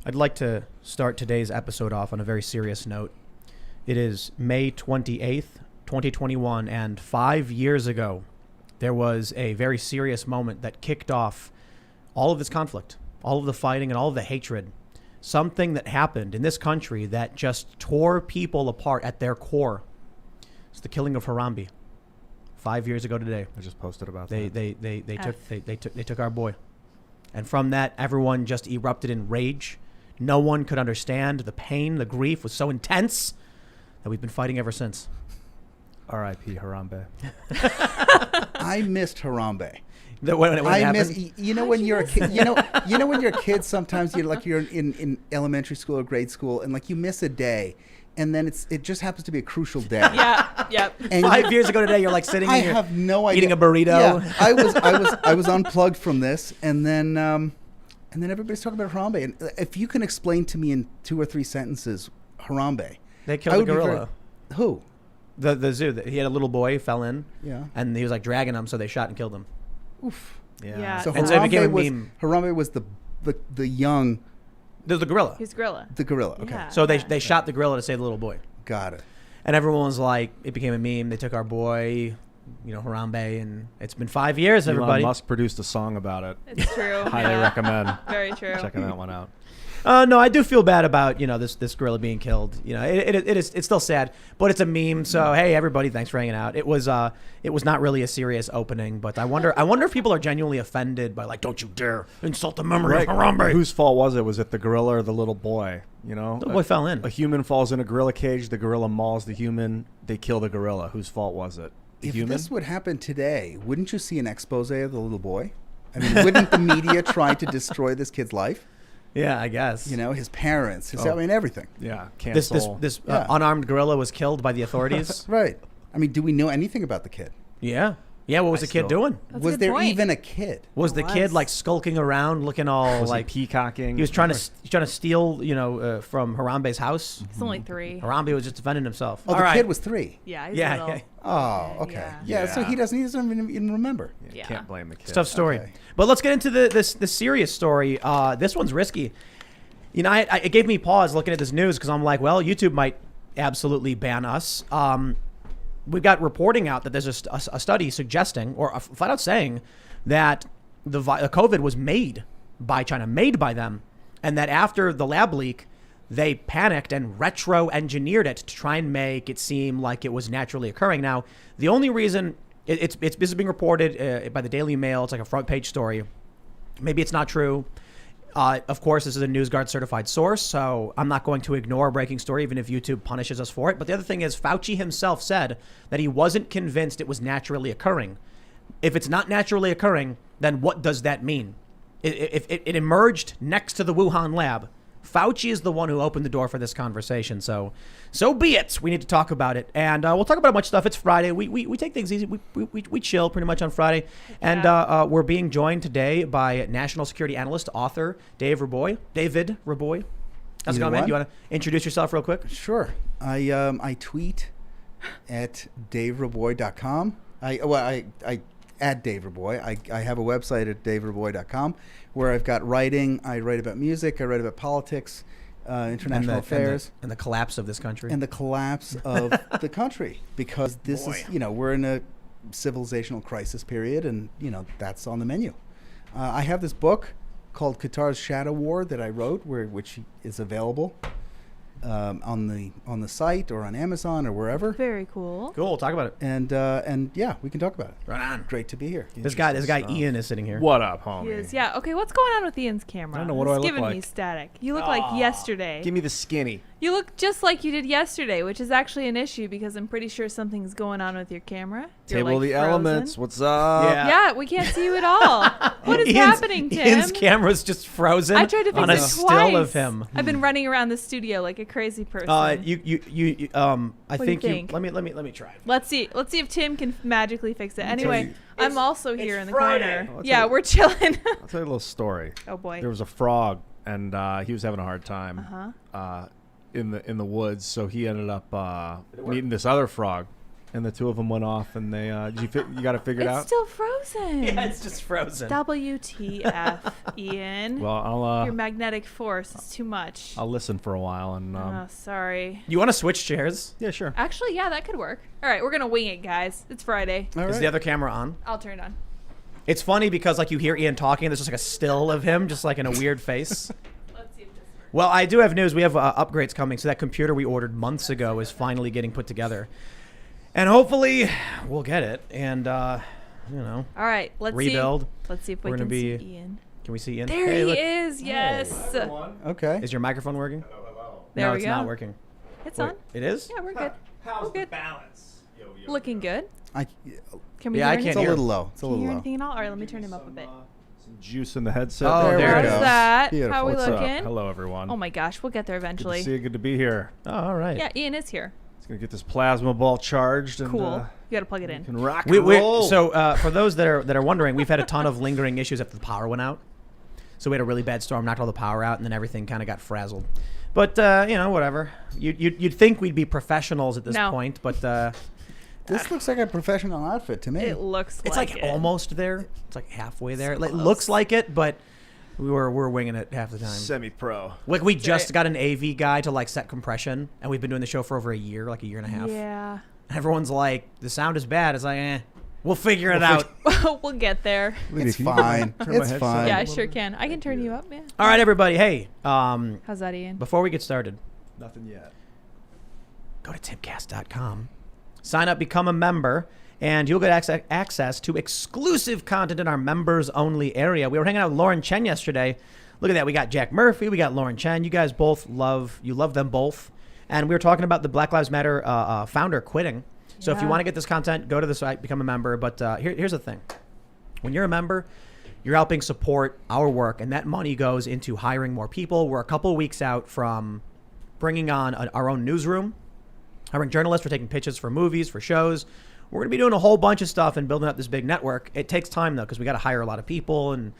I'd like to start today's episode off on a very serious note. It is May 28th, 2021, and 5 years ago, there was a very serious moment that kicked off all of this conflict, all of the fighting, and all of the hatred. Something that happened in this country that just tore people apart at their core. It's the killing of Harambe. 5 years ago today. I just posted about that. They took our boy. And from that, everyone just erupted in rage. No one could understand. The pain, the grief was so intense that we've been fighting ever since. R.I.P. Harambe. I missed Harambe. I miss. You know when you're a kid. You know when you're a kid. Sometimes you're in elementary school or grade school, and like you miss a day, and then it just happens to be a crucial day. Yep. And 5 years ago today, you're like sitting. I have no idea. Eating a burrito. Yeah, I was unplugged from this, and then everybody's talking about Harambe. And if you can explain to me in 2 or 3 sentences, Harambe. They killed a gorilla. Who? The zoo. He had a little boy, fell in. Yeah. And he was like dragging him, so they shot and killed him. Oof. Yeah. So and so it became a meme. Harambe was the young. There's the gorilla. He's gorilla. The gorilla. Okay. Yeah. So they shot the gorilla to save the little boy. Got it. And everyone was like, it became a meme. They took our boy, Harambe, and it's been 5 years. Everybody. Elon Musk produced a song about it. It's true. Highly recommend. Very true. Checking that one out. No, I do feel bad about this gorilla being killed. It's still sad, but it's a meme. So hey, everybody, thanks for hanging out. It was not really a serious opening, but I wonder if people are genuinely offended by like, don't you dare insult the memory of Harambe. Whose fault was it? Was it the gorilla or the little boy? The little boy fell in. A human falls in a gorilla cage. The gorilla mauls the human. They kill the gorilla. Whose fault was it? If this would happen today, wouldn't you see an expose of the little boy? I mean, wouldn't the media try to destroy this kid's life? Yeah, I guess. His parents, everything. Yeah, cancel. This unarmed gorilla was killed by the authorities. Right. I mean, do we know anything about the kid? Yeah. Yeah, what was the kid doing? Was there even a kid? Was the kid like skulking around, looking all like peacocking? He was trying to steal, from Harambe's house. He's only 3. Harambe was just defending himself. Oh, the kid was 3. Yeah. He's yeah. little. Oh, okay. Yeah. So he doesn't even remember. Yeah. Can't blame the kid. It's a tough story. Okay. But let's get into this serious story. This one's risky. It gave me pause looking at this news because I'm like, well, YouTube might absolutely ban us. We've got reporting out that there's a study suggesting, or flat out saying, that the COVID was made by China, made by them, and that after the lab leak, they panicked and retro-engineered it to try and make it seem like it was naturally occurring. Now, the only reason this is being reported by the Daily Mail, it's like a front page story. Maybe it's not true. Of course, this is a NewsGuard certified source, so I'm not going to ignore a breaking story, even if YouTube punishes us for it. But the other thing is, Fauci himself said that he wasn't convinced it was naturally occurring. If it's not naturally occurring, then what does that mean? If it emerged next to the Wuhan lab, Fauci is the one who opened the door for this conversation. So be it. We need to talk about it. And we'll talk about a bunch of stuff. It's Friday. We take things easy. We chill pretty much on Friday. And we're being joined today by national security analyst, author David Reaboi. How's it going, man? You want to introduce yourself real quick? Sure. I tweet at davereaboi.com. I at Dave Reaboi. I have a website at davereaboi.com where I've got writing. I write about music. I write about politics, international affairs. And the collapse of this country. And the collapse of the country. Because this is, we're in a civilizational crisis period, and, that's on the menu. I have this book called Qatar's Shadow War that I wrote, which is available on the site or on Amazon or wherever. Very cool. Cool. We'll talk about it. And yeah, we can talk about it. Right on. Great to be here. This guy Ian is sitting here. What up, homie? He is. Yeah. Okay. What's going on with Ian's camera? I don't know. What do I look giving like? me static. You look like yesterday. Give me the skinny. You look just like you did yesterday, which is actually an issue because I'm pretty sure something's going on with your camera. You're Table of the frozen. Elements. What's up? Yeah, we can't see you at all. What is happening, Tim? Ian's camera's just frozen. I tried to fix on a it still twice. of him. I've been running around the studio like a crazy person. I do you think you. think? Let me try. Let's see if Tim can magically fix it. Anyway, I'm also here in the Friday. corner. Yeah, we're chilling. I'll tell you a little story. Oh boy. There was a frog, and he was having a hard time in the woods, so he ended up meeting this other frog. and the two of them went off, and they you got to figure it It's out. still frozen. Yeah, it's just frozen. WTF, Ian. Well, Your magnetic force is too much. I'll listen for a while, and Oh, sorry. You want to switch chairs? yeah, sure. Actually, yeah, that could work. All right, we're going to wing it, guys. It's Friday. All Is right. the other camera on? I'll turn it on. It's funny because like you hear Ian talking, and there's just like a still of him, just like in a weird face. Let's see if this works. Well, I do have news. We have upgrades coming, so that computer we ordered months ago is finally getting put together, and hopefully we'll get it. And you know, All right, let's rebuild. see. Let's see if we We're can gonna be- see Ian. Can we see Ian? There Hey, he look. is. Yes. Okay. Is your microphone working? There no, we it's go. not working. It's Wait, on. it is? Yeah, we're good. How's We're the good. balance? Looking good. Can we Yeah, I hear can't It's a anything? hear. little low. It's a Can you little hear low. anything at all? All right, let me turn him up a bit. Some juice in the headset. Oh, There we there it go. is. How's that? Beautiful. How we What's up? looking? Hello, everyone. Oh my gosh, we'll get there Good to eventually. see you. Good to be here. Oh, all right. Yeah, Ian is here. It's gonna get this plasma ball charged. And, Cool. You got to plug it in. can rock We, and we, roll. so for those that are wondering, we've had a ton of lingering issues after the power went out. So we had a really bad storm, knocked all the power out, and then everything kind of got frazzled. But you know, whatever. You'd think we'd be professionals at this No. point, but This looks like a professional outfit to me. It looks it's like it. almost there. It's like halfway there. It looks like it, but we're winging it half the time. Semi-pro. Like we That's just right. got an AV guy to like set compression, and we've been doing the show for over a year, like a year and a half. Yeah. Everyone's like, the sound is bad. It's like, we'll figure it out. We'll get there. It's Can you fine. turn my It's headset fine. Yeah, I little sure bit? can. I can turn you up, yeah. All right, everybody. Hey, How's that, Ian? before we get started, Nothing yet. go to timcast.com, sign up, become a member, and you'll get access to exclusive content in our members-only area. We were hanging out with Lauren Chen yesterday. Look at that. We got Jack Murphy. We got Lauren Chen. You guys both love them both. And we were talking about the Black Lives Matter founder quitting. So if you Yeah. want to get this content, go to the site, become a member. But here's the thing. When you're a member, you're helping support our work, and that money goes into hiring more people. We're a couple weeks out from bringing on our own newsroom, hiring journalists, we're taking pitches for movies, for shows. We're going to be doing a whole bunch of stuff and building up this big network. It takes time, though, because we got to hire a lot of people, and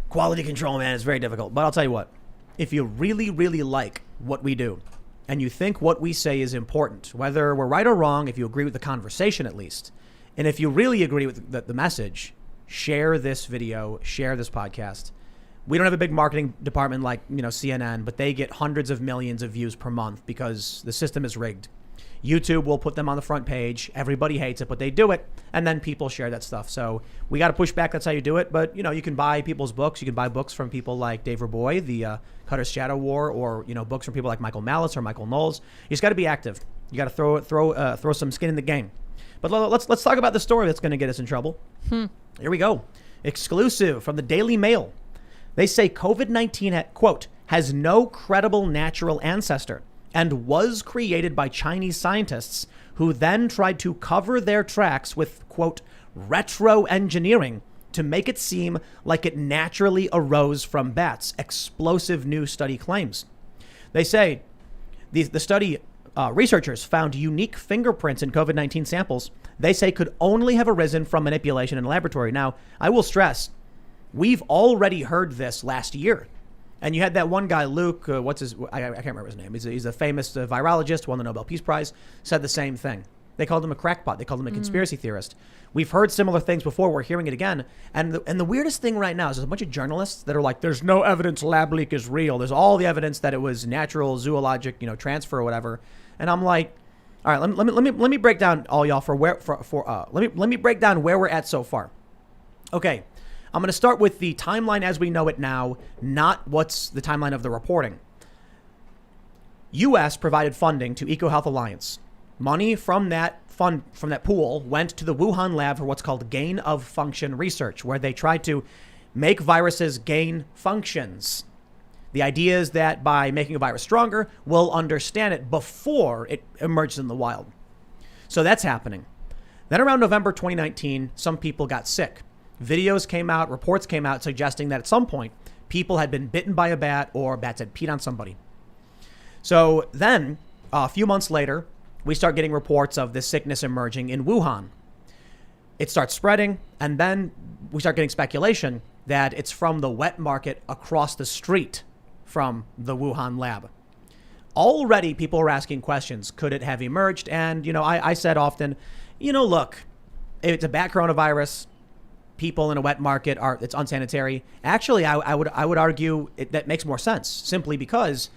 quality control, man, is very difficult. But I'll tell you what, if you really, really like what we do, and you think what we say is important, whether we're right or wrong, if you agree with the conversation at least, and if you really agree with the message, share this video, share this podcast. We don't have a big marketing department like, CNN, but they get hundreds of millions of views per month because the system is rigged. YouTube will put them on the front page. Everybody hates it, but they do it. And then people share that stuff. So we got to push back. That's how you do it. But, you can buy people's books. You can buy books from people like Dave Reaboi, the Cutter's Shadow War, or, books from people like Michael Malice or Michael Knowles. You just got to be active. You got to throw some skin in the game. But let's talk about the story that's going to get us in trouble. Here we go. Exclusive from the Daily Mail. They say COVID-19, quote, has no credible natural ancestor and was created by Chinese scientists who then tried to cover their tracks with, quote, retro engineering to make it seem like it naturally arose from bats. Explosive new study claims. They say the study researchers found unique fingerprints in COVID-19 samples they say could only have arisen from manipulation in a laboratory. Now, I will stress, we've already heard this last year. And you had that one guy, Luke, I can't remember his name. He's a famous virologist, won the Nobel Peace Prize, said the same thing. They called him a crackpot. They called him a conspiracy theorist. We've heard similar things before. We're hearing it again. And the weirdest thing right now is there's a bunch of journalists that are like, there's no evidence lab leak is real. There's all the evidence that it was natural, zoologic, transfer or whatever. And I'm like, all right, let me break down all y'all let me break down where we're at so far. Okay. I'm going to start with the timeline as we know it now, not what's the timeline of the reporting. U.S. provided funding to EcoHealth Alliance. Money from that pool went to the Wuhan lab for what's called gain of function research, where they tried to make viruses gain functions. The idea is that by making a virus stronger, we'll understand it before it emerges in the wild. So that's happening. Then around November 2019, some people got sick. Videos came out, reports came out suggesting that at some point people had been bitten by a bat or bats had peed on somebody. So then a few months later, we start getting reports of this sickness emerging in Wuhan. It starts spreading, and then we start getting speculation that it's from the wet market across the street from the Wuhan lab. already people were asking questions. Could it have emerged? And, I said often, look, it's a bat coronavirus. People in a wet market it's unsanitary. Actually, I would argue that makes more sense simply because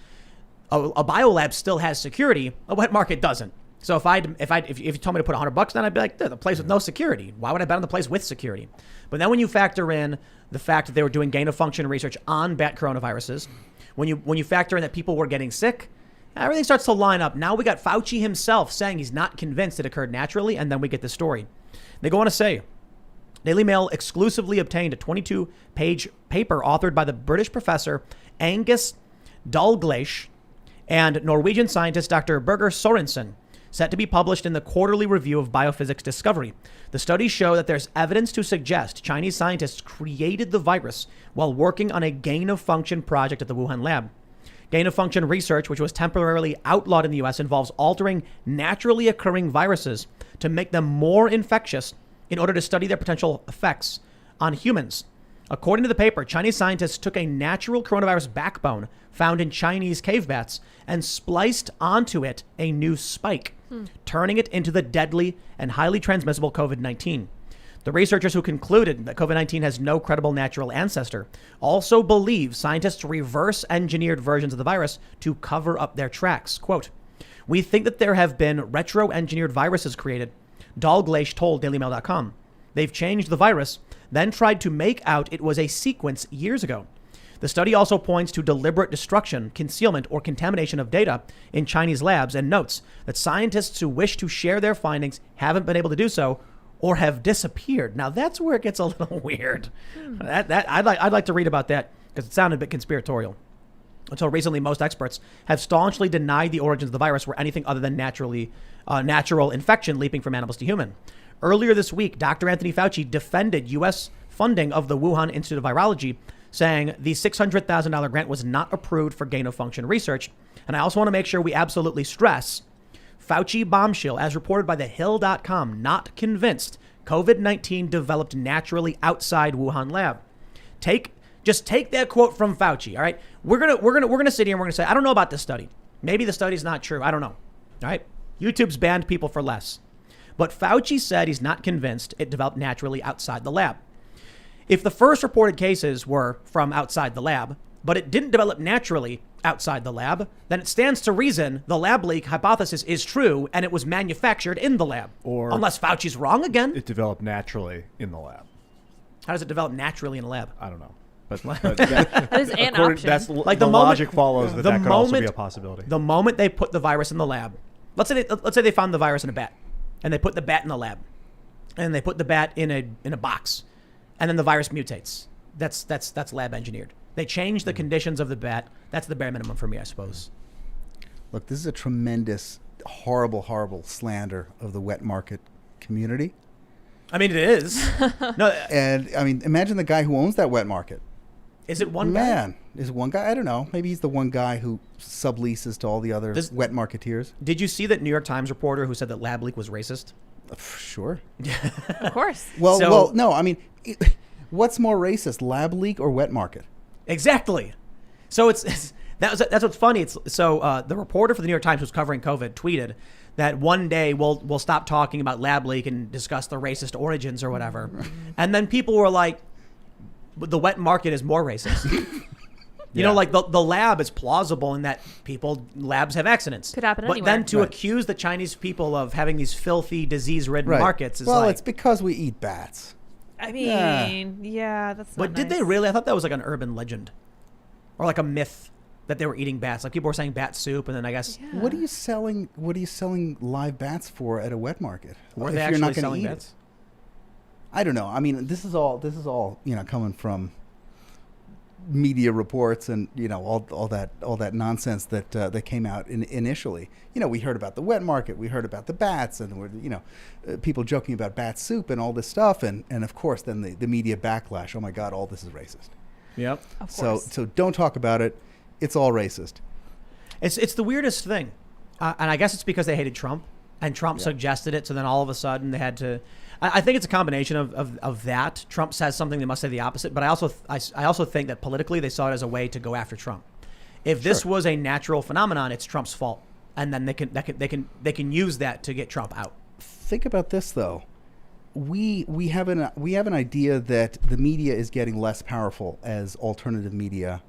a biolab still has security. A wet market doesn't. So if you told me to put $100 down, I'd be like, the place with no security. Why would I bet on the place with security? But then when you factor in the fact that they were doing gain of function research on bat coronaviruses, when you factor in that people were getting sick, everything starts to line up. Now we got Fauci himself saying he's not convinced it occurred naturally, and then we get the story. They go on to say, Daily Mail exclusively obtained a 22-page paper authored by the British professor Angus Dalgleish and Norwegian scientist Dr. Birger Sorensen, set to be published in the Quarterly Review of Biophysics Discovery. The studies show that there's evidence to suggest Chinese scientists created the virus while working on a gain-of-function project at the Wuhan lab. Gain-of-function research, which was temporarily outlawed in the U.S., involves altering naturally occurring viruses to make them more infectious in order to study their potential effects on humans. According to the paper, Chinese scientists took a natural coronavirus backbone found in Chinese cave bats and spliced onto it a new spike, turning it into the deadly and highly transmissible COVID-19. The researchers who concluded that COVID-19 has no credible natural ancestor also believe scientists reverse engineered versions of the virus to cover up their tracks. Quote, "We think that there have been retro-engineered viruses created," Dalgleish told DailyMail.com. "They've changed the virus, then tried to make out it was a sequence years ago." The study also points to deliberate destruction, concealment, or contamination of data in Chinese labs and notes that scientists who wish to share their findings haven't been able to do so or have disappeared. Now that's where it gets a little weird. I'd like to read about that because it sounded a bit conspiratorial. Until recently, most experts have staunchly denied the origins of the virus were anything other than natural infection leaping from animals to human. Earlier this week, Dr. Anthony Fauci defended U.S. funding of the Wuhan Institute of Virology, saying the $600,000 grant was not approved for gain-of-function research. And I also want to make sure we absolutely stress Fauci bombshell, as reported by thehill.com, not convinced COVID-19 developed naturally outside Wuhan lab. Just take that quote from Fauci. All right, we're gonna sit here and we're gonna say, I don't know about this study. Maybe the study's not true. I don't know. All right, YouTube's banned people for less, but Fauci said he's not convinced it developed naturally outside the lab. If the first reported cases were from outside the lab, but it didn't develop naturally outside the lab, then it stands to reason the lab leak hypothesis is true and it was manufactured in the lab. Or unless Fauci's wrong again. it developed naturally in the lab. How does it develop naturally in a lab? I don't know. But That is an option. That's Like the the logic follows that the that could also be moment- a possibility. The moment they put the virus in the lab, let's say they found the virus in a bat, and they put the bat in the lab, and they put the bat in a box, and then the virus mutates. That's lab engineered. They change the conditions of the bat. That's the bare minimum for me, I suppose. Look, this is a tremendous, horrible slander of the wet market community. I mean, it is. No, And I mean, imagine the guy who owns that wet market. is it one guy? Man, is it one guy? I don't know. Maybe he's the one guy who subleases to all the other wet marketeers. Did you see that New York Times reporter who said that Lab Leak was racist? Sure. Of course. Well, no. I mean, what's more racist, Lab Leak or wet market? Exactly. So that's what's funny. The reporter for the New York Times who's covering COVID tweeted that one day we'll stop talking about Lab Leak and discuss the racist origins or whatever. And then people were like, the wet market is more racist. You know, like the lab is plausible in that labs have accidents. Could happen But anywhere. then to Right. accuse the Chinese people of having these filthy, disease-ridden Right. markets is well, like... it's because we eat bats. I mean, yeah, that's not But did they nice. really? I thought that was like an urban legend. Or like a myth that they were eating bats. Like people were saying bat soup, and then I guess... Yeah. What are you selling live bats for at a wet market? Were if they you're actually not gonna selling eat bats? it? I don't know. I mean, this is all coming from media reports and all that nonsense that came out initially. We heard about the wet market, we heard about the bats, and people joking about bat soup and all this stuff, and of course then the media backlash. Oh my God, all this is racist. Yep. Of So course. don't talk about it. It's all racist. It's the weirdest thing. And I guess it's because they hated Trump, and Trump suggested it, so then all of a sudden they had to... I think it's a combination of that. Trump says something, they must say the opposite. But I also think that politically they saw it as a way to go after Trump. If this Sure. was a natural phenomenon, it's Trump's fault, and then they can use that to get Trump out. Think about this though. We have an idea that the media is getting less powerful as alternative media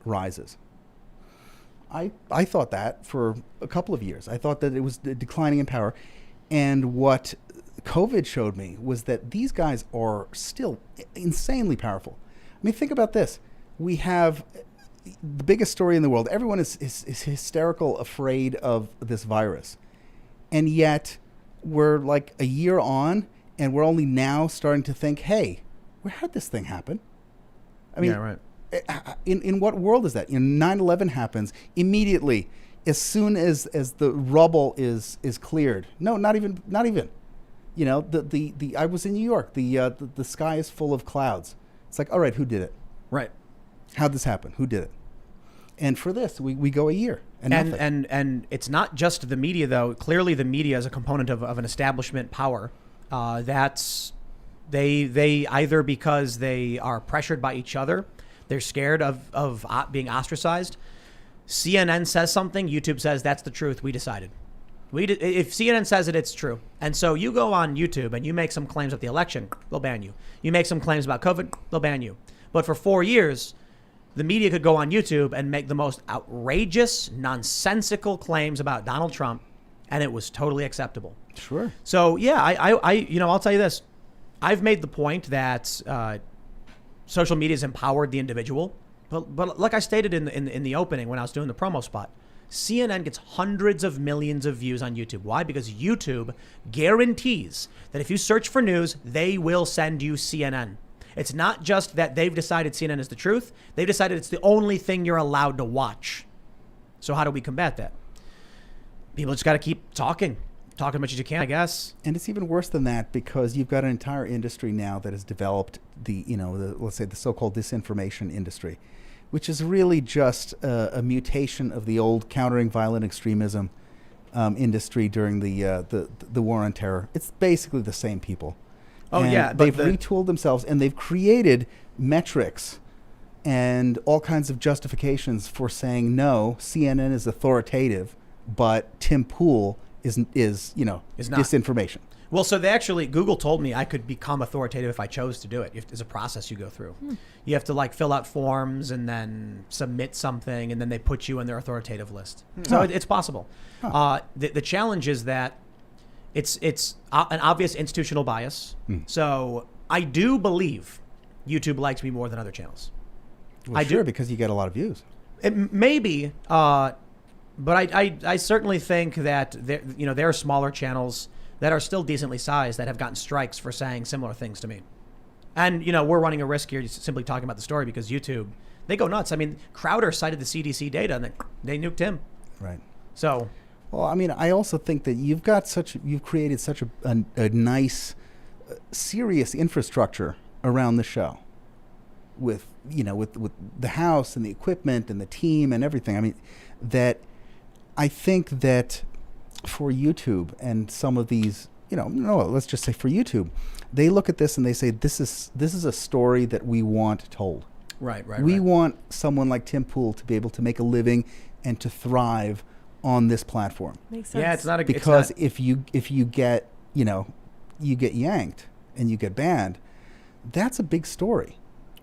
rises. I thought that for a couple of years. I thought that it was declining in power, and what COVID showed me was that these guys are still insanely powerful. I mean, think about this. We have the biggest story in the world. Everyone is hysterical, afraid of this virus, and yet we're like a year on, and we're only now starting to think, hey, how did this thing happen? I mean, Yeah, right. In what world is that? 9/11 happens immediately, as soon as the rubble is cleared. No, not even. You know, the I was in New York. The sky is full of clouds. It's like, all right, who did it? Right. How'd this happen? Who did it? And for this, we go a year and nothing. And it's not just the media, though. Clearly, the media is a component of an establishment power. That's they either because they are pressured by each other, they're scared of being ostracized. CNN says something, YouTube says that's the truth. We decided. If CNN says it, it's true. And so you go on YouTube and you make some claims about the election, they'll ban you. You make some claims about COVID, they'll ban you. But for 4 years, the media could go on YouTube and make the most outrageous, nonsensical claims about Donald Trump, and it was totally acceptable. Sure. So yeah, I'll tell you this. I've made the point that social media has empowered the individual, but like I stated in the opening when I was doing the promo spot, CNN gets hundreds of millions of views on YouTube. Why? Because YouTube guarantees that if you search for news, they will send you CNN. It's not just that they've decided CNN is the truth. They've decided it's the only thing you're allowed to watch. So how do we combat that? People just got to keep talking as much as you can, I guess. And it's even worse than that, because you've got an entire industry now that has developed let's say the so-called disinformation industry, which is really just a mutation of the old countering violent extremism industry during the war on terror. It's basically the same people. Oh, and yeah, they've retooled themselves, and they've created metrics and all kinds of justifications for saying, no, CNN is authoritative, but Tim Pool is not disinformation. Well, so Google told me I could become authoritative if I chose to do it. There's a process you go through. You have to fill out forms and then submit something, and then they put you on their authoritative list. So it's possible. The challenge is that it's an obvious institutional bias. So I do believe YouTube likes me more than other channels. Well, I sure, do, because you get a lot of views. maybe, but I certainly think that there are smaller channels that are still decently sized that have gotten strikes for saying similar things to me. And, we're running a risk here just simply talking about the story because YouTube, they go nuts. I mean, Crowder cited the CDC data and they nuked him. Right. So. Well, I mean, I also think that you've created such a nice, serious infrastructure around the show with the house and the equipment and the team and everything. I mean, that I think that for YouTube and some of these, let's just say for YouTube, they look at this and they say, this is a story that we want told. Right. We want someone like Tim Pool to be able to make a living and to thrive on this platform. Makes sense. Yeah, it's not because if you get you get yanked and you get banned, that's a big story.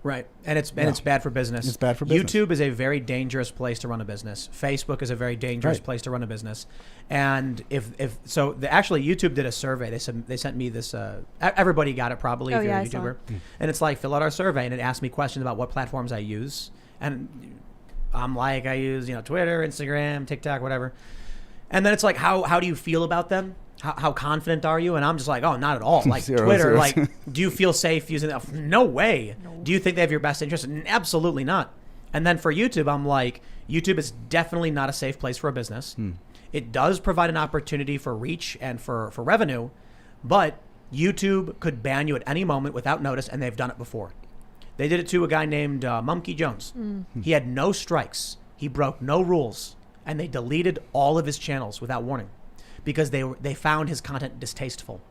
Right. And it's bad for business. It's bad for business. YouTube is a very dangerous place to run a business. Facebook is a very dangerous place to run a business. And actually YouTube did a survey. They sent me this. Everybody got it probably if you're a YouTuber. And it's like, fill out our survey, and it asked me questions about what platforms I use. And I'm like, I use Twitter, Instagram, TikTok, whatever. And then it's like, how do you feel about them? How confident are you? And I'm just like, oh, not at all. Like Twitter, like, do you feel safe using that? No way. No. Do you think they have your best interest? Absolutely not. And then for YouTube, I'm like, YouTube is definitely not a safe place for a business. It does provide an opportunity for reach and for revenue, but YouTube could ban you at any moment without notice, and they've done it before. They did it to a guy named Mumkey Jones. He had no strikes. He broke no rules, and they deleted all of his channels without warning, because they found his content distasteful.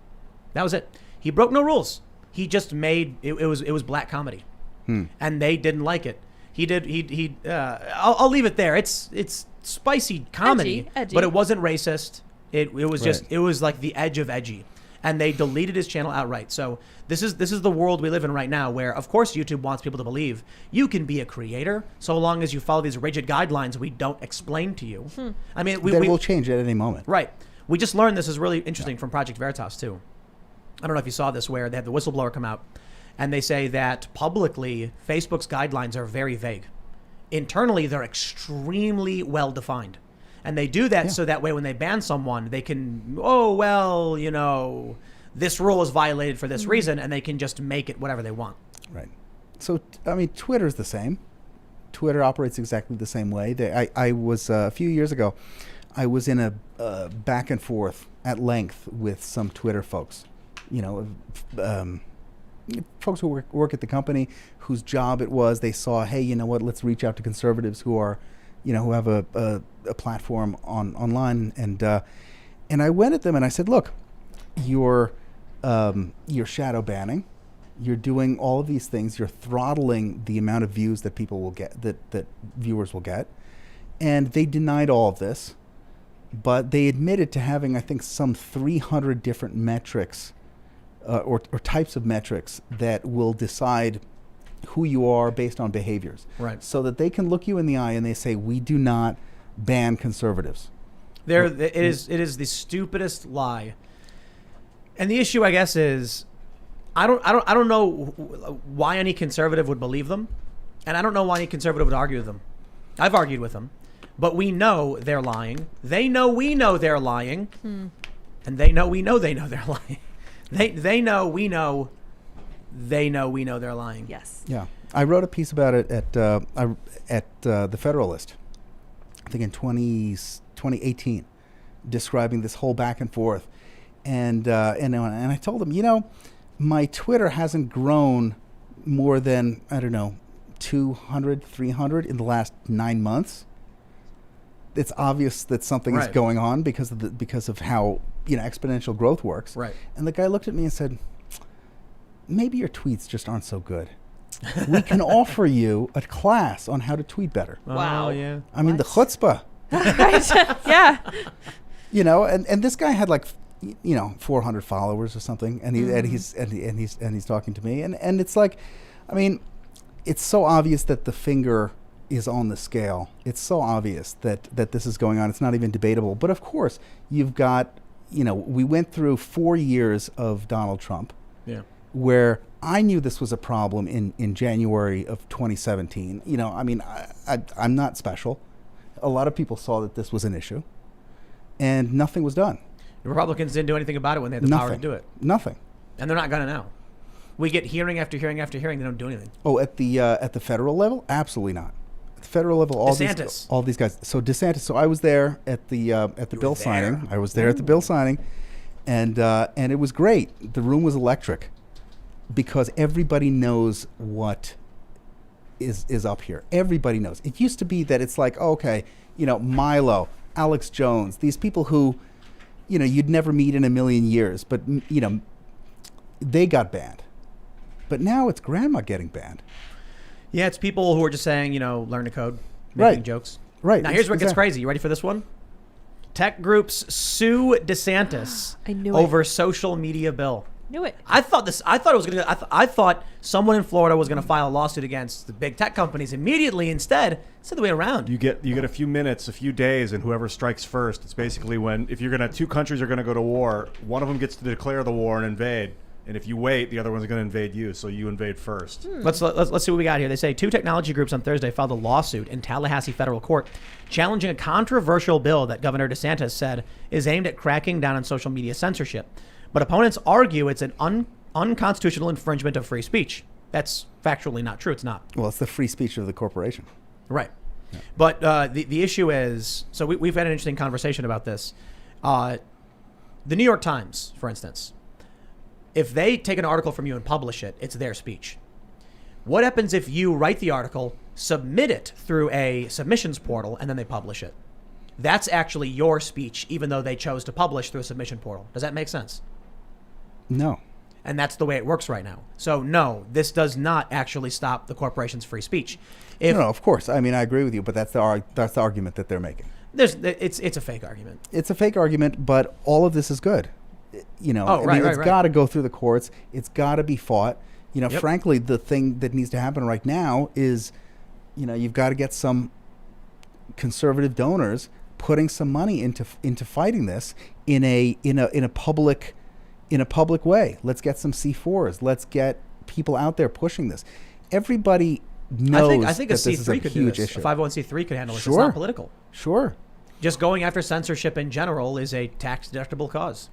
That was it. He broke no rules. He just made it was black comedy, and they didn't like it. I'll leave it there. It's spicy comedy, Edgy. but it wasn't racist. It was just Right. it was like the edge of edgy, and they deleted his channel outright. So this is the world we live in right now, where of course YouTube wants people to believe you can be a creator so long as you follow these rigid guidelines we don't explain to you. I mean, That will change at any moment. right. We just learned this is really interesting from Project Veritas too. I don't know if you saw this, where they had the whistleblower come out, and they say that publicly Facebook's guidelines are very vague. Internally, they're extremely well defined. And they do that so that way when they ban someone, they can, this rule is violated for this reason, and they can just make it whatever they want. Right. So, I mean, Twitter's the same. Twitter operates exactly the same way. I was, a few years ago, I was in a back and forth at length with some Twitter folks. Folks who work at the company whose job it was, they saw, hey, you know what, let's reach out to conservatives who are, who have a platform online. And I went at them and I said, look, you're shadow banning. You're doing all of these things. You're throttling the amount of views that people will get, that viewers will get. And they denied all of this, but they admitted to having, I think, some 300 different metrics or types of metrics that will decide who you are based on behaviors. Right. So that they can look you in the eye and they say, we do not ban conservatives. It is the stupidest lie. And the issue, I guess, is I don't know why any conservative would believe them, and I don't know why any conservative would argue with them. I've argued with them, but we know they're lying. They know we know they're lying, and they know we know they know they're lying. They know we know they know we know they're lying. Yes. Yeah, I wrote a piece about it at the Federalist, I think in 2018, describing this whole back and forth, and I told them, my Twitter hasn't grown more than, I don't know, 200, 300 in the last 9 months. It's obvious that something is going on because of how exponential growth works. Right. And the guy looked at me and said, maybe your tweets just aren't so good. We can offer you a class on how to tweet better. Wow. Oh, yeah. I mean, the chutzpah. Right. Yeah. And this guy had 400 followers or something, and he's talking to me, and it's like, I mean, it's so obvious that the finger is on the scale. It's so obvious that this is going on. It's not even debatable. But of course, you've got, we went through 4 years of Donald Trump, where I knew this was a problem in January of 2017. I mean, I'm not special. A lot of people saw that this was an issue, and nothing was done. The Republicans didn't do anything about it when they had the power to do it. Nothing. And they're not going to now. We get hearing after hearing after hearing. They don't do anything. Oh, at the federal level, absolutely not. At the federal level, all these guys. So DeSantis. So I was there at the bill signing. I was there at the bill signing, and it was great. The room was electric, because everybody knows what is up here. Everybody knows. It used to be that it's like, okay, Milo, Alex Jones, these people who, you'd never meet in a million years, but they got banned. But now it's grandma getting banned. Yeah, it's people who are just saying, learn to code, making jokes. Right. Now, here's what gets crazy. You ready for this one? Tech groups sue DeSantis I knew over social media bill. Knew it. I thought someone in Florida was going to file a lawsuit against the big tech companies immediately. Instead, it's the other way around. You get a few minutes, a few days, and whoever strikes first. It's basically when, if two countries are going to go to war, one of them gets to declare the war and invade. And if you wait, the other one's going to invade you, so you invade first. Let's see what we got here. They say 2 technology groups on Thursday filed a lawsuit in Tallahassee federal court challenging a controversial bill that Governor DeSantis said is aimed at cracking down on social media censorship. But opponents argue it's an unconstitutional infringement of free speech. That's factually not true. It's not. Well, it's the free speech of the corporation. Right. Yeah. But the issue is, so we've had an interesting conversation about this. The New York Times, for instance, if they take an article from you and publish it, it's their speech. What happens if you write the article, submit it through a submissions portal, and then they publish it? That's actually your speech, even though they chose to publish through a submission portal. Does that make sense? No. And that's the way it works right now. So no, this does not actually stop the corporation's free speech. No, of course. I mean, I agree with you, but that's the argument that they're making. It's a fake argument. It's a fake argument, but all of this is good. It's got to go through the courts. It's got to be fought. Frankly, the thing that needs to happen right now is, you've got to get some conservative donors putting some money into fighting this in a public way. Let's get some C4s. Let's get people out there pushing this. Everybody knows I think that a this is a C3 could do huge this. issue. A 501c3 could handle this. Sure. It's not political. Sure. Just going after censorship in general is a tax deductible cause.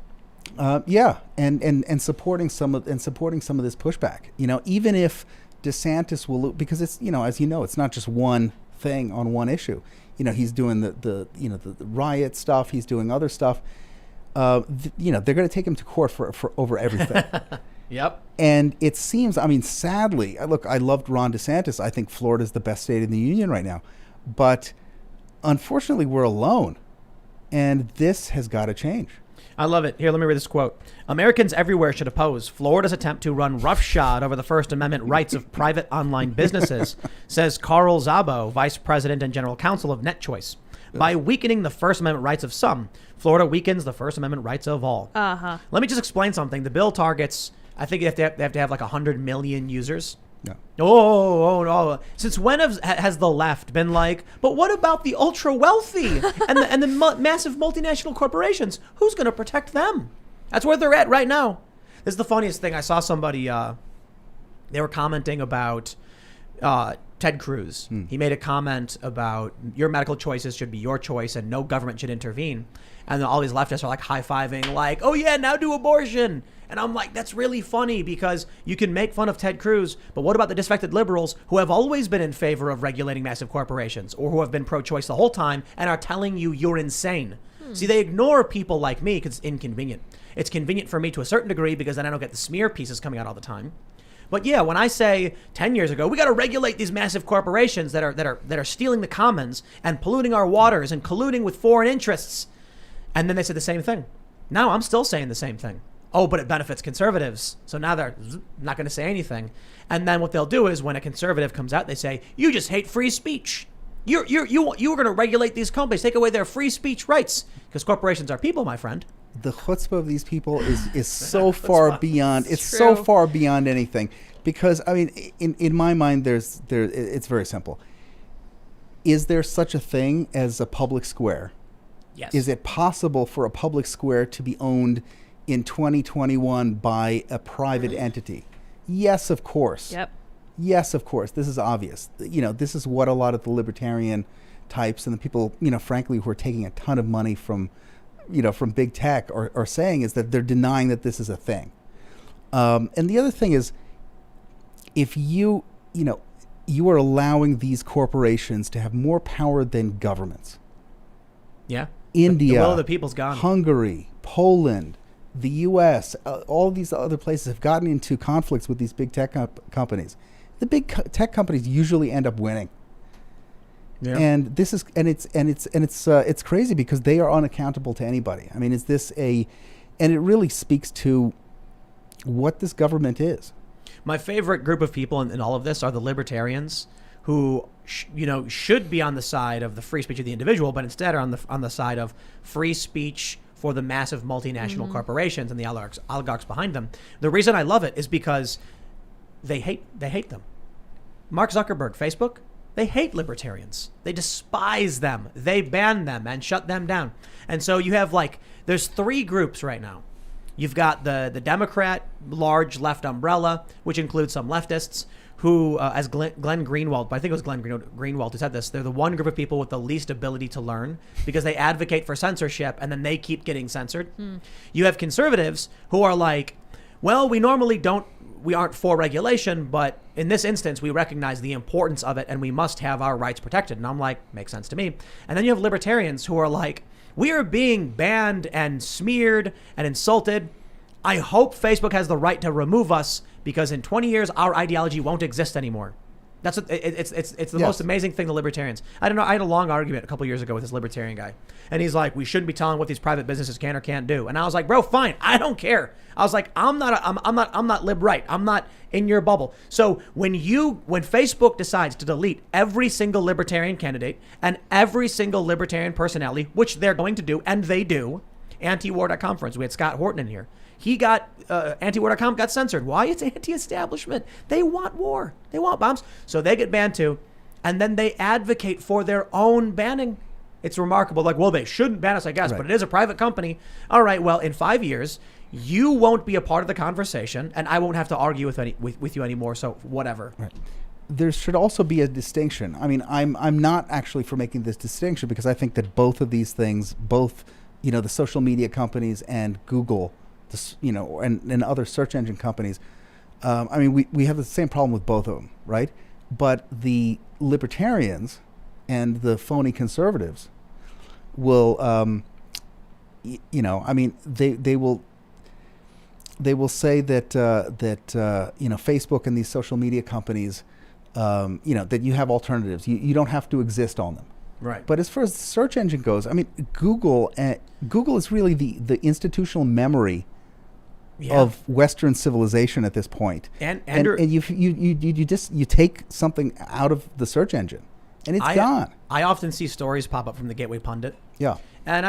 Yeah, and supporting some of this pushback. Even if DeSantis will, because it's as you know, it's not just one thing on one issue. He's doing the riot stuff. He's doing other stuff. They're going to take him to court for over everything. Yep. And it seems, sadly, I loved Ron DeSantis. I think Florida's the best state in the union right now, but unfortunately, we're alone, and this has got to change. I love it. Here, let me read this quote. Americans everywhere should oppose Florida's attempt to run roughshod over the First Amendment rights of private online businesses, says Carl Szabo, Vice President and General Counsel of NetChoice. By weakening the First Amendment rights of some, Florida weakens the First Amendment rights of all. Uh-huh. Let me just explain something. The bill targets, I think they have to have like 100 million users. No. Oh. Since when has the left been like, but what about the ultra wealthy and the massive multinational corporations? Who's going to protect them? That's where they're at right now. This is the funniest thing. I saw somebody, they were commenting about Ted Cruz. He made a comment about your medical choices should be your choice and no government should intervene. And then all these leftists are like high-fiving, like, oh yeah, now do abortion. And I'm like, that's really funny because you can make fun of Ted Cruz, but what about the disaffected liberals who have always been in favor of regulating massive corporations or who have been pro-choice the whole time and are telling you you're insane? See, they ignore people like me because it's inconvenient. It's convenient for me to a certain degree because then I don't get the smear pieces coming out all the time. But yeah, when I say 10 years ago, we got to regulate these massive corporations that are stealing the commons and polluting our waters and colluding with foreign interests. And then they said the same thing. Now I'm still saying the same thing. Oh, but it benefits conservatives. So now they're not going to say anything. And then what they'll do is when a conservative comes out, they say, you just hate free speech. You were going to regulate these companies, take away their free speech rights. Because corporations are people, my friend. The chutzpah of these people is so far beyond. It's True. so far beyond anything. Because, in my mind, it's very simple. Is there such a thing as a public square? Yes. Is it possible for a public square to be owned in 2021 by a private entity? Yes, of course. Yep. Yes, of course. This is obvious. This is what a lot of the libertarian types and the people, frankly, who are taking a ton of money from big tech are saying is that they're denying that this is a thing. And the other thing is, if you are allowing these corporations to have more power than governments. Yeah. India, the will of the people's gone. Hungary, Poland, the U.S., all these other places have gotten into conflicts with these big tech companies. The big tech companies usually end up winning. Yeah. And this is it's crazy because they are unaccountable to anybody. I mean, and it really speaks to what this government is. My favorite group of people in all of this are the libertarians who should be on the side of the free speech of the individual, but instead are on the side of free speech for the massive multinational corporations and the oligarchs behind them. The reason I love it is because they hate them. Mark Zuckerberg, Facebook, they hate libertarians. They despise them. They ban them and shut them down. And so you have there's three groups right now. You've got the Democrat large left umbrella, which includes some leftists who, as Glenn Greenwald, but I think it was Glenn Greenwald who said this, they're the one group of people with the least ability to learn because they advocate for censorship and then they keep getting censored. You have conservatives who are like, well, we aren't for regulation, but in this instance, we recognize the importance of it and we must have our rights protected. And I'm like, makes sense to me. And then you have libertarians who are like, we are being banned and smeared and insulted. I hope Facebook has the right to remove us because in 20 years, our ideology won't exist anymore. It's the Yes. most amazing thing. The libertarians. I don't know. I had a long argument a couple years ago with this libertarian guy, and he's like, "We shouldn't be telling what these private businesses can or can't do." And I was like, "Bro, fine. I don't care." I was like, "I'm not lib right. I'm not in your bubble." So when Facebook decides to delete every single libertarian candidate and every single libertarian personality, which they're going to do, and they do, antiwar.com, for instance, we had Scott Horton in here. He got antiwar.com got censored. Why? It's anti-establishment. They want war. They want bombs. So they get banned too. And then they advocate for their own banning. It's remarkable. Like, well, they shouldn't ban us, I guess, Right. but it is a private company. All right, well, in 5 years, you won't be a part of the conversation, and I won't have to argue with you anymore, so whatever. Right. There should also be a distinction. I mean, I'm not actually for making this distinction because I think that both of these things, both, the social media companies and Google, and other search engine companies, I mean, we have the same problem with both of them, right? But the libertarians and the phony conservatives will, I mean, they will say that Facebook and these social media companies, that you have alternatives. You don't have to exist on them. Right. But as far as the search engine goes, I mean, Google is really the institutional memory of Western civilization at this point. And you take something out of the search engine, and it's gone. I often see stories pop up from the Gateway Pundit. Yeah. And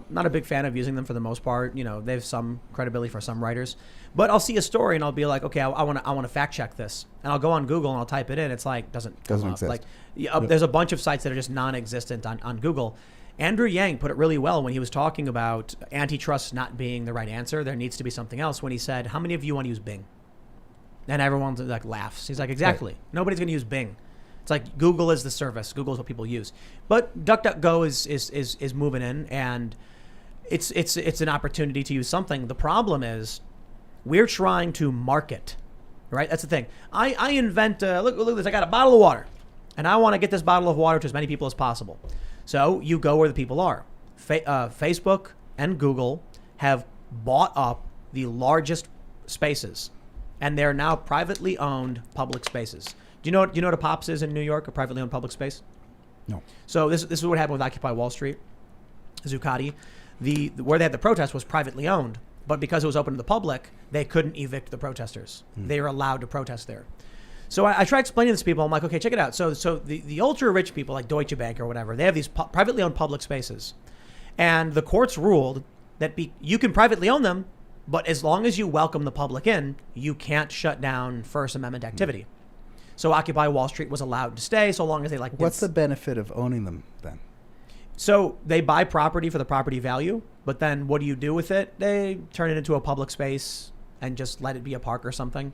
not a big fan of using them for the most part. They have some credibility for some writers. But I'll see a story and I'll be like, okay, I want to fact check this. And I'll go on Google and I'll type it in. It's like, doesn't exist. Like, there's a bunch of sites that are just non-existent on Google. Andrew Yang put it really well when he was talking about antitrust not being the right answer. There needs to be something else, when he said, how many of you want to use Bing? And everyone like laughs. He's like, exactly. Right. Nobody's going to use Bing. It's like Google is the service. Google is what people use. But DuckDuckGo is moving in, and it's an opportunity to use something. The problem is we're trying to market, right? That's the thing. I invent, look at this. I got a bottle of water, and I want to get this bottle of water to as many people as possible. So you go where the people are. Facebook and Google have bought up the largest spaces, and they're now privately owned public spaces. Do you know what a POPs is in New York, a privately owned public space? No. So this is what happened with Occupy Wall Street, Zuccotti. Where they had the protest was privately owned, but because it was open to the public, they couldn't evict the protesters. They were allowed to protest there. So I try explaining this to people. I'm like, okay, check it out. So the ultra rich people like Deutsche Bank or whatever, they have these privately owned public spaces, and the courts ruled that you can privately own them, but as long as you welcome the public in, you can't shut down First Amendment activity. So Occupy Wall Street was allowed to stay so long as they What's the benefit of owning them then? So they buy property for the property value, but then what do you do with it? They turn it into a public space and just let it be a park or something.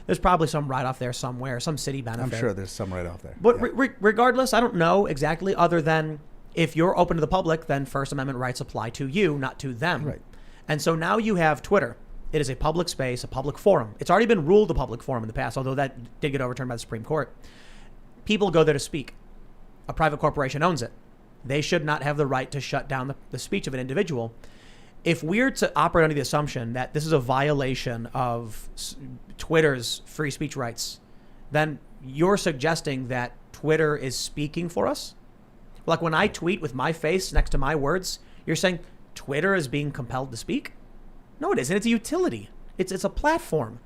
There's probably some write-off there somewhere, some city benefit. I'm sure there's some write-off there. But regardless, I don't know exactly, other than if you're open to the public, then First Amendment rights apply to you, not to them. Right. And so now you have Twitter. It is a public space, a public forum. It's already been ruled a public forum in the past, although that did get overturned by the Supreme Court. People go there to speak. A private corporation owns it. They should not have the right to shut down the speech of an individual. If we're to operate under the assumption that this is a violation of Twitter's free speech rights, then you're suggesting that Twitter is speaking for us? Like when I tweet with my face next to my words, you're saying Twitter is being compelled to speak? No, it isn't. It's a utility. It's a platform.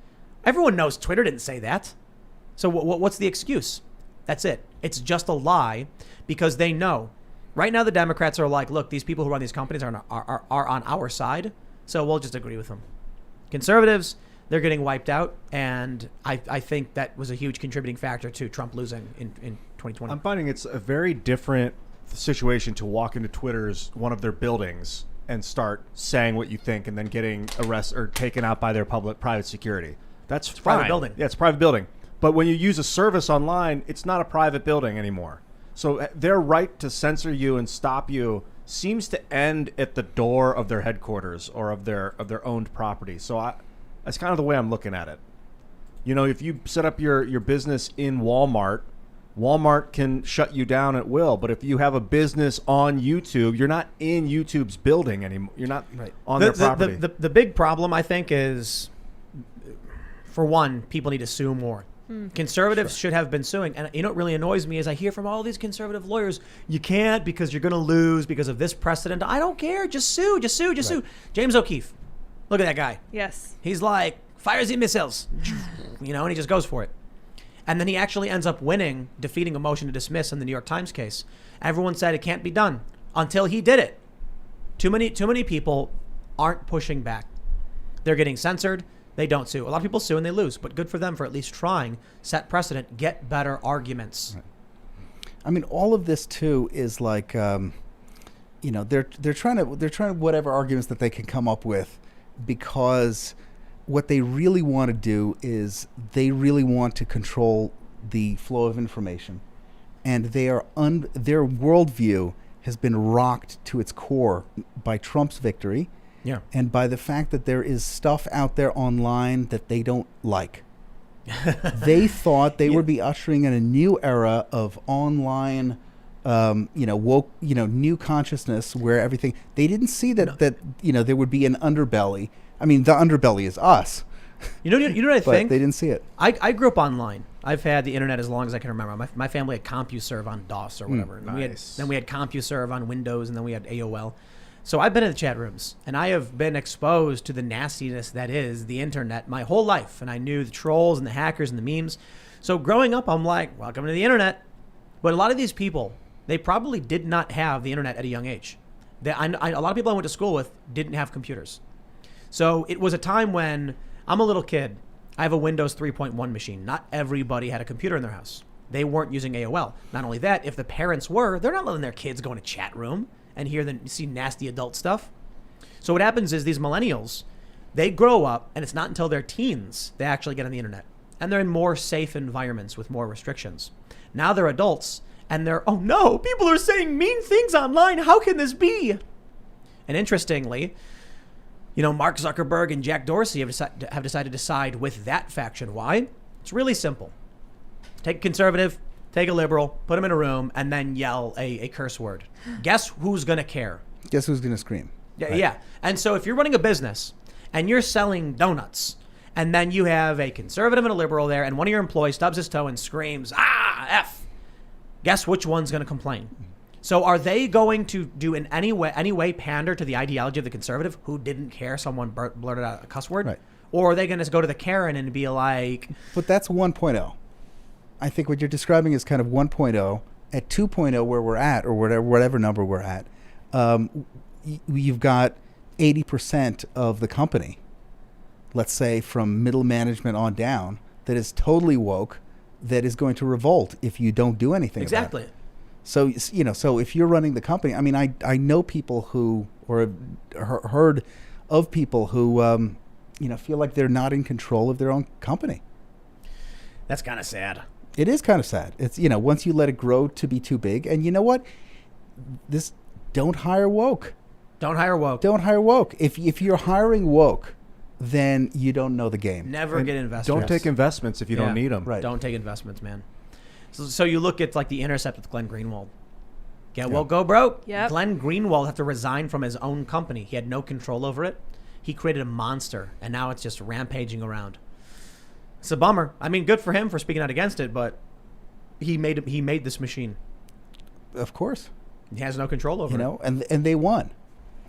Everyone knows Twitter didn't say that. So what's the excuse? That's it. It's just a lie because they know. Right now, the Democrats are like, look, these people who run these companies are on our side, so we'll just agree with them. Conservatives, they're getting wiped out, and I think that was a huge contributing factor to Trump losing in 2020. I'm finding it's a very different situation to walk into one of their buildings and start saying what you think and then getting arrested or taken out by their private security. That's fine. Private building. Yeah, it's a private building. But when you use a service online, it's not a private building anymore. So their right to censor you and stop you seems to end at the door of their headquarters or of their owned property. So that's kind of the way I'm looking at it. You know, if you set up your business in Walmart can shut you down at will. But if you have a business on YouTube, you're not in YouTube's building anymore. You're not on their property. The big problem, I think, is, for one, people need to sue more. Conservatives should have been suing. And you know what really annoys me is I hear from all these conservative lawyers, you can't because you're going to lose because of this precedent. I don't care. Just sue. Sue. James O'Keefe. Look at that guy. Yes. He's like, fires the missiles. And he just goes for it. And then he actually ends up winning, defeating a motion to dismiss in the New York Times case. Everyone said it can't be done until he did it. Too many people aren't pushing back. They're getting censored. They don't sue. A lot of people sue and they lose, but good for them for at least trying. Set precedent. Get better arguments. Right. I mean, all of this too is like, they're trying to whatever arguments that they can come up with, because what they really want to do is they really want to control the flow of information, and their worldview has been rocked to its core by Trump's victory. Yeah. And by the fact that there is stuff out there online that they don't like. They thought they would be ushering in a new era of online, woke, new consciousness where everything. They didn't see that there would be an underbelly. I mean, the underbelly is us. You know what I But think? they didn't see it. I grew up online. I've had the internet as long as I can remember. My family had CompuServe on DOS or whatever. Nice. Then we had CompuServe on Windows, and then we had AOL. So I've been in the chat rooms, and I have been exposed to the nastiness that is the internet my whole life. And I knew the trolls and the hackers and the memes. So growing up, I'm like, welcome to the internet. But a lot of these people, they probably did not have the internet at a young age. A lot of people I went to school with didn't have computers. So it was a time when I'm a little kid. I have a Windows 3.1 machine. Not everybody had a computer in their house. They weren't using AOL. Not only that, if the parents were, they're not letting their kids go in a chat room and see nasty adult stuff. So what happens is these millennials, they grow up, and it's not until their teens they actually get on the internet. And they're in more safe environments with more restrictions. Now they're adults, and they're, oh no, people are saying mean things online. How can this be? And interestingly, Mark Zuckerberg and Jack Dorsey have decided to side with that faction. Why? It's really simple. Take a conservative, take a liberal, put them in a room, and then yell a curse word. Guess who's going to care? Guess who's going to scream? Yeah, Right. yeah. And so if you're running a business and you're selling donuts, and then you have a conservative and a liberal there, and one of your employees stubs his toe and screams, F, guess which one's going to complain? So are they going to do in any way pander to the ideology of the conservative who didn't care someone blurted out a cuss word? Right. Or are they going to go to the Karen and be like... But that's 1.0. I think what you're describing is kind of 1.0. At 2.0, where we're at, or whatever number we're at, you've got 80% of the company, let's say from middle management on down, that is totally woke, that is going to revolt if you don't do anything Exactly. about it. So, so if you're running the company, I mean, I know people who, or have heard of people who, feel like they're not in control of their own company. That's kind of sad. It is kind of sad. It's, once you let it grow to be too big, and you know what? Don't hire woke. Don't hire woke. Don't hire woke. If you're hiring woke, then you don't know the game. Never get investors. Don't take investments if you don't need them. Right. Don't take investments, man. So you look at like the Intercept with Glenn Greenwald. Get woke, go broke. Yep. Glenn Greenwald had to resign from his own company. He had no control over it. He created a monster, and now it's just rampaging around. It's a bummer. I mean, good for him for speaking out against it, but he made this machine. Of course. He has no control over it. And they won.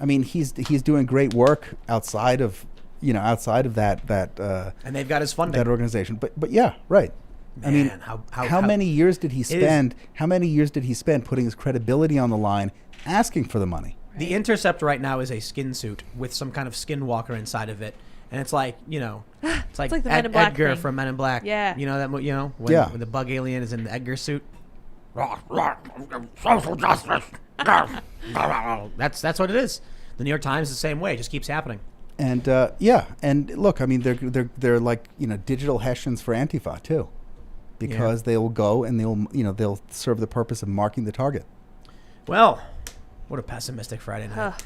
I mean, he's doing great work outside of that And they've got his funding. that organization. But yeah, right. Man, I mean, how many years did he spend? How many years did he spend putting his credibility on the line, asking for the money? The Intercept right now is a skin suit with some kind of skinwalker inside of it. And it's like, it's like like the Men in Black Edgar thing. from Men in Black. Yeah. You know that, when Yeah. the bug alien is in the Edgar suit. Social justice. That's what it is. The New York Times is the same way. It just keeps happening. And and look, I mean, they're like digital Hessians for Antifa too, because they will go and they'll serve the purpose of marking the target. Well, what a pessimistic Friday night.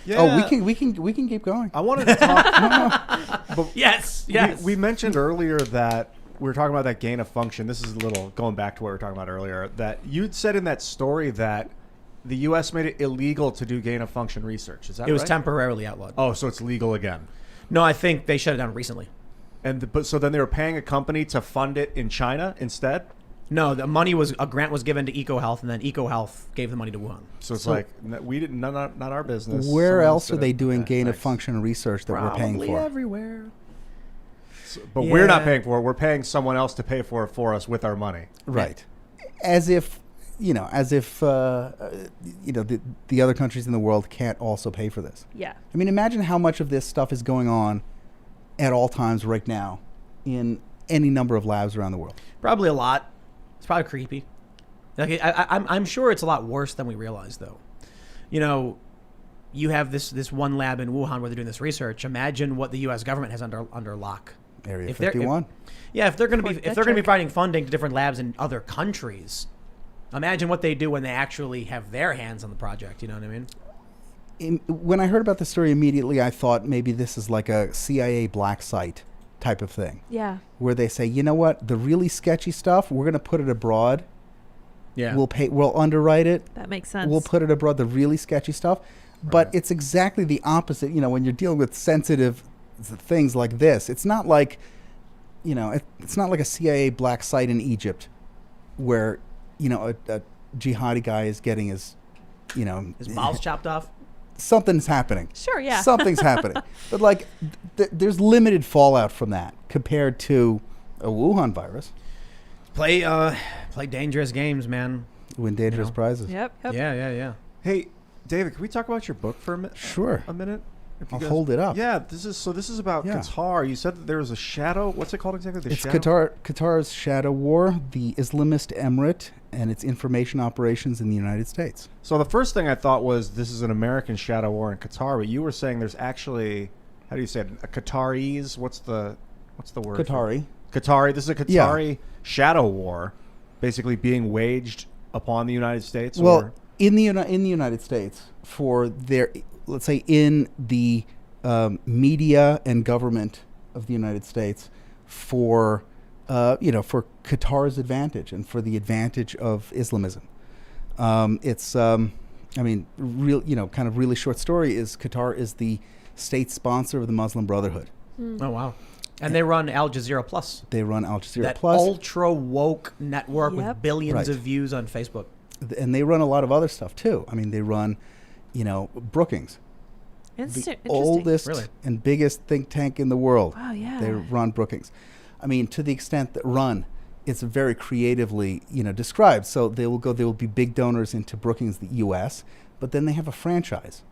Yeah. Oh, we can keep going. I wanted to talk. but Yes. We mentioned earlier that we were talking about that gain of function. This is a little going back to what we were talking about earlier. That you'd said in that story that the U.S. made it illegal to do gain of function research. Is that right? It was temporarily outlawed. Oh, so it's legal again. No, I think they shut it down recently. But so then they were paying a company to fund it in China instead. No, the money a grant was given to EcoHealth, and then EcoHealth gave the money to Wuhan. So it's like we didn't, not our business. Where Someone else did are they it. doing Okay, gain of thanks. function research that we're paying Probably for? everywhere. But we're not paying for it. We're paying someone else to pay for it for us with our money. Right. As if, the other countries in the world can't also pay for this. Yeah. I mean, imagine how much of this stuff is going on at all times right now in any number of labs around the world. Probably a lot. It's probably creepy. Like, I'm sure it's a lot worse than we realize, though. You have this one lab in Wuhan where they're doing this research. Imagine what the U.S. government has under lock. Area 51. If they're going to be providing funding to different labs in other countries, imagine what they do when they actually have their hands on the project. You know what I mean? When I heard about the story immediately, I thought maybe this is like a CIA black site type of thing. Yeah. Where they say, you know what, the really sketchy stuff, we're going to put it abroad. Yeah. We'll underwrite it. That makes sense. We'll put it abroad, the really sketchy stuff. But it's exactly the opposite. When you're dealing with sensitive things like this, it's not like, it's not like a CIA black site in Egypt where, a jihadi guy is getting his balls chopped off. Something's happening. Sure, yeah. Something's happening. But like, there's limited fallout from that compared to a Wuhan virus. Play dangerous games, man. Win dangerous prizes. Yep. Yeah. Hey, David, can we talk about your book for a minute? Sure. A minute? I'll hold it up. Yeah, this is about Qatar. You said that there was a shadow. What's it called exactly? It's Qatar's shadow war, the Islamist emirate, and its information operations in the United States. So the first thing I thought was this is an American shadow war in Qatar, but you were saying there's actually, how do you say it? A Qataris? What's the word? Qatari. Qatari. This is a Qatari shadow war, basically being waged upon the United States. Well, in the United States, for their, let's say, in the media and government of the United States, for Qatar's advantage and for the advantage of Islamism. Kind of really short story is Qatar is the state sponsor of the Muslim Brotherhood. Oh, wow. And they run Al Jazeera Plus. They run Al Jazeera that Plus. ultra woke network with billions of views on Facebook. And they run a lot of other stuff too. I mean, they run, Brookings. The oldest and biggest think tank in the world. Wow, yeah. They run Brookings. I mean, to the extent that it's very creatively, described. So they will be big donors into Brookings, the U.S., but then they have a franchise.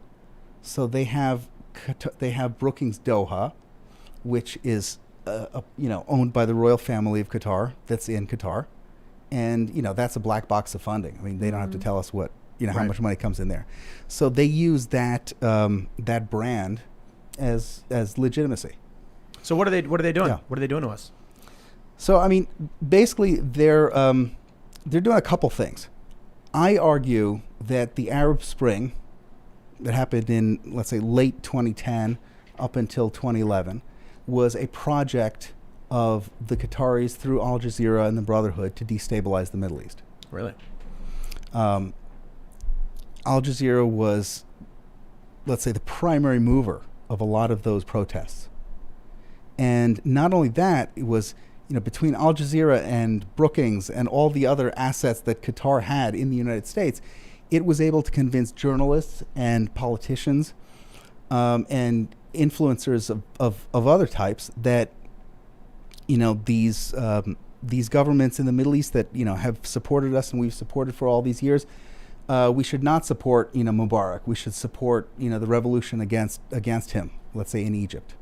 So they have Brookings Doha, which is, owned by the royal family of Qatar. That's in Qatar, and that's a black box of funding. I mean, they don't have to tell us what how much money comes in there. So they use that brand as legitimacy. So what are they doing? Yeah. What are they doing to us? So I mean, basically, they're doing a couple things. I argue that the Arab Spring that happened in, let's say, late 2010 up until 2011 was a project of the Qataris through Al Jazeera and the Brotherhood to destabilize the Middle East. Really? Al Jazeera was, let's say, the primary mover of a lot of those protests. And not only that, it was, between Al Jazeera and Brookings and all the other assets that Qatar had in the United States, it was able to convince journalists and politicians and influencers of other types that, these governments in the Middle East that, have supported us and we've supported for all these years, we should not support, Mubarak. We should support, the revolution against him, let's say in Egypt.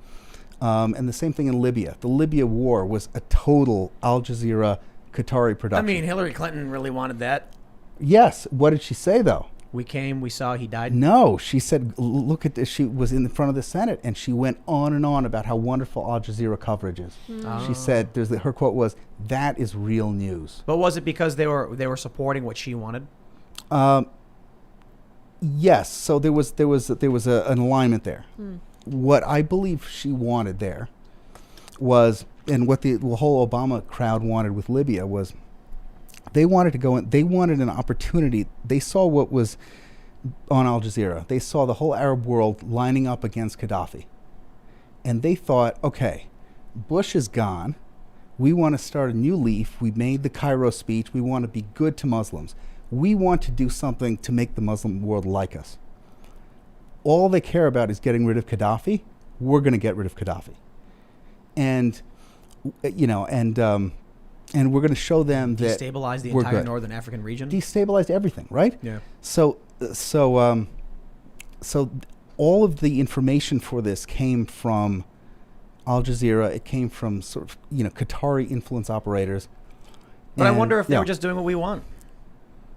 And the same thing in Libya. The Libya war was a total Al Jazeera Qatari production. I mean, Hillary Clinton really wanted that. Yes. What did she say, though? We came, we saw, he died. No, she said, look at this. She was in the front of the Senate, and she went on and on about how wonderful Al Jazeera coverage is. She said, her quote was, "That is real news." But was it because they were supporting what she wanted? Yes. So there was an alignment there. What I believe she wanted there was, and what the whole Obama crowd wanted with Libya was, they wanted to go in. They wanted an opportunity. They saw what was on Al Jazeera. They saw the whole Arab world lining up against Gaddafi, and they thought, okay, Bush is gone. We want to start a new leaf. We made the Cairo speech. We want to be good to Muslims. We want to do something to make the Muslim world like us. All they care about is getting rid of Gaddafi. We're going to get rid of Gaddafi. And, and we're going to show them that Destabilize the we're entire good. northern African region. Destabilized everything, right? Yeah. So all of the information for this came from Al Jazeera. It came from sort of Qatari influence operators. But I wonder if they yeah. were just doing what we want.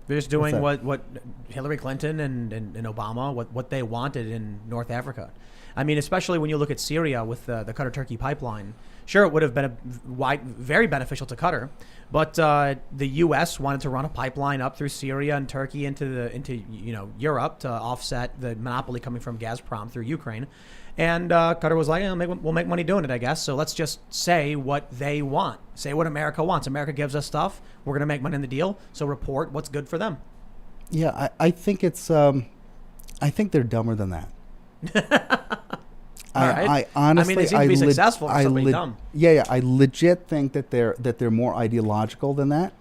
They're just doing What's what Hillary Clinton and Obama, what they wanted in North Africa. I mean, especially when you look at Syria with the Qatar-Turkey pipeline. Sure, it would have been very beneficial to Qatar, but the U.S. wanted to run a pipeline up through Syria and Turkey into Europe to offset the monopoly coming from Gazprom through Ukraine. And Qatar was like, we'll make money doing it, I guess. So let's just say what they want. Say what America wants. America gives us stuff. We're going to make money in the deal. So report what's good for them. Yeah, I think it's. I think they're dumber than that. I honestly, I mean, they seem to be successful for somebody dumb. Yeah. I legit think that they're more ideological than that.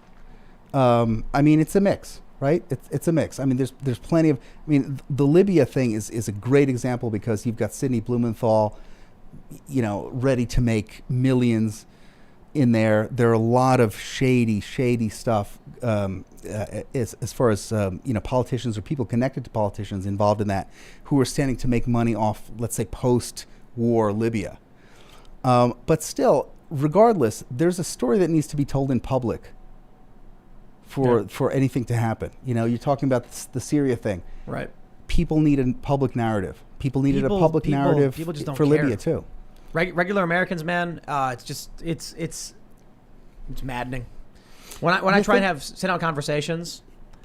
I mean, it's a mix. Right? It's a mix. I mean, there's plenty of. I mean, the Libya thing is a great example because you've got Sidney Blumenthal, ready to make millions in there. There are a lot of shady stuff as far as politicians or people connected to politicians involved in that who are standing to make money off, let's say, post-war Libya. But still, regardless, there's a story that needs to be told in public. For anything to happen. You're talking about the Syria thing. Right. People need a public narrative. People needed a public narrative people just don't for care. Libya too. Regular Americans, man, it's maddening. When I try and have sit-down conversations,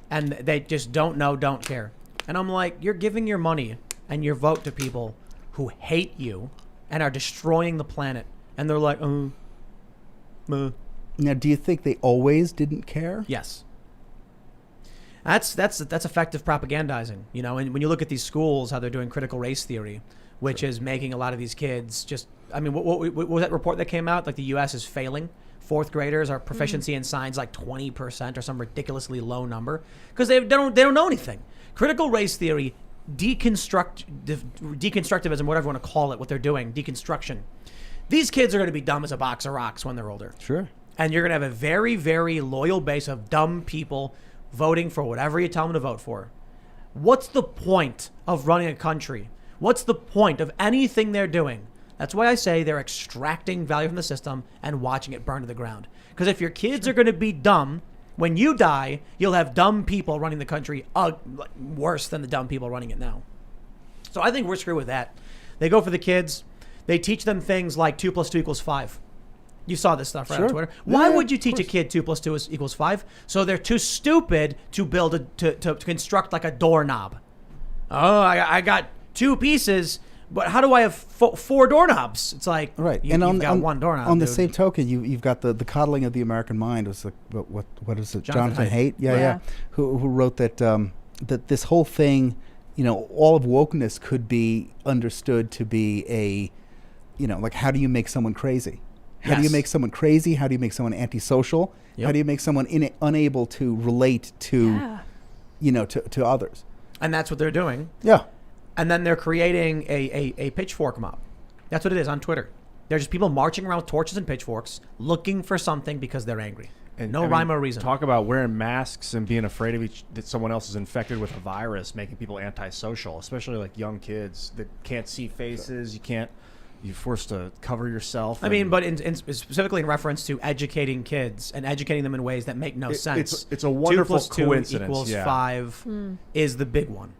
and they just don't care. And I'm like, you're giving your money and your vote to people who hate you and are destroying the planet. And they're like, Now, do you think they always didn't care? Yes. That's effective propagandizing, and when you look at these schools, how they're doing critical race theory, which is making a lot of these kids just, I mean, what was that report that came out? Like the U.S. is failing. Fourth graders are proficiency in science like 20% or some ridiculously low number because they don't know anything. Critical race theory, deconstructivism, whatever you want to call it, what they're doing, deconstruction. These kids are going to be dumb as a box of rocks when they're older. Sure. And you're going to have a very, very loyal base of dumb people voting for whatever you tell them to vote for. What's the point of running a country? What's the point of anything they're doing? That's why I say they're extracting value from the system and watching it burn to the ground. Because if your kids are going to be dumb, when you die, you'll have dumb people running the country worse than the dumb people running it now. So I think we're screwed with that. They go for the kids. They teach them things like 2 + 2 = 5. You saw this stuff right on Twitter. Why would you teach a kid 2 + 2 = 5? So they're too stupid to build to construct like a doorknob. Oh, I got 2 pieces, but how do I have 4 doorknobs? It's like, right. You've got 1 doorknob. On the same token, you've got the coddling of the American mind. It was like what is it? Jonathan Haidt. Yeah. Who wrote that that this whole thing, all of wokeness could be understood to be a, like how do you make someone crazy? How do you make someone crazy? How do you make someone antisocial? Yep. How do you make someone unable to relate to, to others? And that's what they're doing. Yeah. And then they're creating a pitchfork mob. That's what it is on Twitter. They're just people marching around with torches and pitchforks looking for something because they're angry. And rhyme or reason. Talk about wearing masks and being afraid of that someone else is infected with a virus, making people antisocial, especially like young kids that can't see faces. You're forced to cover yourself. I mean, but specifically in reference to educating kids and educating them in ways that make no sense. It's a wonderful 2 + 2 coincidence. = 5 is the big one.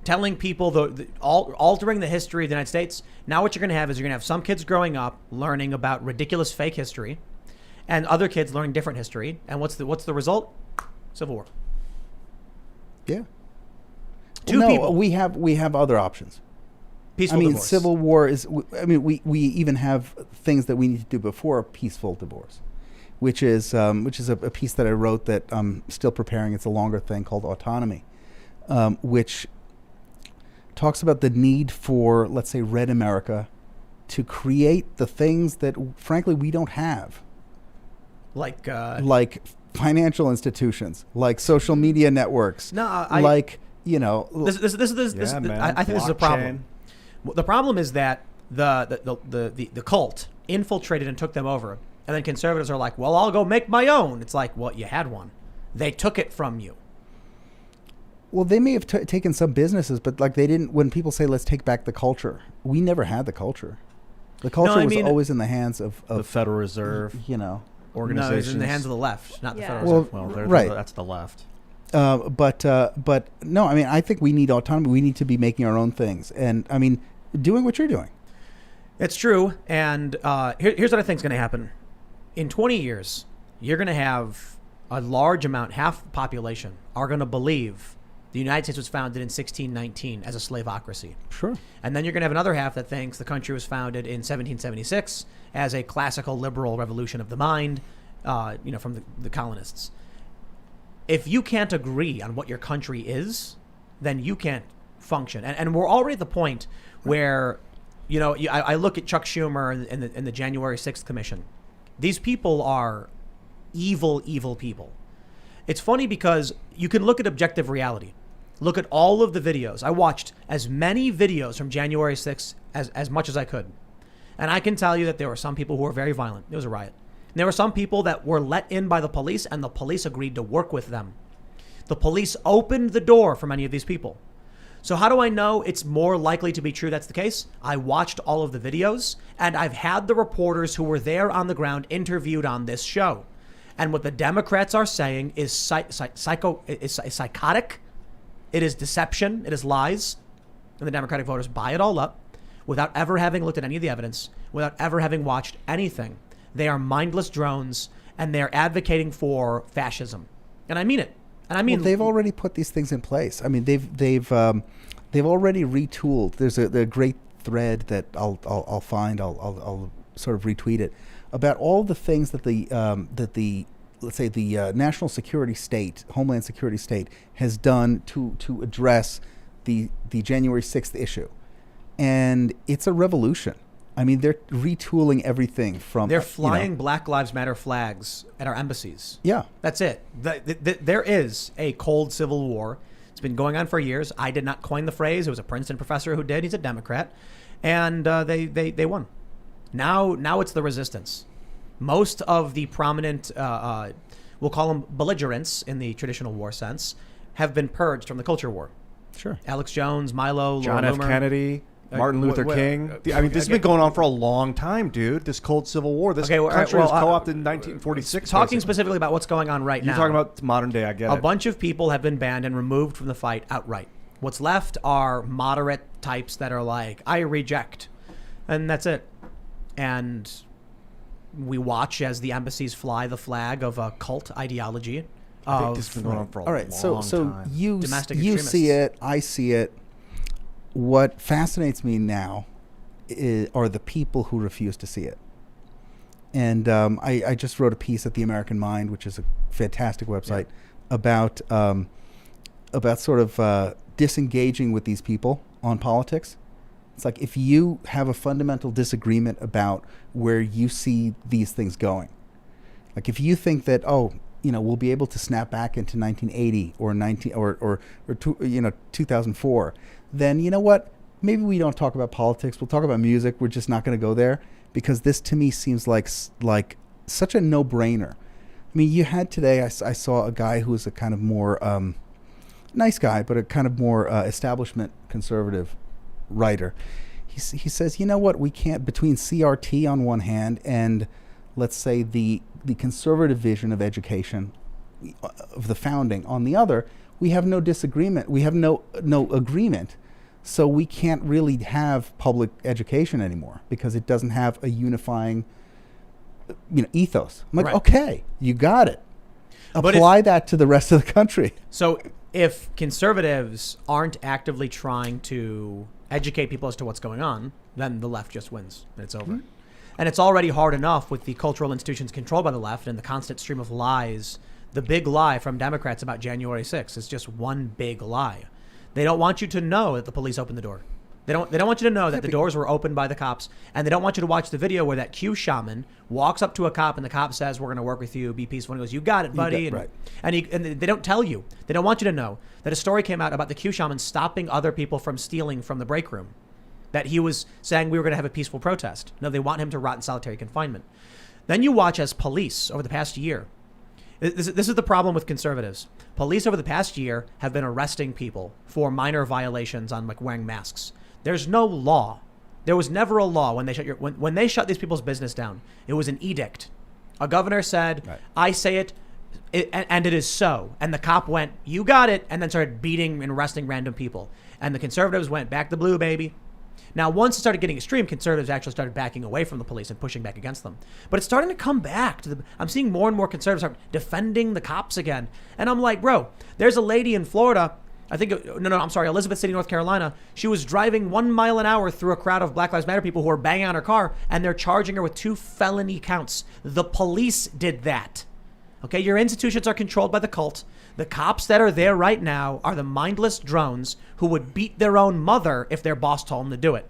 Telling people altering the history of the United States. Now what you're going to have is you're going to have some kids growing up learning about ridiculous fake history, and other kids learning different history. And what's the result? Civil war. Yeah. People. We have other options. Peaceful divorce. Civil war is. We even have things that we need to do before a peaceful divorce, which is a piece that I wrote that I'm still preparing. It's a longer thing called Autonomy, which talks about the need for, let's say, Red America to create the things that, frankly, we don't have. Like Financial institutions, like social media networks. No, like, you know. This man. I think this is a problem. The problem is that the cult infiltrated and took them over. And then conservatives are like, well, I'll go make my own. It's like, well, you had one. They took it from you. Well, they may have taken some businesses, but like they didn't. When people say, let's take back the culture, we never had the culture. The culture was always in the hands of the Federal Reserve, you know, organizations. No, it's in the hands of the left, not the Yeah. Federal Reserve. Well, right. That's the left. But no, I mean, I think we need autonomy. We need to be making our own things, and I mean, doing what you're doing. It's true. And here's what I think is going to happen. In 20 years, you're going to have a large amount, half the population, are going to believe the United States was founded in 1619 as a slaveocracy. Sure. And then you're going to have another half that thinks the country was founded in 1776 as a classical liberal revolution of the mind, from the colonists. If you can't agree on what your country is, then you can't function. And we're already at the point where, I look at Chuck Schumer and the January 6th Commission. These people are evil, evil people. It's funny because you can look at objective reality. Look at all of the videos. I watched as many videos from January 6th as much as I could. And I can tell you that there were some people who were very violent. It was a riot. And there were some people that were let in by the police, and the police agreed to work with them. The police opened the door for many of these people. So how do I know it's more likely to be true that's the case? I watched all of the videos, and I've had the reporters who were there on the ground interviewed on this show. And what the Democrats are saying is psychotic. It is deception. It is lies. And the Democratic voters buy it all up without ever having looked at any of the evidence, without ever having watched anything. They are mindless drones, and they're advocating for fascism. And I mean it. And I mean, they've already put these things in place. I mean, they've already retooled. There's a great thread that I'll find. I'll sort of retweet it about all the things that the let's say the national security state, Homeland Security state, has done to address the January 6th issue, and it's a revolution. I mean, they're retooling everything from. They're flying Black Lives Matter flags at our embassies. Yeah, that's it. There is a cold civil war. It's been going on for years. I did not coin the phrase. It was a Princeton professor who did. He's a Democrat, and they won. Now it's the resistance. Most of the prominent, we'll call them belligerents in the traditional war sense, have been purged from the culture war. Sure. Alex Jones, Milo, John Laura F. Loomer. Kennedy, Martin Luther King. I mean, this has been going on for a long time, dude. This cold civil war. This country was co-opted in 1946. Talking specifically about what's going on right now. You're talking about modern day, I get it. A bunch of people have been banned and removed from the fight outright. What's left are moderate types that are like, I reject. And that's it. And we watch as the embassies fly the flag of a cult ideology. I think this has been going on for a long time. So you see it, I see it. What fascinates me now are the people who refuse to see it. And I just wrote a piece at the American Mind, which is a fantastic website, about sort of disengaging with these people on politics. It's like if you have a fundamental disagreement about where you see these things going, like if you think that we'll be able to snap back into 1980 or 2004, then you know what? Maybe we don't talk about politics. We'll talk about music. We're just not going to go there because this to me seems like such a no-brainer. I mean, you had today. I saw a guy who was a kind of more nice guy, but a kind of more establishment conservative writer. He says, you know what? We can't, between CRT on one hand and let's say the conservative vision of education of the founding on the other, we have no disagreement. We have no agreement. So we can't really have public education anymore because it doesn't have a unifying ethos. I'm like, right. Okay, you got it. Apply that to the rest of the country. So if conservatives aren't actively trying to educate people as to what's going on, then the left just wins and it's over. Mm-hmm. And it's already hard enough with the cultural institutions controlled by the left and the constant stream of lies. The big lie from Democrats about January 6th is just one big lie. They don't want you to know that the police opened the door. They don't want you to know that the doors were opened by the cops, and they don't want you to watch the video where that Q shaman walks up to a cop and the cop says, "We're going to work with you. Be peaceful." And he goes, "You got it, buddy." And they don't tell you. They don't want you to know that a story came out about the Q shaman stopping other people from stealing from the break room. That he was saying we were going to have a peaceful protest. No, they want him to rot in solitary confinement. Then you watch as police over the past year. This is the problem with conservatives. Police over the past year have been arresting people for minor violations on like wearing masks. There's no law. There was never a law when they shut these people's business down. It was an edict. A governor said, right. I say it, and it is so. And the cop went, you got it, and then started beating and arresting random people. And the conservatives went back to blue, baby. Now, once it started getting extreme, conservatives actually started backing away from the police and pushing back against them. But it's starting to come back. I'm seeing more and more conservatives start defending the cops again. And I'm like, bro, there's a lady in Florida, Elizabeth City, North Carolina. She was driving 1 mile an hour through a crowd of Black Lives Matter people who were banging on her car, and they're charging her with 2 felony counts. The police did that. Okay, your institutions are controlled by the cult. The cops that are there right now are the mindless drones who would beat their own mother if their boss told them to do it.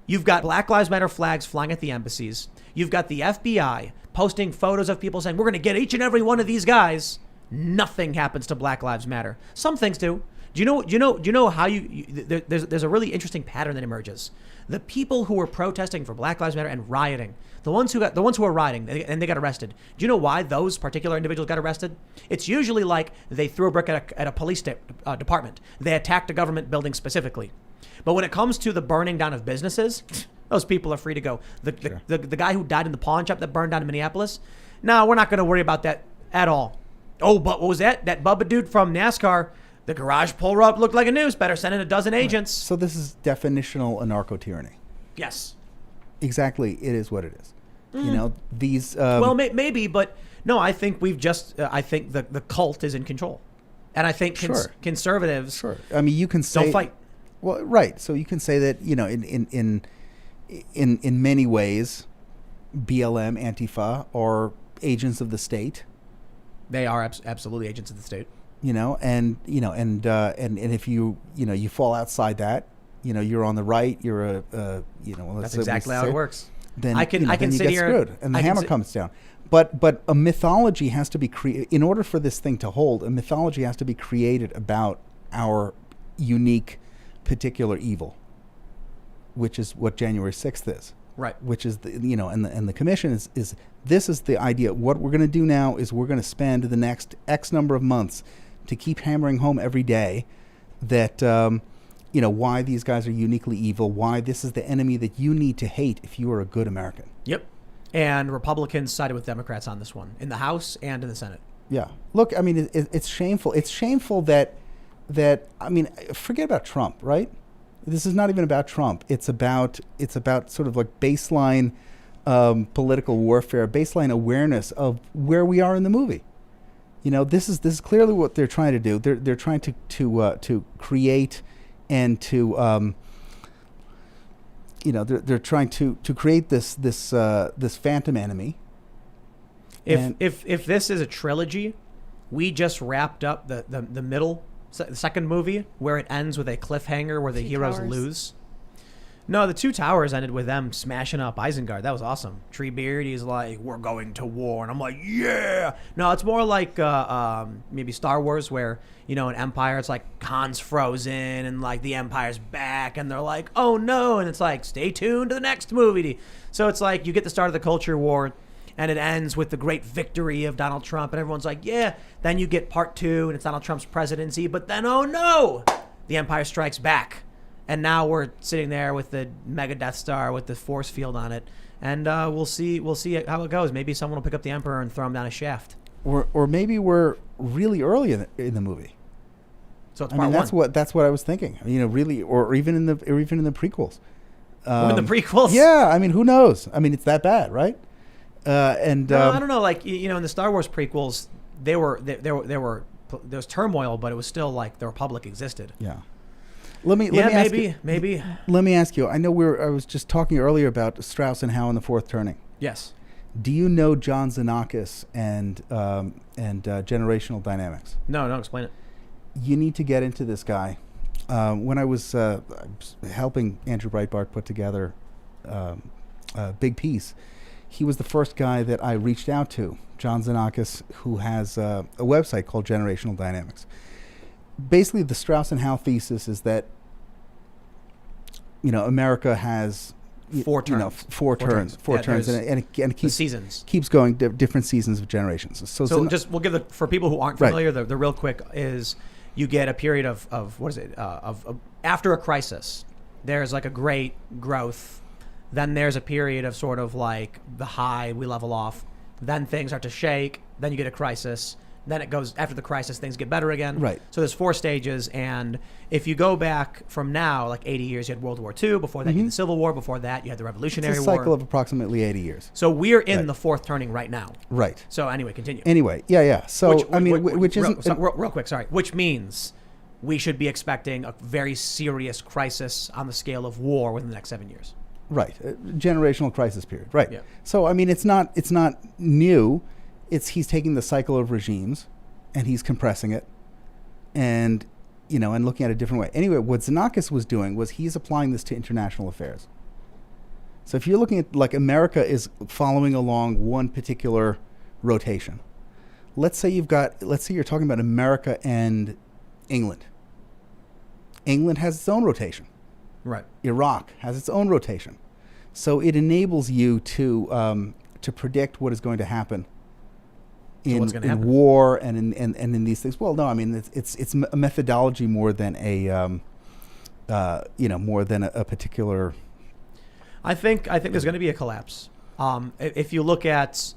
You've got Black Lives Matter flags flying at the embassies. You've got the FBI posting photos of people saying, we're going to get each and every one of these guys. Nothing happens to Black Lives Matter. Some things do. Do you know how there's a really interesting pattern that emerges. The people who were protesting for Black Lives Matter and rioting, the ones who were rioting and they got arrested. Do you know why those particular individuals got arrested? It's usually like they threw a brick at a police department. They attacked a government building specifically. But when it comes to the burning down of businesses, those people are free to go. The guy who died in the pawn shop that burned down in Minneapolis, no, we're not going to worry about that at all. Oh, but what was that? That Bubba dude from NASCAR, the garage puller up looked like a noose. Better send in a dozen agents. So this is definitional anarcho-tyranny. Yes. Exactly. It is what it is. You know, these... well, maybe, but no, I think I think the cult is in control. And I think conservatives... Sure. I mean, you can say... Don't fight. Well, right. So you can say that, you know, in many ways, BLM, Antifa are agents of the state. They are absolutely agents of the state. And if you fall outside that, you're on the right, you're that's exactly how it works. Then I can you sit get here screwed, and the hammer comes down. But a mythology has to be created in order for this thing to hold. A mythology has to be created about our unique, particular evil, which is what January 6th is. Right. Which is and the commission is this is the idea. What we're going to do now is we're going to spend the next X number of months to keep hammering home every day that why these guys are uniquely evil, why this is the enemy that you need to hate if you are a good American. Yep. And Republicans sided with Democrats on this one in the House and in the Senate. Yeah. Look, I mean, it's shameful. It's shameful that I mean, forget about Trump, right? This is not even about Trump. It's about sort of like baseline political warfare, baseline awareness of where we are in the movie. This is clearly what they're trying to do. They're trying to create and to they're trying to create this phantom enemy. If this is a trilogy, we just wrapped up the middle. The second movie where it ends with a cliffhanger where the heroes lose. No, the Two Towers ended with them smashing up Isengard. That was awesome. Treebeard, he's like, we're going to war. And I'm like, yeah. No, it's more like maybe Star Wars where, in Empire, it's like Han's frozen and like the Empire's back. And they're like, oh no. And it's like, stay tuned to the next movie. So it's like you get the start of the culture war. And it ends with the great victory of Donald Trump. And everyone's like, yeah. Then you get part 2, and it's Donald Trump's presidency. But then, oh no, the Empire strikes back. And now we're sitting there with the mega Death Star with the force field on it. And we'll see how it goes. Maybe someone will pick up the Emperor and throw him down a shaft. Or maybe we're really early in the movie. So it's part one. That's what I was thinking. Really, or even in the prequels. In the prequels? Yeah, I mean, who knows? I mean, it's that bad, right? I don't know. Like in the Star Wars prequels, there was turmoil, but it was still like the Republic existed. Yeah. Maybe. Let me ask you. I know I was just talking earlier about Strauss and Howe in the Fourth Turning. Yes. Do you know John Xenakis and Generational Dynamics? No, explain it. You need to get into this guy. when I was helping Andrew Breitbart put together a big piece, he was the first guy that I reached out to, John Zanakis, who has a website called Generational Dynamics. Basically, the Strauss and Howe thesis is that, America has Four turns. Four turns, and it keeps seasons. Keeps going different seasons of generations. So we'll give for people who aren't familiar, the real quick is you get a period of what is it of after a crisis. There's like a great growth, then there's a period of sort of like the high, we level off, then things start to shake, then you get a crisis. Then it goes after the crisis, things get better again. Right. So there's 4 stages, and if you go back from now, like 80 years, you had World War II. Before that, you had the Civil War. Before that, you had the Revolutionary War. It's a cycle of approximately 80 years. So we're in the 4th turning right now. Right. So anyway, continue. Yeah. So which isn't real quick. Sorry. Which means we should be expecting a very serious crisis on the scale of war within the next 7 years. Right. Generational crisis period. Right. Yeah. So it's not new. He's taking the cycle of regimes and he's compressing it and looking at it a different way. Anyway, what Zanakis was doing was he's applying this to international affairs. So if you're looking at like America is following along one particular rotation. Let's say you're talking about America and England. England has its own rotation. Right. Iraq has its own rotation. So it enables you to predict what is going to happen in war and in these things. Well, no, it's a methodology more than a particular. I think there's going to be a collapse. If you look at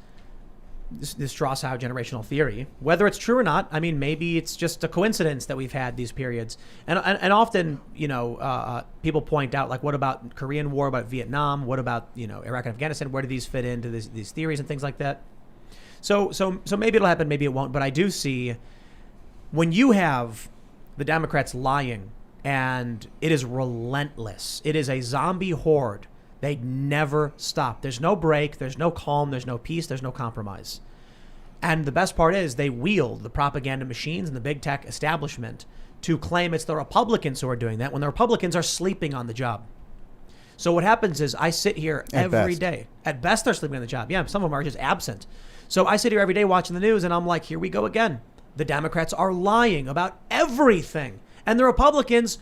this Strauss-Howe generational theory, whether it's true or not, maybe it's just a coincidence that we've had these periods. And often, people point out, like, what about Korean War, about Vietnam, what about Iraq and Afghanistan? Where do these fit into these theories and things like that? So maybe it'll happen, maybe it won't. But I do see when you have the Democrats lying and it is relentless, it is a zombie horde. They never stop. There's no break. There's no calm. There's no peace. There's no compromise. And the best part is they wield the propaganda machines and the big tech establishment to claim it's the Republicans who are doing that when the Republicans are sleeping on the job. So what happens is I sit here every day. At best, they're sleeping on the job. Yeah, some of them are just absent. So I sit here every day watching the news and I'm like, here we go again. The Democrats are lying about everything. And the Republicans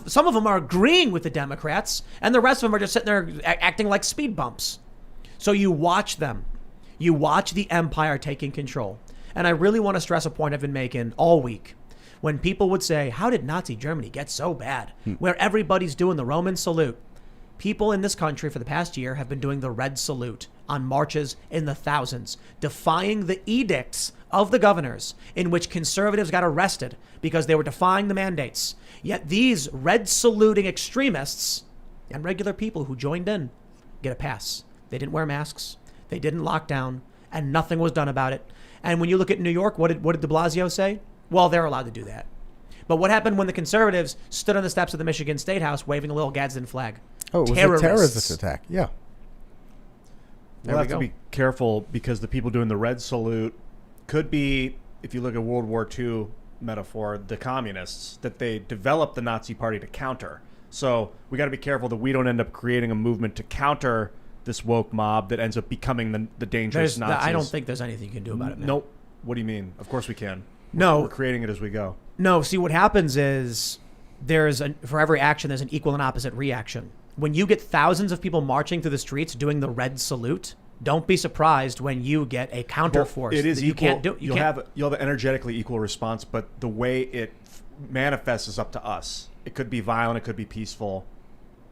some of them are agreeing with the Democrats and the rest of them are just sitting there acting like speed bumps. So you watch them. You watch the empire taking control. And I really want to stress a point I've been making all week. When people would say, how did Nazi Germany get so bad? Where everybody's doing the Roman salute. People in this country for the past year have been doing the red salute on marches in the thousands, defying the edicts of the governors in which conservatives got arrested because they were defying the mandates. Yet these red saluting extremists and regular people who joined in get a pass. They didn't wear masks. They didn't lock down and nothing was done about it. And when you look at New York, what did de Blasio say? Well, they're allowed to do that. But what happened when the conservatives stood on the steps of the Michigan State House waving a little Gadsden flag? Oh, it was a terrorist attack. Yeah. We'll have to be careful because the people doing the red salute could be, if you look at World War II metaphor, the communists, that they developed the Nazi Party to counter. So we got to be careful that we don't end up creating a movement to counter this woke mob that ends up becoming the dangerous Nazis. I don't think there's anything you can do about it, man. Nope. What do you mean? Of course we can. No. We're creating it as we go. No, see, what happens is for every action, there's an equal and opposite reaction. When you get thousands of people marching through the streets doing the red salute, don't be surprised when you get a counter force. It is that equal. You can't do. You'll have an energetically equal response, but the way it manifests is up to us. It could be violent. It could be peaceful.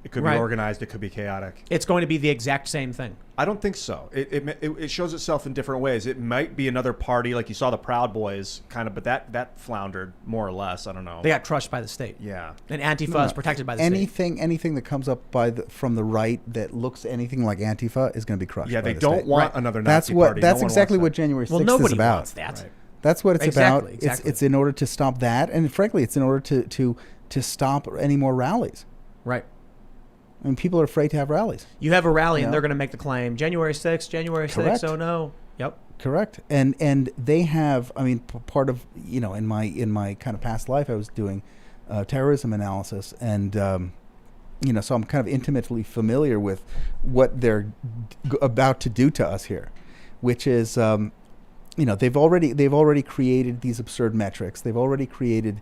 It could be organized. It could be chaotic. It's going to be the exact same thing. I don't think so. It shows itself in different ways. It might be another party, like you saw the Proud Boys, kind of, but that floundered more or less. I don't know. They got crushed by the state. Yeah. And Antifa is protected by the state. Anything that comes up from the right that looks anything like Antifa is going to be crushed. Yeah, by they the don't state. want another Nazi party. That's exactly what January 6th is about. Well, nobody wants that. Right. That's what it's about. Exactly. It's in order to stop that, and frankly, it's in order to stop any more rallies. Right. I mean, people are afraid to have rallies. You have a rally, and they're going to make the claim, January 6th, January 6th, Correct. oh no. Yep. Correct. And they have, part of, in my kind of past life, I was doing terrorism analysis, and so I'm kind of intimately familiar with what they're about to do to us here, which is, they've already created these absurd metrics. They've already created,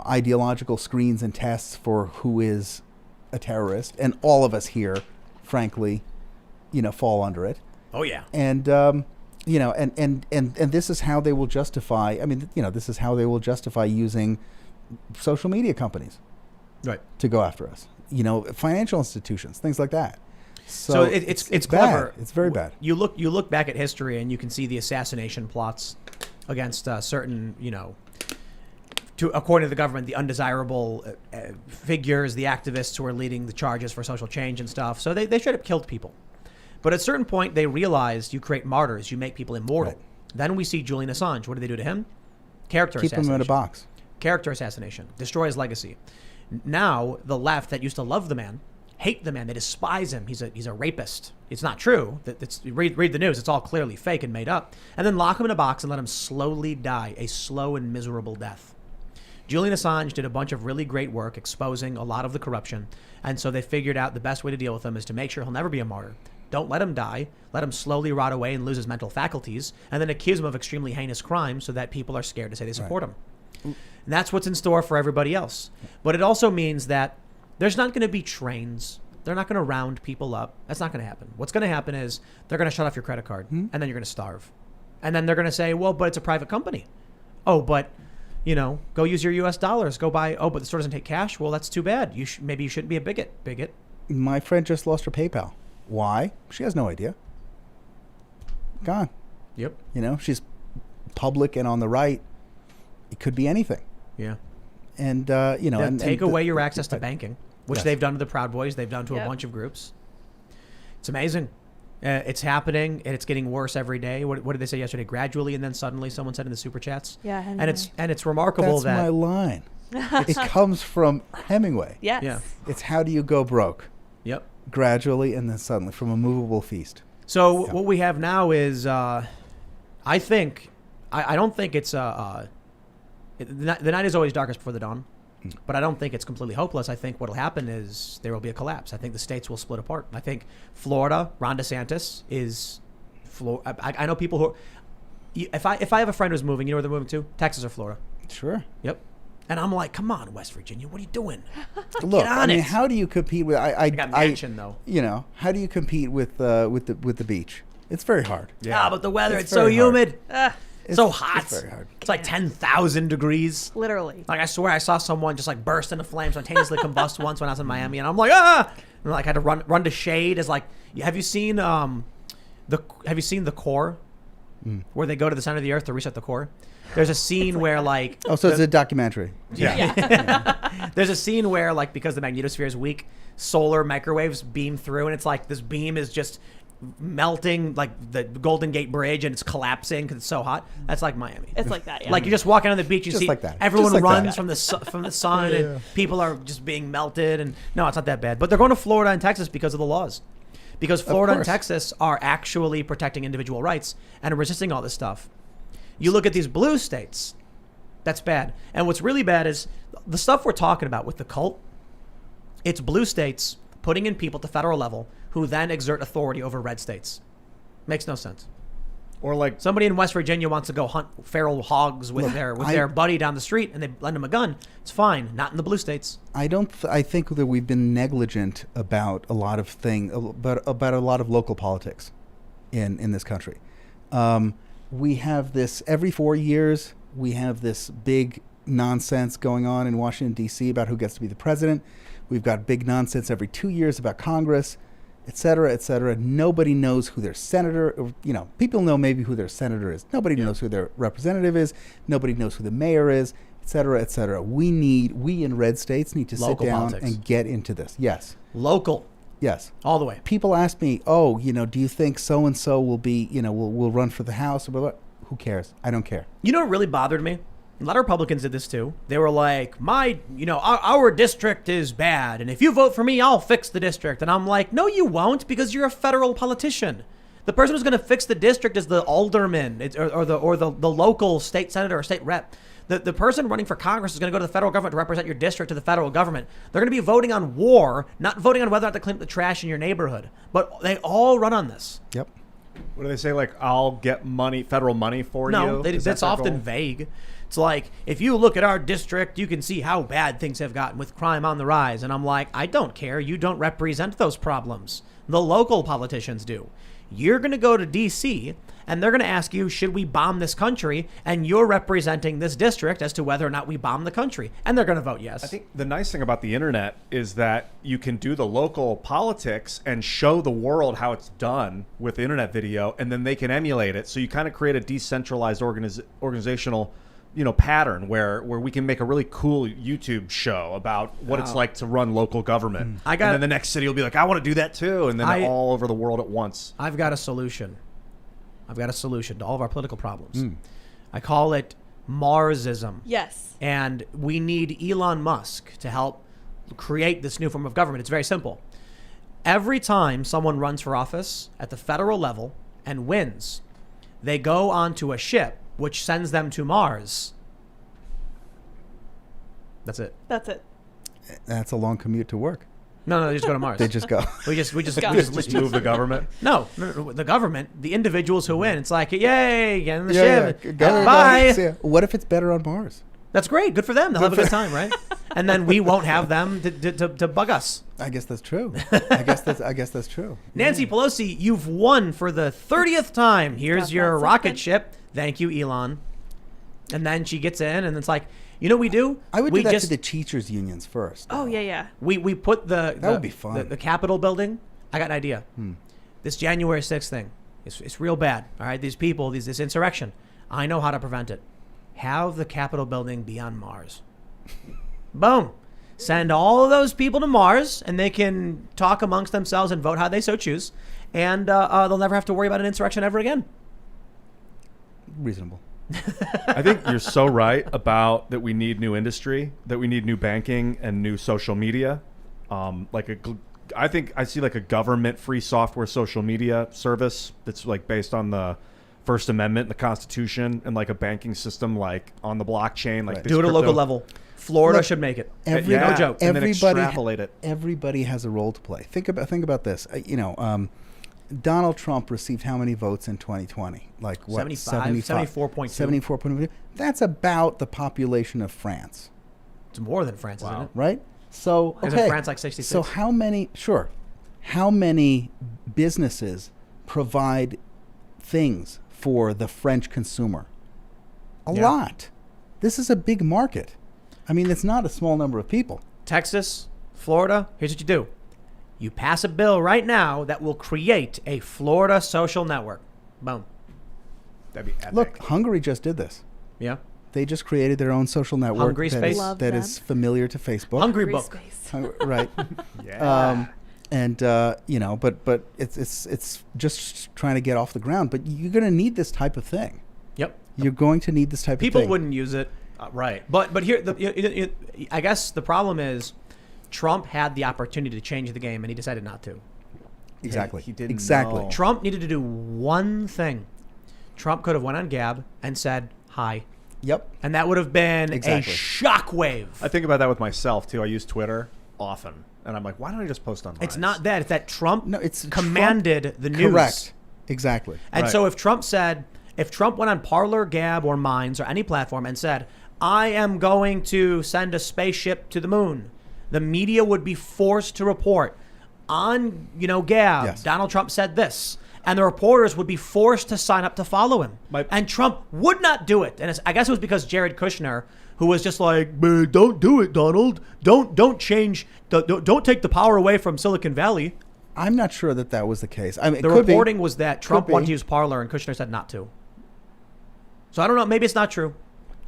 ideological screens and tests for who is a terrorist, and all of us here, frankly, fall under it. Oh yeah. And and this is how they will justify. I mean, this is how they will justify using social media companies, right, to go after us. Financial institutions, things like that. So it's clever. Bad. It's very bad. You look back at history and you can see the assassination plots against certain, according to the government, the undesirable figures, the activists who are leading the charges for social change and stuff. So they straight up killed people. But at a certain point, they realized you create martyrs, you make people immortal. Right. Then we see Julian Assange. What did they do to him? Character assassination. Keep him in a box. Character assassination. Destroy his legacy. Now, the left that used to love the man, hate the man, they despise him. He's a rapist. It's not true. Read the news. It's all clearly fake and made up. And then lock him in a box and let him slowly die, a slow and miserable death. Julian Assange did a bunch of really great work exposing a lot of the corruption. And so they figured out the best way to deal with him is to make sure he'll never be a martyr. Don't let him die. Let him slowly rot away and lose his mental faculties, and then accuse him of extremely heinous crimes so that people are scared to say they support him. And that's what's in store for everybody else. But it also means that there's not going to be trains. They're not going to round people up. That's not going to happen. What's going to happen is they're going to shut off your credit card, and then you're going to starve. And then they're going to say, well, but it's a private company. Oh, but, go use your U.S. dollars. Go buy, but the store doesn't take cash. Well, that's too bad. Maybe you shouldn't be a bigot. My friend just lost her PayPal. Why? She has no idea. Gone. Yep. She's public and on the right. It could be anything. Yeah. And, take away your access to banking, which Yes. they've done to the Proud Boys. They've done to a bunch of groups. It's amazing. It's happening, and it's getting worse every day. What did they say yesterday? Gradually, and then suddenly, someone said in the super chats. Yeah, Hemingway. And it's remarkable That's my line. It comes from Hemingway. Yes. Yeah. It's how do you go broke? Yep. Gradually and then suddenly, from a movable feast. So what we have now is, I don't think it's the night is always darkest before the dawn, but I don't think it's completely hopeless. I think what'll happen is there will be a collapse. I think the states will split apart. I think Florida, Ron DeSantis is, I know people who, if I have a friend who's moving, you know where they're moving to? Texas or Florida. Sure. Yep. And I'm like, come on, West Virginia, what are you doing? Look, Get on it. how do you compete with? I got mansion though. How do you compete with the beach? It's very hard. Yeah, but the weather, it's so very hard. humid. So hot. It's very hard. It's like 10,000 degrees. Literally. Like I swear I saw someone just like burst into flames, spontaneously combust once when I was in Miami, and I'm like, ah! And like I had to run to shade. As like, have you seen the core, where they go to the center of the earth to reset the core? There's a scene where like Oh, so it's a documentary. yeah. There's a scene where like because the magnetosphere is weak, solar microwaves beam through, and it's like this beam is just melting like the Golden Gate Bridge, and it's collapsing because it's so hot. That's like Miami. It's like that, yeah. Like you're just walking on the beach, you Just see like that. everyone Just like runs that. from the sun, and people are just being melted. And no, it's not that bad. But they're going to Florida and Texas because of the laws. Because Florida and course. Texas are actually protecting individual rights and are resisting all this stuff. You look at these blue states, that's bad. And what's really bad is the stuff we're talking about with the cult. It's blue states putting in people at the federal level who then exert authority over red states. Makes no sense. Or like Somebody in West Virginia wants to go hunt feral hogs with Look, their buddy down the street, and they lend him a gun. It's fine. Not in the blue states. I think that we've been negligent about a lot of about a lot of local politics in this country. We have this every 4 years. We have this big nonsense going on in Washington D.C. about who gets to be the president. We've got big nonsense every 2 years about Congress, et cetera, et cetera. Nobody knows who their senator. People know maybe who their senator is. Nobody knows who their representative is. Nobody knows who the mayor is, et cetera, et cetera. We in red states need to Local sit down politics. and get into this. Yes. Local. Yes. All the way. People ask me, do you think so and so will be, will run for the House? Or blah, blah. Who cares? I don't care. You know what really bothered me? A lot of Republicans did this too. They were like, our district is bad, and if you vote for me, I'll fix the district. And I'm like, no, you won't, because you're a federal politician. The person who's going to fix the district is the alderman or the local state senator or state rep. The person running for Congress is going to go to the federal government to represent your district to the federal government. They're going to be voting on war, not voting on whether or not to clean up the trash in your neighborhood. But they all run on this. Yep. What do they say? Like, I'll get money, federal money for you? No, that's often vague. It's like, if you look at our district, you can see how bad things have gotten with crime on the rise. And I'm like, I don't care. You don't represent those problems. The local politicians do. You're going to go to D.C., and they're going to ask you, should we bomb this country? And you're representing this district as to whether or not we bomb the country. And they're going to vote yes. I think the nice thing about the internet is that you can do the local politics and show the world how it's done with internet video, and then they can emulate it. So you kind of create a decentralized organizational pattern where we can make a really cool YouTube show about what it's like to run local government. And then the next city will be like, I want to do that too. And then all over the world at once. I've got a solution. To all of our political problems. I call it Marsism. Yes. And we need Elon Musk to help create this new form of government. It's very simple. Every time someone runs for office at the federal level and wins, they go onto a ship which sends them to Mars. That's it. That's a long commute to work. No, they just go to Mars. They just go. We just Just move the government. No, the government, the individuals who win. It's like, yay, get in the ship. Go, Bye. see ya. What if it's better on Mars? That's great. Good for them. They'll have a good time, right? And then we won't have them to bug us. I guess that's true. I guess that's true. Nancy Pelosi, you've won for the 30th time. Here's your rocket ship. Thank you, Elon. And then she gets in, and it's like, you know what we do? I would do that to the teachers' unions first. Oh, yeah. We put that would be fun. The Capitol building. I got an idea. This January 6th thing, it's real bad. All right, these people, this insurrection. I know how to prevent it. Have the Capitol building be on Mars. Boom. Send all of those people to Mars, and they can talk amongst themselves and vote how they so choose. And they'll never have to worry about an insurrection ever again. Reasonable. I think you're so right about that we need new industry, that we need new banking and new social media. I think I see like a government free software social media service that's like based on the First Amendment and the Constitution, and like a banking system like on the blockchain. Like do it at a local level. Florida should make it. No joke. And then extrapolate it. Everybody has a role to play. Think about this. Donald Trump received how many votes in 2020? Like what? 74.2. 74.2. That's about the population of France. It's more than France, isn't it? Right? So, Isn't France like 66? So how many businesses provide things for the French consumer? A lot. This is a big market. I mean, it's not a small number of people. Texas, Florida, here's what you do. You pass a bill right now that will create a Florida social network. Boom. That'd be epic. Look, Hungary just did this. Yeah. They just created their own social network Hungry Space. that is familiar to Facebook. Hungry Book. Right. Yeah. But it's just trying to get off the ground. But you're going to need this type of thing. Yep. You're going to need this type of thing. People wouldn't use it. Right. But here, I guess the problem is Trump had the opportunity to change the game, and he decided not to. Exactly. He didn't exactly. know. Trump needed to do one thing. Trump could have went on Gab and said, hi. Yep. And that would have been Exactly. a shockwave. I think about that with myself too. I use Twitter often, and I'm like, why don't I just post online? It's not that. It's that Trump it's commanded the news. Correct. Exactly. And Right. so if Trump went on Parler, Gab, or Minds, or any platform and said, I am going to send a spaceship to the moon, the media would be forced to report on, Gab. Yes. Donald Trump said this. And the reporters would be forced to sign up to follow him. And Trump would not do it. And I guess it was because Jared Kushner, who was just like, don't do it, Donald. Don't change. Don't take the power away from Silicon Valley. I'm not sure that was the case. I mean, The reporting was that Trump wanted to use Parler and Kushner said not to. So I don't know. Maybe it's not true.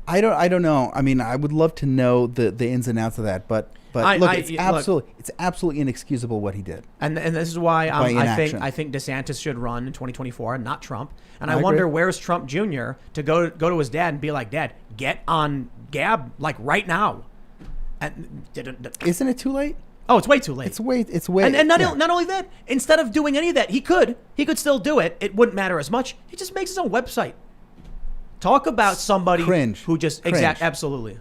I don't know. I mean, I would love to know the ins and outs of that, but it's absolutely inexcusable what he did. And this is why I think DeSantis should run in 2024 and not Trump. And I wonder where's Trump Jr. to go to his dad and be like, Dad, get on Gab like right now. And isn't it too late? Oh, it's way too late. It's way. And not, yeah. not only that, instead of doing any of that, he could still do it. It wouldn't matter as much. He just makes his own website. Talk about somebody Cringe. who just Cringe. absolutely.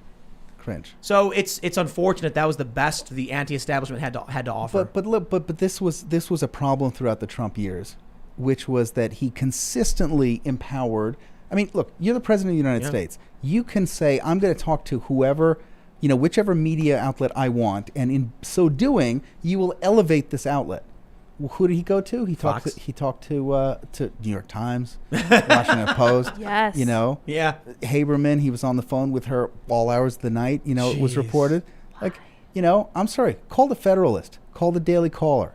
Cringe. So it's unfortunate that was the best the anti-establishment had to offer. But this was a problem throughout the Trump years, which was that he consistently empowered. I mean, look, you're the president of the United States. You can say, I'm going to talk to whoever, whichever media outlet I want, and in so doing, you will elevate this outlet. Well, who did he go to? He talked. Fox. He talked to New York Times, Washington Post. Yes. Yeah. Haberman. He was on the phone with her all hours of the night. It was Jeez. reported. Like, I'm sorry. Call the Federalist. Call the Daily Caller.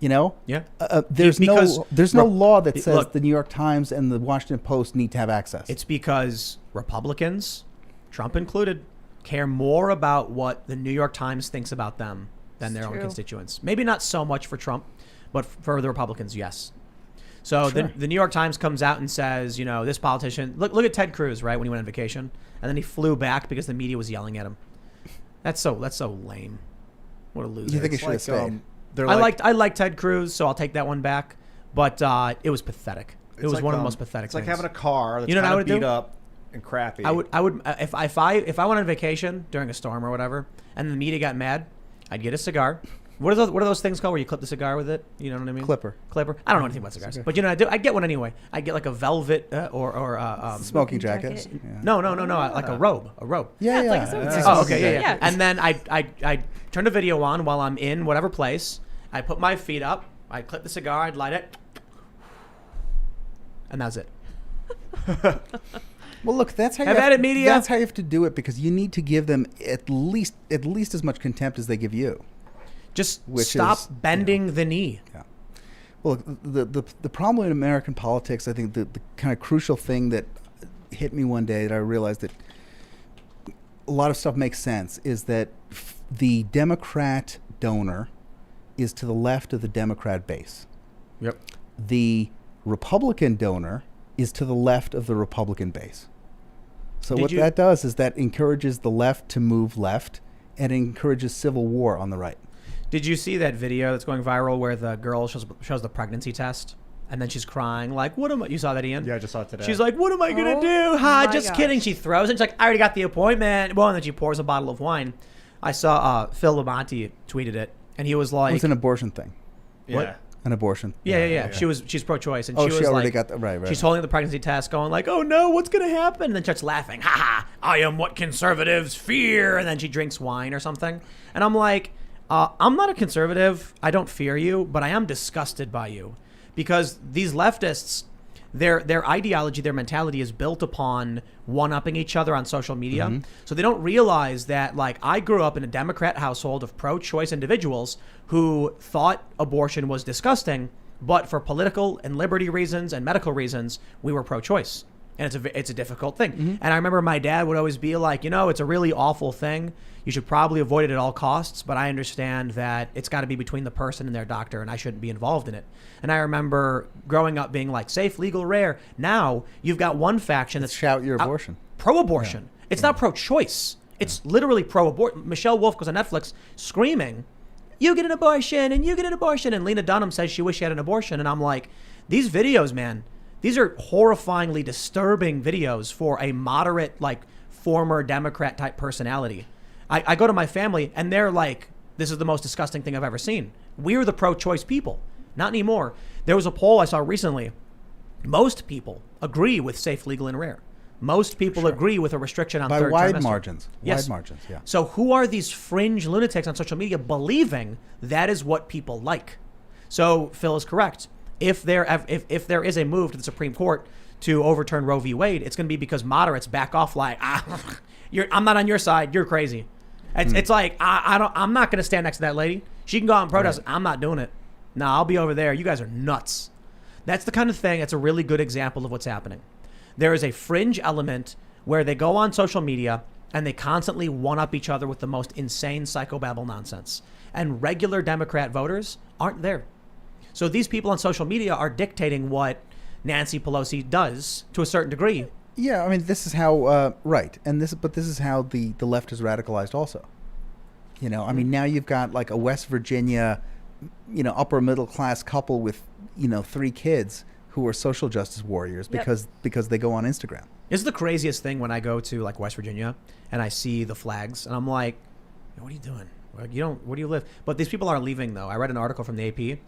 Yeah. There's no law that says look, the New York Times and the Washington Post need to have access. It's because Republicans, Trump included, care more about what the New York Times thinks about them than their own constituents. Maybe not so much for Trump, but for the Republicans, yes. So Sure. the New York Times comes out and says, this politician, look at Ted Cruz, right, when he went on vacation, and then he flew back because the media was yelling at him. That's so lame. What a loser. You think he should have stayed? I like Ted Cruz, so I'll take that one back. But it was pathetic. It was one of the most pathetic It's like things. having a car that's You know what I kind would of beat do? up and crappy. I would if I went on vacation during a storm or whatever, and the media got mad, I'd get a cigar. What are those things called where you clip the cigar with it? You know what I mean? Clipper. I don't know anything about cigars, but I'd get one anyway. I'd get like a velvet or Smoking jacket. jacket. Yeah. no, like a robe. Yeah, it's yeah. like a smoking Oh, okay, yeah. Yeah. And then I turn the video on while I'm in whatever place. I put my feet up. I'd clip the cigar. I'd light it, and that's it. Well, look, that's how Have at it, media. That's how you have to do it, because you need to give them at least as much contempt as they give you. Just Which stop is, bending the knee. Yeah. Well, the problem in American politics, I think the kind of crucial thing that hit me one day that I realized that a lot of stuff makes sense is that the Democrat donor is to the left of the Democrat base. Yep. The Republican is to the left of the Republican base. So Did what you- that does is that encourages the left to move left and encourages civil war on the right. Did you see that video that's going viral where the girl shows the pregnancy test and then she's crying like, "What am I?" You saw that, Ian? Yeah, I just saw it today. She's like, "What am I gonna Oh do? Ha! my Just gosh. kidding." She throws it. She's like, "I already got the appointment." Well, and then she pours a bottle of wine. I saw Phil Labonte tweeted it, and he was like, It's an abortion thing. yeah. what? An abortion. Yeah. She's pro-choice, and Oh, she she was already like, got the right. she's holding the pregnancy test, going like, "Oh no, what's gonna happen?" And then starts laughing. Ha ha! I am what conservatives fear. And then she drinks wine or something, and I'm like, I'm not a conservative. I don't fear you, but I am disgusted by you, because these leftists, their ideology, their mentality is built upon one-upping each other on social media. So they don't realize that, like, I grew up in a Democrat household of pro-choice individuals who thought abortion was disgusting, but for political and liberty reasons and medical reasons, we were pro-choice. And it's a difficult thing. And I remember my dad would always be like, it's a really awful thing. You should probably avoid it at all costs, but I understand that it's got to be between the person and their doctor, and I shouldn't be involved in it. And I remember growing up being like, safe, legal, rare. Now you've got one faction that's Shout your abortion. pro-abortion. It's not pro-choice. It's literally pro-abortion. Michelle Wolf goes on Netflix screaming, "You get an abortion, and you get an abortion." And Lena Dunham says she wished she had an abortion. And I'm like, these videos, man, these are horrifyingly disturbing videos for a moderate, like, former Democrat type personality. I go to my family, and they're like, this is the most disgusting thing I've ever seen. We're the pro-choice people. Not anymore. There was a poll I saw recently. Most people agree with safe, legal, and rare. Most people agree with a restriction on By third wide trimester. margins. Yes. Wide margins, yeah. So who are these fringe lunatics on social media believing that is what people like? So Phil is correct. If there is a move to the Supreme Court to overturn Roe v. Wade, it's going to be because moderates back off like, I'm not on your side. You're crazy. It's like, I'm not going to stand next to that lady. She can go out and protest. Right. I'm not doing it. No, I'll be over there. You guys are nuts. That's the kind of thing. That's a really good example of what's happening. There is a fringe element where they go on social media and they constantly one-up each other with the most insane psychobabble nonsense. And regular Democrat voters aren't there. So these people on social media are dictating what Nancy Pelosi does to a certain degree. Yeah, I mean, this is how right, but this is how the left is radicalized also. You know, I mean, now you've got like a West Virginia, you know, upper middle class couple with, you know, 3 kids who are social justice warriors Yep. because they go on Instagram. This is the craziest thing when I go to like West Virginia and I see the flags and I'm like, what are you doing? Like, where do you live? But these people aren't leaving though. I read an article from the AP.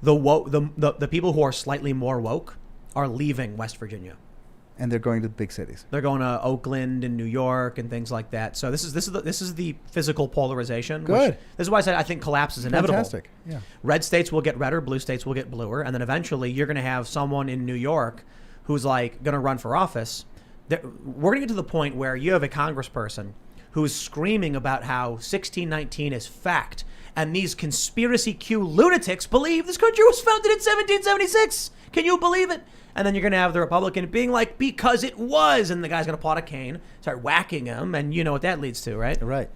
The people who are slightly more woke are leaving West Virginia. And they're going to the big cities. They're going to Oakland and New York and things like that. So this is the physical polarization. Good. This is why I said I think collapse is inevitable. Fantastic. Yeah. Red states will get redder, blue states will get bluer, and then eventually you're going to have someone in New York who's like going to run for office. We're going to get to the point where you have a congressperson who's screaming about how 1619 is fact, and these conspiracy Q lunatics believe this country was founded in 1776. Can you believe it? And then you're going to have the Republican being like, because it was, and the guy's going to pull out a cane, start whacking him, and you know what that leads to, right? Right.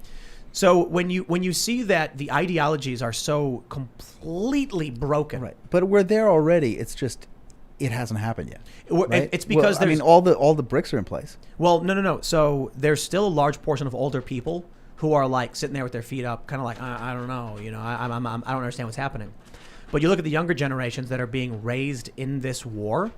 So when you see that the ideologies are so completely broken, Right. But we're there already. It's just it hasn't happened yet. Right? It's because I mean, all the bricks are in place. Well, no. So there's still a large portion of older people who are like sitting there with their feet up, kind of like, I don't know, you know, I don't understand what's happening. But you look at the younger generations that are being raised in this war,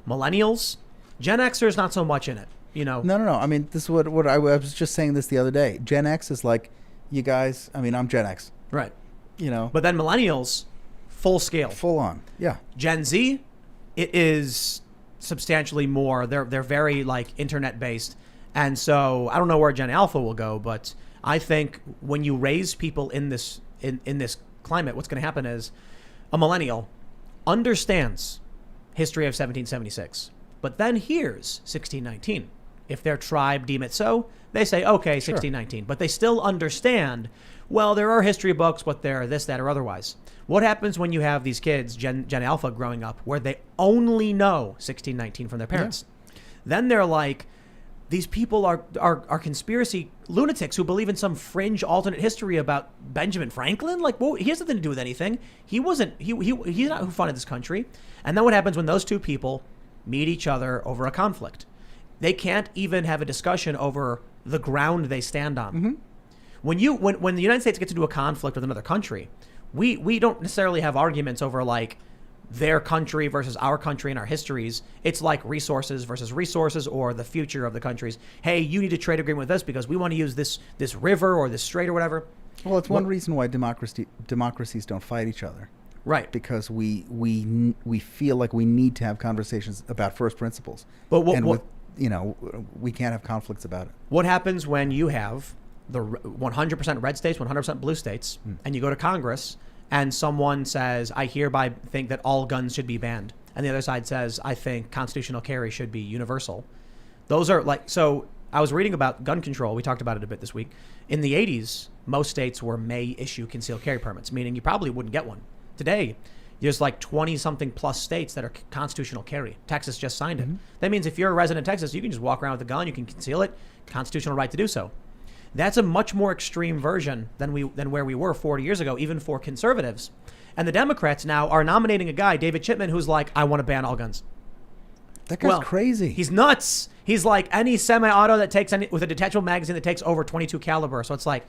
millennials, Gen Xers, not so much in it, you know. No. I mean, this is what I was just saying this the other day. Gen X is like, you guys. I mean, I'm Gen X. Right. You know. But then millennials, full scale. Full on. Yeah. Gen Z, it is substantially more. They're very like internet based, and so I don't know where Gen Alpha will go, but I think when you raise people in this climate, what's going to happen is a millennial understands history of 1776, but then hears 1619. If their tribe deem it so, they say, okay, 1619. But they still understand, well, there are history books, but they're this, that, or otherwise. What happens when you have these kids, Gen Alpha, growing up, where they only know 1619 from their parents? Yeah. Then they're like, these people are conspiracy lunatics who believe in some fringe alternate history about Benjamin Franklin. Like, well, he has nothing to do with anything. He's not who funded this country. And then what happens when those two people meet each other over a conflict? They can't even have a discussion over the ground they stand on. Mm-hmm. When the United States gets into a conflict with another country, we don't necessarily have arguments over like their country versus our country and our histories. It's like resources versus resources, or the future of the countries. Hey, you need a trade agreement with us because we want to use this river or this strait or whatever. Well, it's one reason why democracies don't fight each other. Right. Because we feel like we need to have conversations about first principles. But we can't have conflicts about it. What happens when you have the 100% red states, 100% blue states, and you go to Congress and someone says, I hereby think that all guns should be banned, and the other side says, I think constitutional carry should be universal. Those are like, so I was reading about gun control. We talked about it a bit this week. In the 80s, most states may issue concealed carry permits, meaning you probably wouldn't get one. Today, there's like 20-something plus states that are constitutional carry. Texas just signed it. That means if you're a resident of Texas, you can just walk around with a gun, you can conceal it, constitutional right to do so. That's a much more extreme version than where we were 40 years ago, even for conservatives. And the Democrats now are nominating a guy, David Chipman, who's like, I want to ban all guns. That guy's crazy. He's nuts. He's like any semi-auto that takes with a detachable magazine that takes over 22 caliber. So it's like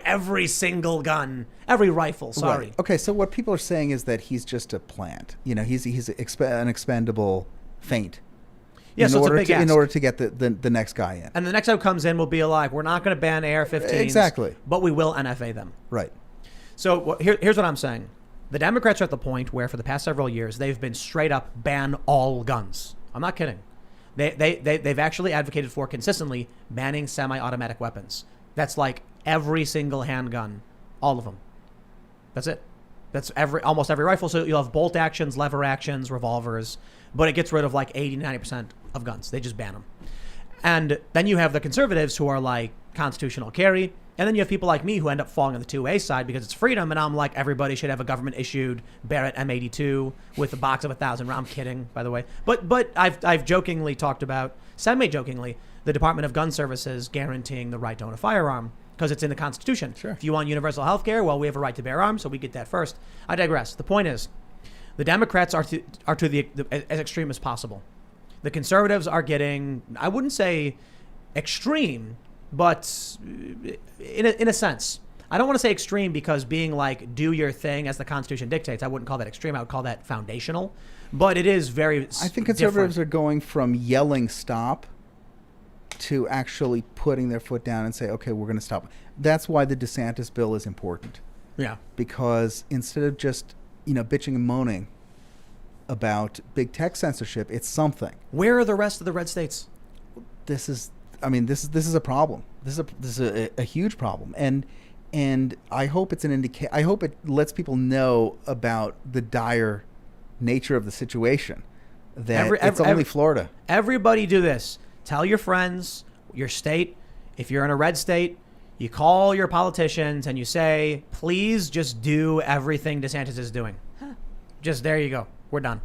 every single gun, every rifle. Sorry. Right. Okay, so what people are saying is that he's just a plant. You know, he's an expendable feint. Yeah, so it's a big ask. In order to get the next guy in. And the next guy who comes in will be like, we're not going to ban AR-15s. Exactly. But we will NFA them. Right. So here's what I'm saying. The Democrats are at the point where for the past several years, they've been straight up ban all guns. I'm not kidding. They've actually advocated for consistently banning semi-automatic weapons. That's like every single handgun, all of them. That's it. That's almost every rifle. So you'll have bolt actions, lever actions, revolvers, but it gets rid of like 80-90% of guns. They just ban them. And then you have the conservatives who are like constitutional carry. And then you have people like me who end up falling on the 2A side because it's freedom. And I'm like, everybody should have a government issued Barrett M82 with a box of 1,000 rounds. I'm kidding, by the way. But I've jokingly talked about, semi-jokingly, the Department of Gun Services guaranteeing the right to own a firearm because it's in the Constitution. Sure. If you want universal health care, well, we have a right to bear arms, so we get that first. I digress. The point is, the Democrats are to the as extreme as possible. The conservatives are getting, I wouldn't say extreme, but in a sense. I don't want to say extreme because being like, do your thing as the Constitution dictates, I wouldn't call that extreme. I would call that foundational. But it is very I think conservatives are going from yelling stop to actually putting their foot down and say, okay, we're going to stop. That's why the DeSantis bill is important. Yeah. Because instead of just, bitching and moaning about big tech censorship, it's something. Where are the rest of the red states? This is a problem. This is a huge problem. And I hope it's I hope it lets people know about the dire nature of the situation. That it's only Florida. Everybody do this. Tell your friends, your state. If you're in a red state, you call your politicians and you say, please just do everything DeSantis is doing. Just there you go. We're done.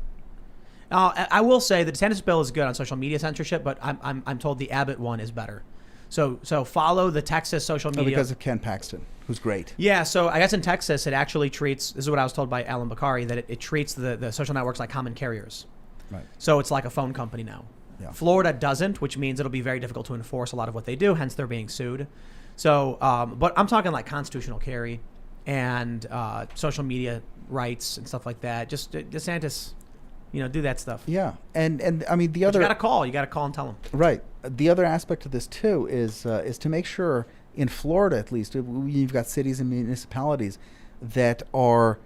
I will say the DeSantis bill is good on social media censorship, but I'm told the Abbott one is better. So follow the Texas social media. Because of Ken Paxton, who's great. Yeah, so I guess in Texas it actually treats, this is what I was told by Alan Bakari, that it treats the social networks like common carriers. Right. So it's like a phone company now. Yeah. Florida doesn't, which means it'll be very difficult to enforce a lot of what they do, hence they're being sued. So, but I'm talking like constitutional carry and social media rights and stuff like that. Just DeSantis, do that stuff. Yeah, and I mean the other. You got to call and tell them. Right. The other aspect of this too is to make sure in Florida at least you've got cities and municipalities that are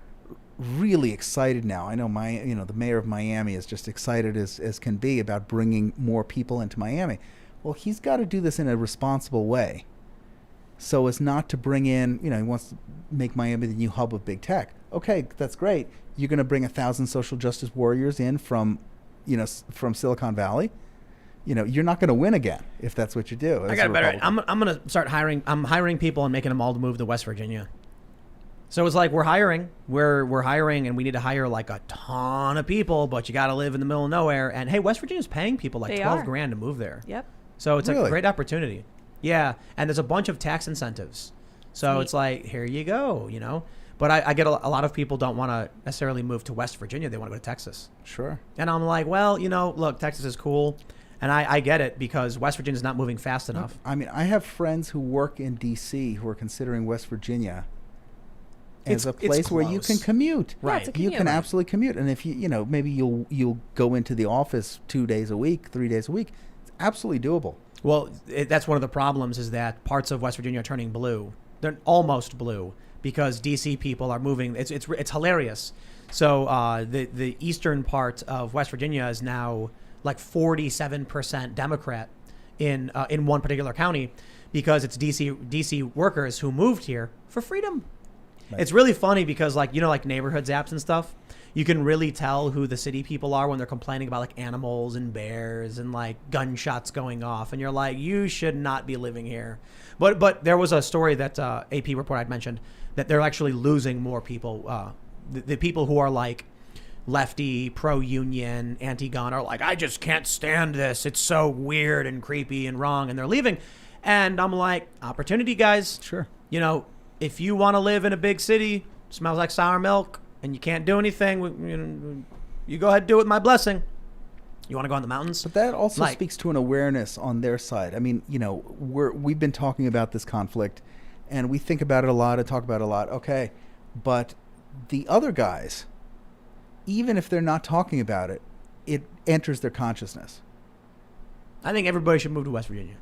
really excited now. I know the mayor of Miami is just excited as can be about bringing more people into Miami. Well, he's got to do this in a responsible way, so as not to bring in. He wants to make Miami the new hub of big tech. Okay, that's great. You're going to bring 1,000 social justice warriors in from Silicon Valley. You're not going to win again if that's what you do. I got better. I'm going to start hiring. I'm hiring people and making them all to move to West Virginia. So it's like we're hiring, and we need to hire like a ton of people, but you got to live in the middle of nowhere. And hey, West Virginia's paying people like $12,000 to move there. Yep. So it's Really? a great opportunity. Yeah, and there's a bunch of tax incentives. So Sweet. it's like, here you go, But I get a lot of people don't want to necessarily move to West Virginia. They want to go to Texas. Sure. And I'm like, well, look, Texas is cool. And I get it because West Virginia's not moving fast enough. I mean, I have friends who work in D.C. who are considering West Virginia as a place where you can commute. Right. Yeah, it's a You commute. can absolutely commute. And if maybe you'll go into the office 2 days a week, 3 days a week. It's absolutely doable. Well, that's one of the problems is that parts of West Virginia are turning blue. They're almost blue because DC people are moving. It's hilarious. So the eastern part of West Virginia is now like 47% Democrat in one particular county because it's DC workers who moved here for freedom. Right. It's really funny because like neighborhoods apps and stuff. You can really tell who the city people are when they're complaining about like animals and bears and like gunshots going off. And you're like, you should not be living here. But there was a story that AP report I'd mentioned that they're actually losing more people. The people who are like lefty, pro-union, anti-gun are like, I just can't stand this. It's so weird and creepy and wrong. And they're leaving. And I'm like, opportunity, guys. Sure. If you want to live in a big city, smells like sour milk, and you can't do anything, you go ahead and do it with my blessing. You want to go in the mountains? But that also Like- speaks to an awareness on their side. I mean, we've been talking about this conflict, and we think about it a lot and talk about it a lot. Okay, but the other guys, even if they're not talking about it, it enters their consciousness. I think everybody should move to West Virginia.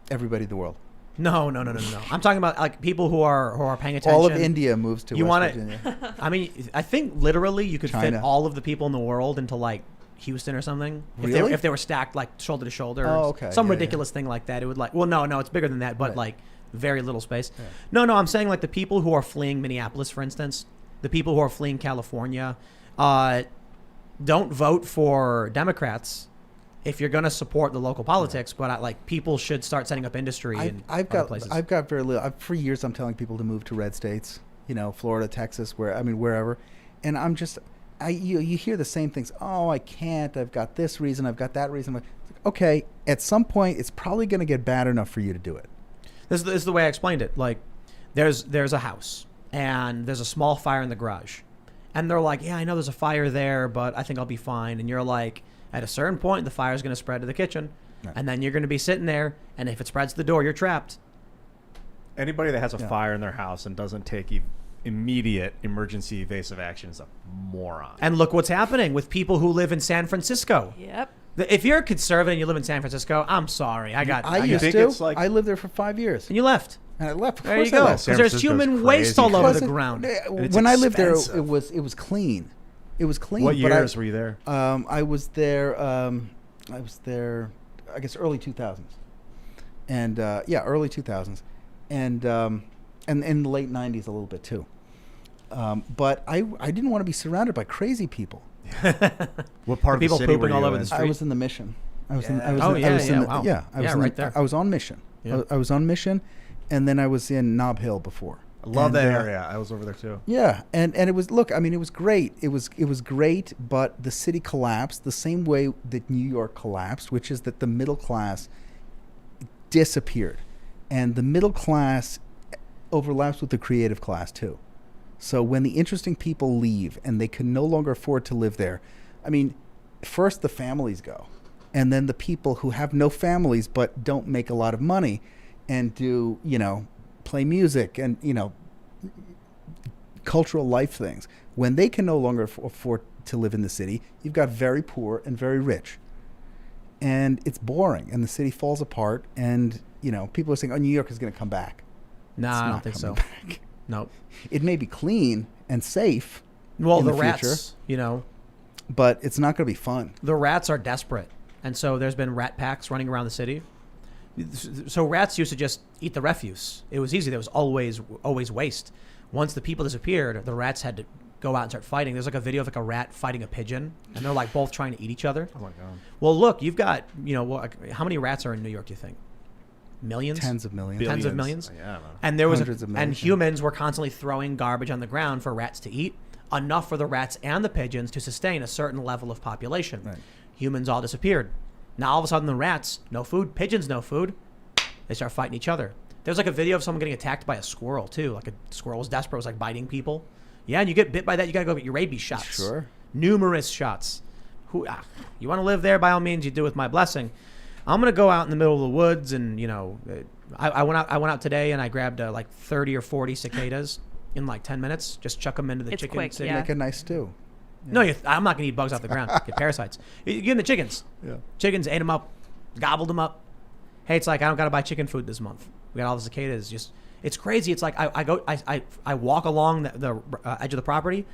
Everybody in the world. No. I'm talking about like people who are paying attention. All of India moves to You West wanna- Virginia. I mean, I think literally you could fit China. all of the people in the world into like Houston or something. Really? If they were stacked like shoulder to shoulder. Oh, or okay. Some Yeah, ridiculous thing like that. It would like, well, no, it's bigger than that, but Right. like very little space. Yeah. No, I'm saying like the people who are fleeing Minneapolis, for instance, the people who are fleeing California, don't vote for Democrats if you're going to support the local politics. But like people should start setting up industry in other places. I've got very little. For years, I'm telling people to move to red states. Florida, Texas, wherever. And I'm just, you hear the same things. Oh, I can't. I've got this reason. I've got that reason. It's like, okay, at some point, it's probably going to get bad enough for you to do it. This is the way I explained it. Like, there's a house and there's a small fire in the garage, and they're like, yeah, I know there's a fire there, but I think I'll be fine. And you're like, at a certain point, the fire's going to spread to the kitchen, Right. and then you're going to be sitting there, and if it spreads to the door, you're trapped. Anybody that has a fire in their house and doesn't take immediate emergency evasive action is a moron. And look what's happening with people who live in San Francisco. Yep. If you're a conservative and you live in San Francisco, I'm sorry. I you used think to. it's like- I lived there for 5 years. And you left. And I left. Of There course you go. I left. Because there's Francisco's human waste all crazy. over the Because ground. it's When I lived there, expensive. it was clean. It was clean. What but years were you there? I was there. I guess early 2000s, and early 2000s, and in the late 90s a little bit too. But I didn't want to be surrounded by crazy people. What part of the people city pooping were you all over in? the street. I was in the Mission. I was Yeah. in, Oh, yeah, was in yeah, the, wow. yeah, I was Yeah, in right the, there. I was on Mission. Yeah. I was on Mission, and then I was in Nob Hill before. I love And, that area. I was over there too. Yeah, and it was, look, I mean, it was great. It was great, but the city collapsed the same way that New York collapsed, which is that the middle class disappeared, and the middle class overlaps with the creative class too. So when the interesting people leave and they can no longer afford to live there, I mean, first the families go, and then the people who have no families but don't make a lot of money and do, play music and, cultural life things. When they can no longer afford to live in the city, you've got very poor and very rich. And it's boring, and the city falls apart, and, people are saying, oh, New York is going to come back. No, It's I don't not think so. coming back. Nope. It may be clean and safe, Well, in the the rats, but it's not going to be fun. the rats are desperate. And so there's been rat packs running around the city. So rats used to just eat the refuse. It was easy. There was always waste. Once the people disappeared, the rats had to go out and start fighting. There's like a video of like a rat fighting a pigeon, and they're like both trying to eat each other. Oh my god. Well, look, you've got, how many rats are in New York, do you think? Millions? Tens of millions. Tens of millions? Yeah, I don't know. And there was Hundreds of millions, and yeah. humans were constantly throwing garbage on the ground for rats to eat, enough for the rats and the pigeons to sustain a certain level of population. Right. Humans all disappeared. Now all of a sudden the rats, no food, pigeons, no food. They start fighting each other. There's like a video of someone getting attacked by a squirrel too. Like a squirrel was desperate, was like biting people. Yeah, and you get bit by that, you gotta go get your rabies shots. Sure. Numerous shots. You want to live there? By all means, you do with my blessing. I'm gonna go out in the middle of the woods, and I went out today, and I grabbed like 30 or 40 cicadas in like 10 minutes. Just chuck them into the It's chicken. quick, city. yeah. Make a nice stew. No, I'm not gonna eat bugs off the ground. Get parasites. You give them the chickens. Yeah. Chickens ate them up, gobbled them up. Hey, it's like I don't gotta buy chicken food this month. We got all the cicadas. Just it's crazy. It's like I walk along the edge of the property,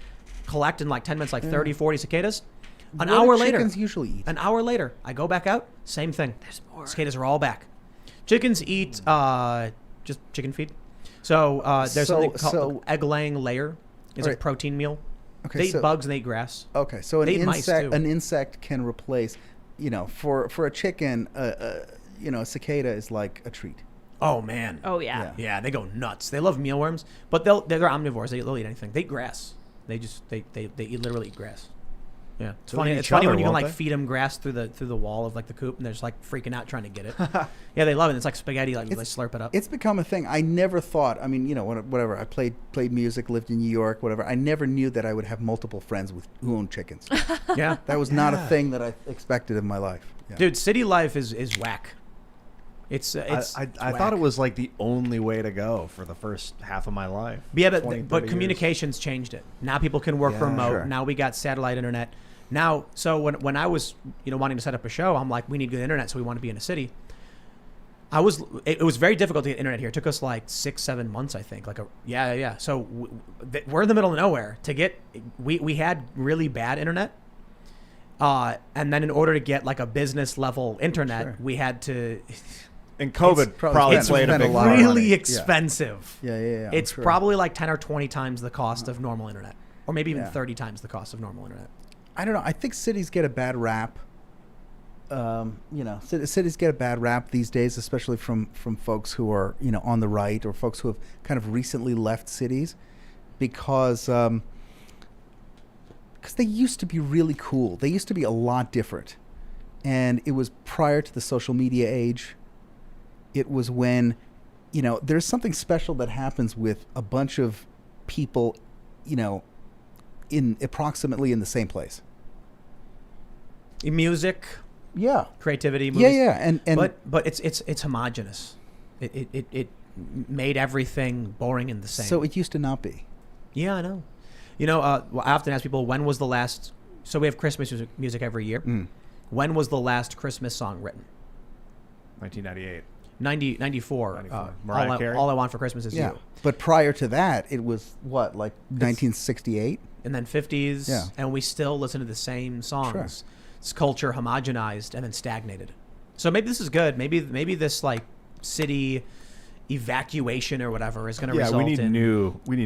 collect in like 10 minutes like 30, 40 cicadas. An What hour do later, chickens usually eat? an hour later, I go back out. Same thing. There's more. Cicadas are all back. Chickens eat just chicken feed. So there's something called egg-laying layer. It's a Right. protein meal. Okay, They eat so- bugs and they eat grass. Okay, so They eat mice, too. an insect can replace, for a chicken, a cicada is like a treat. Oh man. Oh yeah. Yeah, they go nuts. They love mealworms, but they're omnivores. They'll eat anything. They eat grass. They literally eat grass. Yeah, it's They'll funny. eat It's each funny other, when you can won't like they? feed them grass through the wall of like the coop, and they're just like freaking out trying to get it. Yeah, they love it. It's like spaghetti. Like they slurp it up. It's become a thing. I never thought. I mean, whatever. I played music, lived in New York, whatever. I never knew that I would have multiple friends who owned chickens. Yeah, That was not a thing that I expected in my life. Yeah. dude, city life is whack. It's I whack. thought it was like the only way to go for the first half of my life. Yeah, 20, but 30 but years. communications changed it. Now people can work Yeah, remote. sure. Now we got satellite internet. Now, so when I was wanting to set up a show, I'm like, we need good internet, so we want to be in a city. It was very difficult to get internet here. It took us like 6-7 months, I think. Yeah. So we're in the middle of nowhere. We had really bad internet, and then in order to get like a business level internet, Sure. we had to. And COVID probably it's played a spent a big lot part. of money. Really Yeah. expensive. Yeah. It's sure. probably like 10 or 20 times the cost of normal internet, or maybe even Yeah. 30 times the cost of normal internet. I don't know. I think cities get a bad rap. Cities get a bad rap these days, especially from folks who are on the right or folks who have kind of recently left cities, because they used to be really cool. They used to be a lot different, and it was prior to the social media age. It was when, there's something special that happens with a bunch of people, in approximately in the same place. Music, Yeah. creativity, movies. Yeah. And but it's homogenous. It made everything boring and the same. So it used to not be. Yeah, I know. I often ask people, when was the last... So we have Christmas music every year. When was the last Christmas song written? 1998. 94. Mariah Carey? All I Want for Christmas Is You. But prior to that, it was what, like 1968? And then 50s. Yeah. And we still listen to the same songs. Sure. It's culture homogenized and then stagnated. So maybe this is good. Maybe this like city evacuation or whatever is going to result we need in...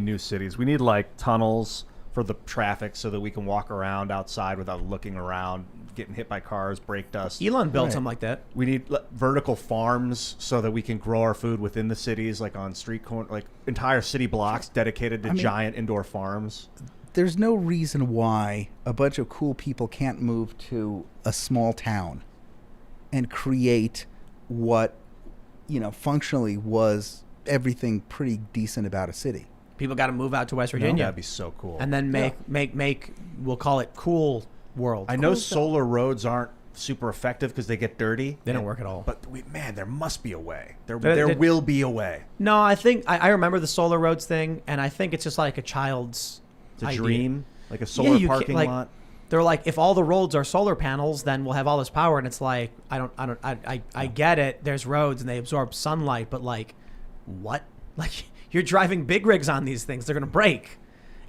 new cities. We need like tunnels for the traffic so that we can walk around outside without looking around, getting hit by cars, brake dust. Elon built Right. something like that. We need vertical farms so that we can grow our food within the cities, like on street corner, like entire city blocks dedicated to giant indoor farms. There's no reason why a bunch of cool people can't move to a small town and create what, functionally was everything pretty decent about a city. People got to move out to West Virginia. That'd be so cool. And then make we'll call it Cool World. I know solar roads aren't super effective because they get dirty. They don't work at all. But there must be a way. There There- will be a way. No, I think I remember the solar roads thing, and I think it's just like a child's It's a idea. dream, like a solar you parking can't- lot. They're like, if all the roads are solar panels, then we'll have all this power. And it's like, I get it. There's roads and they absorb sunlight, but like, what? Like, you're driving big rigs on these things. They're going to break,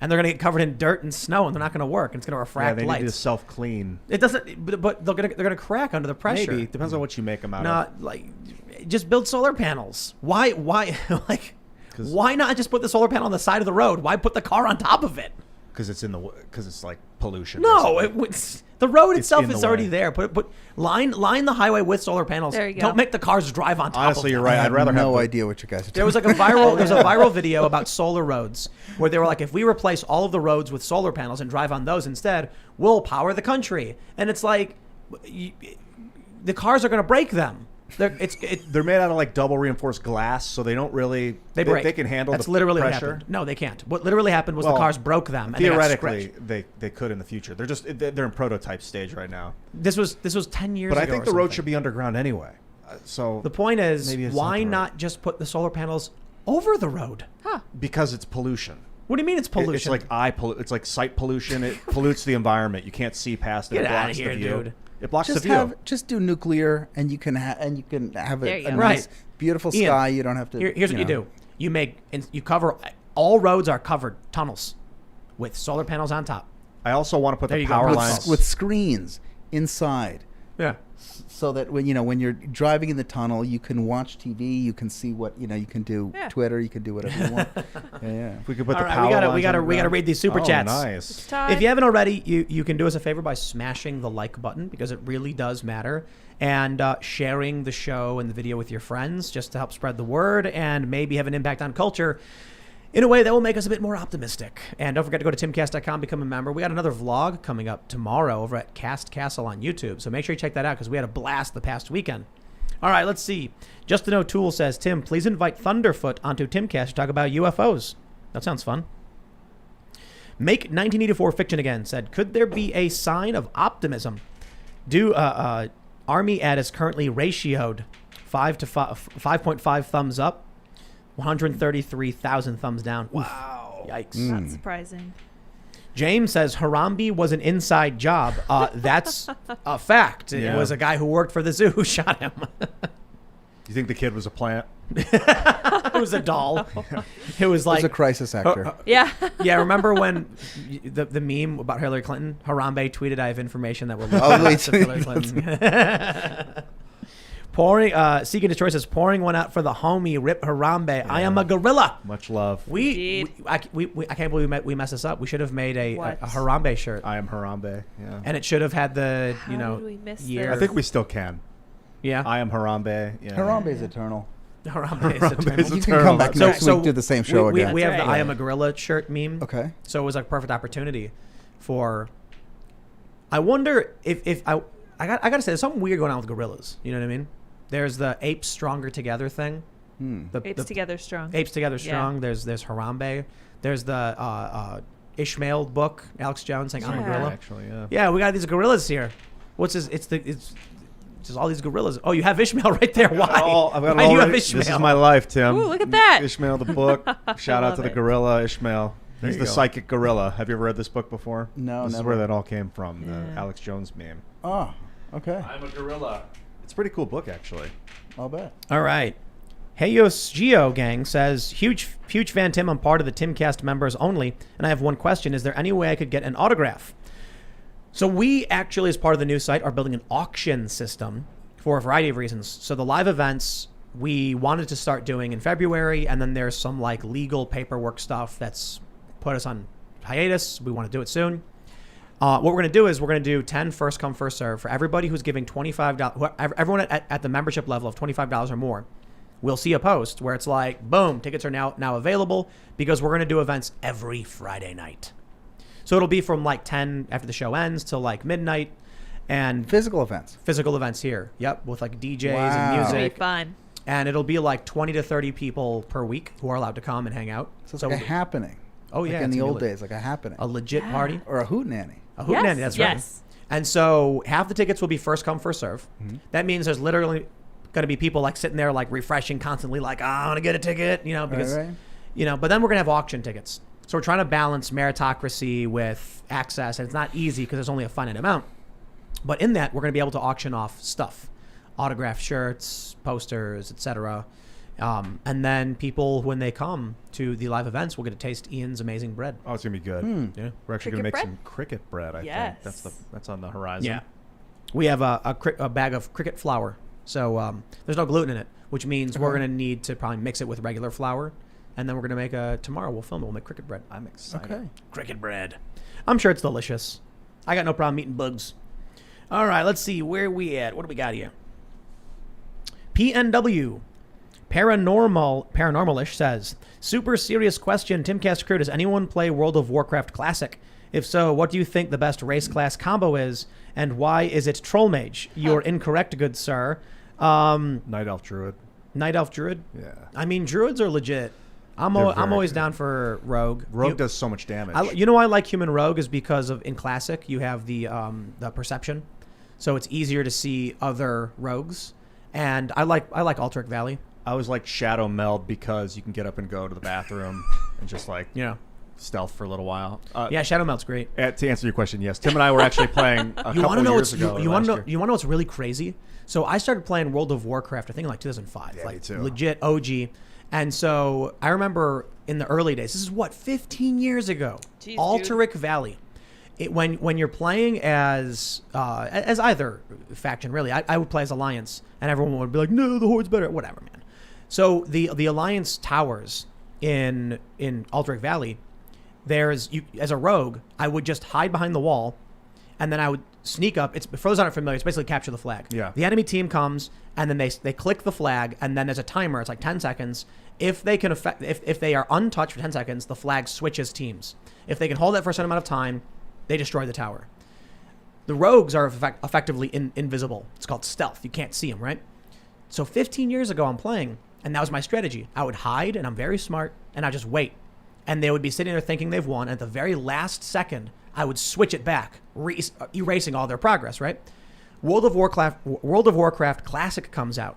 and they're going to get covered in dirt and snow, and they're not going to work. And it's going to refract Yeah, they lights. need to self-clean. It doesn't, but they're gonna crack under the pressure. Maybe depends on what you make them out of. Not like, just build solar panels. Why like, 'Cause- why not just put the solar panel on the side of the road? Why put the car on top of it? Because it's like pollution. No, basically. the road It's itself in the is already way. there. Line the highway with solar panels. There you go. Don't make the cars drive on top. Honestly, of you're them. right. I I'd rather have no the- idea what you guys are There was like a viral video about solar roads where they were like, if we replace all of the roads with solar panels and drive on those instead, we'll power the country. And it's like, the cars are going to break them. They're made out of like double reinforced glass, so they don't really. They break. They can handle That's the literally what pressure. happened. No, they can't. What literally happened was the Well, cars broke them. And they got Theoretically, scratched. they could in the future. They're in prototype stage right now. This was 10 years But ago. I think or the road something. should be underground anyway. So The point is, Maybe it's why not the road. not just put the solar panels over the road? because it's pollution. What do you mean it's pollution? It's like It's like sight pollution. It pollutes the environment. You can't see past it. Get It outta blocks here, the view. dude. It blocks just the view. just do nuclear, and you can have There a you go. nice, Right. beautiful Ian, sky. You don't have to. Here's what you do. You cover all roads are covered tunnels with solar panels on top. I also want to put There the you go. power With- lines. with screens inside, Yeah. so that when you're driving in the tunnel, you can watch TV. You can see what you can do. Yeah. Twitter. You can do whatever you want. Yeah. If we could put All the right, power we gotta lines read these super chats. Nice. If you haven't already, you can do us a favor by smashing the like button because it really does matter, and sharing the show and the video with your friends just to help spread the word and maybe have an impact on culture in a way that will make us a bit more optimistic. And don't forget to go to timcast.com, become a member. We got another vlog coming up tomorrow over at Cast Castle on YouTube, so make sure you check that out because we had a blast the past weekend. All right, let's see. Justin O'Toole says, Tim, please invite Thunderfoot onto Timcast to talk about UFOs. That sounds fun. Make 1984 fiction again said, could there be a sign of optimism? Army ad is currently ratioed 5.5 thumbs up, 133,000 thumbs down. Wow. Yikes. Not surprising. James says Harambe was an inside job. That's a fact. It Yeah. was a guy who worked for the zoo who shot him. You think the kid was a plant? It was a doll. It was He's like a crisis actor. Yeah. yeah, remember when the meme about Hillary Clinton? Harambe tweeted, I have information that will lead Oh, to wait. Hillary Clinton. Seeking Destroy says, pouring one out for the homie, Rip Harambe. I am a gorilla. Much love. I can't believe we messed this up. We should have made a What? Harambe shirt. I am Harambe. Yeah. And it should have had the, How did we miss year. this? I think we still can. Yeah. I am Harambe. Yeah. Harambe is eternal. Harambe is Harambe is eternal. You can come back So- next so week, do the same show we again. have the That's I right. am a gorilla shirt meme. Okay. So it was like a perfect opportunity for. I wonder if I gotta say there's something weird going on with gorillas. You know what I mean? There's the apes stronger together thing. The Apes together strong. Apes together Yeah. strong. There's Harambe. There's the Ishmael book. Alex Jones saying I'm a Yeah. gorilla. Actually, yeah. Yeah, we got these gorillas here. What's his? It's Just all these gorillas. Oh, you have Ishmael right there. Why? I've got Why do you have already- Ishmael? This is my life, Tim. Ooh, look at that. Ishmael the book. Shout out love to the it. gorilla, Ishmael. There He's you the go. psychic gorilla. Have you ever read this book before? No, This is never. where that all came from, the Yeah. Alex Jones meme. Oh, okay. I'm a gorilla. It's a pretty cool book, actually. I'll bet. All right. Heyos Geo Gang says, huge fan, Tim. I'm part of the Timcast members only, and I have one question. Is there any way I could get an autograph? So we actually, as part of the new site, are building an auction system for a variety of reasons. So the live events we wanted to start doing in February, and then there's some like legal paperwork stuff that's put us on hiatus. We want to do it soon. What we're going to do is we're going to do 10 first come, first serve for everybody who's giving $25. Everyone at the membership level of $25 or more. We'll see a post where it's like, boom, tickets are now available because we're going to do events every Friday night. So it'll be from like 10 after the show ends till like midnight, and Physical events. physical events here. Yep, with like DJs Wow. and It'll be music. fun. And it'll be like 20 to 30 people per week who are allowed to come and hang out. So it's like a happening. Oh, yeah, Like in it's the gonna be old lit. days, like a happening. A legit Yeah. party. Or a hootenanny. A hootenanny, that's right. Yes. And so half the tickets will be first come, first serve. That means there's literally going to be people like sitting there like refreshing constantly, like, I want to get a ticket, you know, because, right. you know, but then we're going to have auction tickets. So we're trying to balance meritocracy with access, and it's not easy because there's only a finite amount. But in that, we're going to be able to auction off stuff, autographed shirts, posters, etc. And then people, when they come to the live events, will get to taste Ian's amazing bread. Oh, it's going to be good. Yeah. We're actually going to Cricket make bread? some cricket bread, I Yes. think. That's on the horizon. Yeah. We have a bag of cricket flour. So there's no gluten in it, which means we're going to need to probably mix it with regular flour. And then we're going to make tomorrow we'll film it. We'll make cricket bread. I'm excited. Okay. Cricket bread. I'm sure it's delicious. I got no problem eating bugs. All right, let's see. Where we at? What do we got here? PNW. Paranormalish says, super serious question. Timcast crew, does anyone play World of Warcraft Classic? If so, what do you think the best race class combo is, and why is it Troll Mage? You're incorrect, good sir. Night Elf Druid. Night Elf Druid? Yeah. I mean, Druids are legit. I'm They're very always good. down for Rogue. Rogue does so much damage. You know why I like Human Rogue is because of in Classic you have the perception, so it's easier to see other rogues, and I like Alteric Valley. I always like Shadow Meld because you can get up and go to the bathroom and just like Yeah, stealth for a little while. yeah, Shadow Melt's great. To answer your question, yes. Tim and I were actually playing a You want couple to know years what's ago. you want last to know year. you want to know what's really crazy? So I started playing World of Warcraft I think in like 2005, Yeah, like me too. legit OG, and so I remember in the early days. This is what 15 years ago. Jeez, Alteric Valley. When you're playing as either faction really, I would play as Alliance, and everyone would be like, no, the Horde's better, whatever, man. So the Alliance towers in Alteric Valley, as a rogue, I would just hide behind the wall, and then I would sneak up. It's for those that aren't familiar, it's basically capture the flag. Yeah. The enemy team comes, and then they click the flag, and then there's a timer. It's like 10 seconds. If they can if they are untouched for 10 seconds, the flag switches teams. If they can hold that for a certain amount of time, they destroy the tower. The rogues are effectively invisible. It's called stealth. You can't see them, right? So 15 years ago, I'm playing, and that was my strategy. I would hide, and I'm very smart, and I'd just wait. And they would be sitting there thinking they've won. And at the very last second, I would switch it back, erasing all their progress, right? World of Warcraft Classic comes out.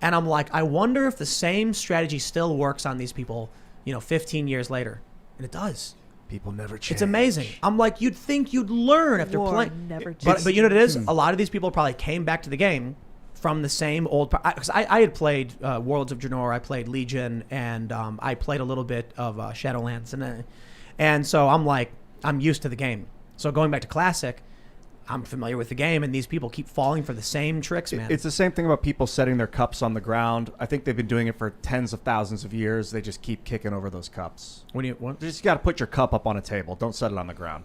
And I'm like, I wonder if the same strategy still works on these people, 15 years later. And it does. People never change. It's amazing. I'm like, you'd think you'd learn after War playing. never But changes. you know what it is? A lot of these people probably came back to the game from the same old. Because I had played Worlds of Draenor, I played Legion, and I played a little bit of Shadowlands, and so I'm like, I'm used to the game. So going back to Classic, I'm familiar with the game, and these people keep falling for the same tricks, man. It's the same thing about people setting their cups on the ground. I think they've been doing it for tens of thousands of years. They just keep kicking over those cups. What? You just got to put your cup up on a table. Don't set it on the ground.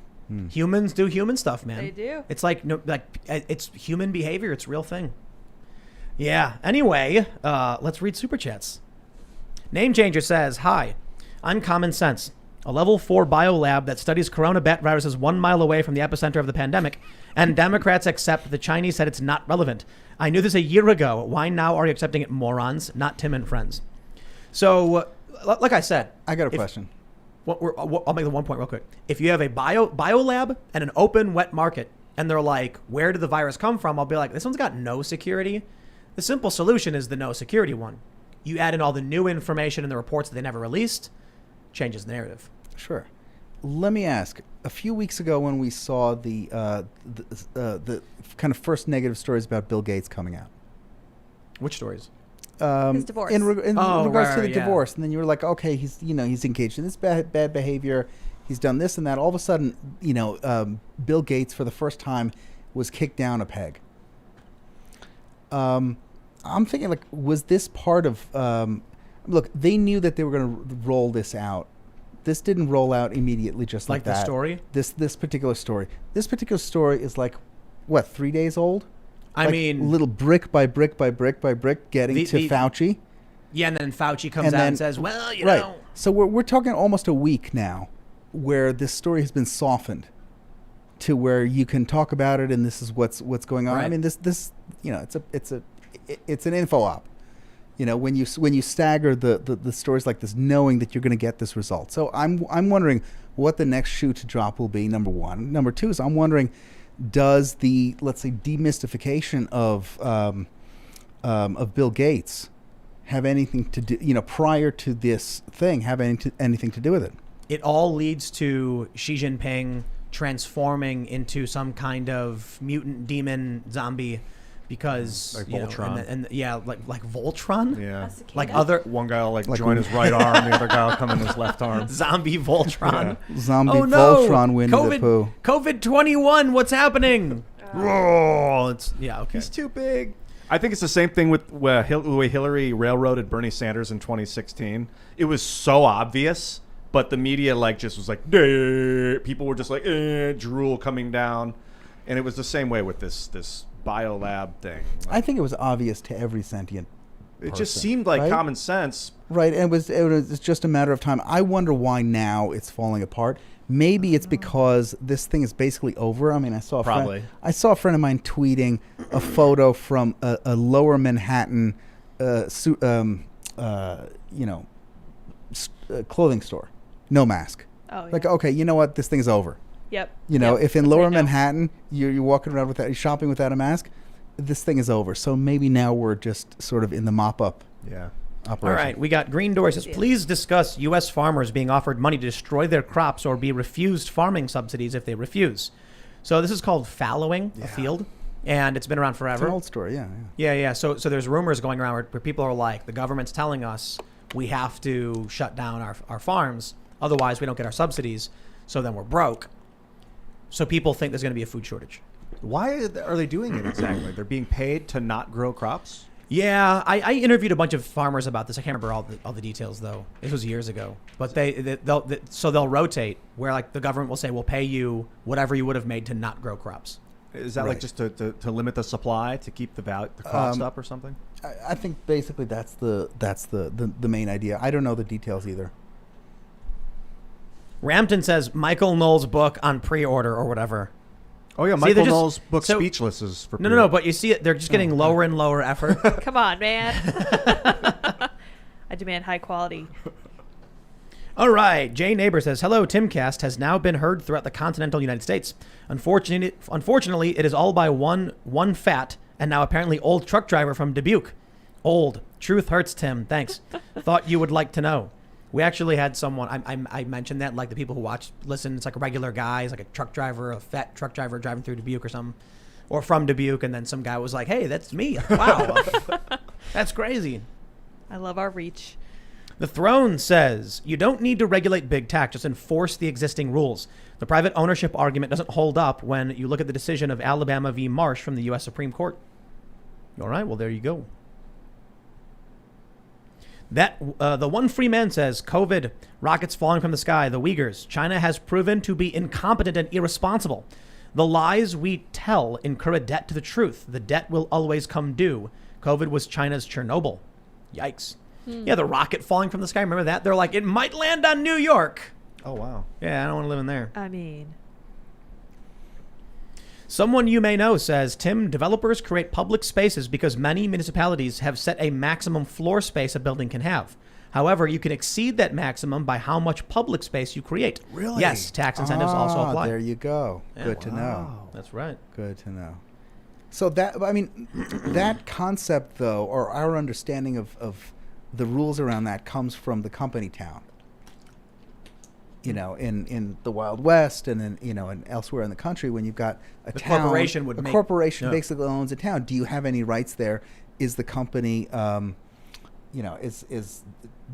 Humans do human stuff, man. They do. It's like it's human behavior. It's a real thing. Yeah. Anyway, let's read super chats. Name Changer says, "Hi, Uncommon Sense, a level 4 biolab that studies corona bat viruses 1 mile away from the epicenter of the pandemic, and Democrats accept the Chinese said it's not relevant. I knew this a year ago. Why now are you accepting it, morons? Not Tim and friends." So, like I said, I got a question. I'll make the one point real quick. If you have a biolab and an open wet market, and they're like, where did the virus come from? I'll be like, this one's got no security. The simple solution is the no security one. You add in all the new information in the reports that they never released, changes the narrative. Sure. Let me ask. A few weeks ago, when we saw the kind of first negative stories about Bill Gates coming out, Which stories? His divorce. In regards to the yeah. divorce, and then you were like, okay, he's engaged in this bad behavior. He's done this and that. All of a sudden, Bill Gates for the first time was kicked down a peg. I'm thinking, like, was this part of? Look, they knew that they were going to roll this out. This didn't roll out immediately, just like that. Like the story? This particular story. This particular story is like, what, 3 days old? I mean, little brick by brick by brick by brick, getting to Fauci. Yeah, and then Fauci comes out and says, "Well, you know." So we're talking almost a week now, where this story has been softened to where you can talk about it, and this is what's going on. Right. I mean, this it's an info op. When you stagger the stories like this, knowing that you're going to get this result. So I'm wondering what the next shoe to drop will be. Number one. Number two is I'm wondering, does the, let's say, demystification of Bill Gates have anything to do, prior to this thing, have anything to do with it? It all leads to Xi Jinping transforming into some kind of mutant demon zombie, because like Voltron. and like Voltron. Yeah. Like other One guy will join his right arm, the other guy will come in his left arm. zombie Voltron. Zombie Oh no! Voltron Winnie the Pooh. COVID-21. What's happening? It's okay. He's too big. I think it's the same thing with the way Hillary railroaded Bernie Sanders in 2016. It was so obvious, but the media just was like, "Duh." People were just like, drool coming down, and it was the same way with this biolab thing. I think it was obvious to every sentient person. It just seemed like right? common sense. Right, and it was just a matter of time. I wonder why now it's falling apart. Maybe it's because this thing is basically over. I mean, I saw a friend of mine tweeting a photo from a lower Manhattan clothing store. No mask. Oh, yeah. Like, okay, you know what? This thing's over. Yep. If in That's lower right now. Manhattan you're walking around you're shopping without a mask, this thing is over. So maybe now we're just sort of in the mop-up Yeah. operation. All right, we got Green Door says, please discuss U.S. farmers being offered money to destroy their crops or be refused farming subsidies if they refuse. So this is called fallowing a field, and it's been around It's forever. an old story, yeah. Yeah. So there's rumors going around where people are like, the government's telling us we have to shut down our farms, otherwise we don't get our subsidies, so then we're broke. So people think there's going to be a food shortage. Why are they doing it exactly? They're being paid to not grow crops? Yeah, I interviewed a bunch of farmers about this. I can't remember all the details though. It was years ago. But they'll rotate where like the government will say we'll pay you whatever you would have made to not grow crops. Is that like just to limit the supply to keep the cost up or something? I think basically that's the main idea. I don't know the details either. Rampton says Michael Knoll's book on pre-order or whatever. Oh yeah, See, Michael they're just- Knoll's book so- Speechless is for No, but you see it, they're just getting lower and lower effort. Come on, man. I demand high quality. All right, Jay Neighbor says, hello, Timcast has now been heard throughout the continental United States. Unfortunately, it is all by one fat and now apparently old truck driver from Dubuque. Old. Truth hurts, Tim. Thanks. Thought you would like to know. We actually had someone, I mentioned that, like the people who listen, it's like a regular guy, it's like a truck driver, a fat truck driver driving through Dubuque or something, or from Dubuque, and then some guy was like, hey, that's me. Wow. That's crazy. I love our reach. The Throne says, you don't need to regulate big tech, just enforce the existing rules. The private ownership argument doesn't hold up when you look at the decision of Alabama v. Marsh from the U.S. Supreme Court. All right, well, there you go. The One Free Man says, COVID, rockets falling from the sky, the Uyghurs. China has proven to be incompetent and irresponsible. The lies we tell incur a debt to the truth. The debt will always come due. COVID was China's Chernobyl. Yikes. Yeah, the rocket falling from the sky. Remember that? They're like, it might land on New York. Oh wow. Yeah, I don't want to live in there. I mean, Someone you may know says, Tim, developers create public spaces because many municipalities have set a maximum floor space a building can have. However, you can exceed that maximum by how much public space you create. Really? Yes, tax incentives also apply. There you go. Yeah. Good to know. That's right. Good to know. So that concept, though, or our understanding of the rules around that comes from the company town. In the Wild West and and elsewhere in the country, when you've got a town, corporation would a make- corporation yeah. basically owns a town. Do you have any rights there? Is the company, can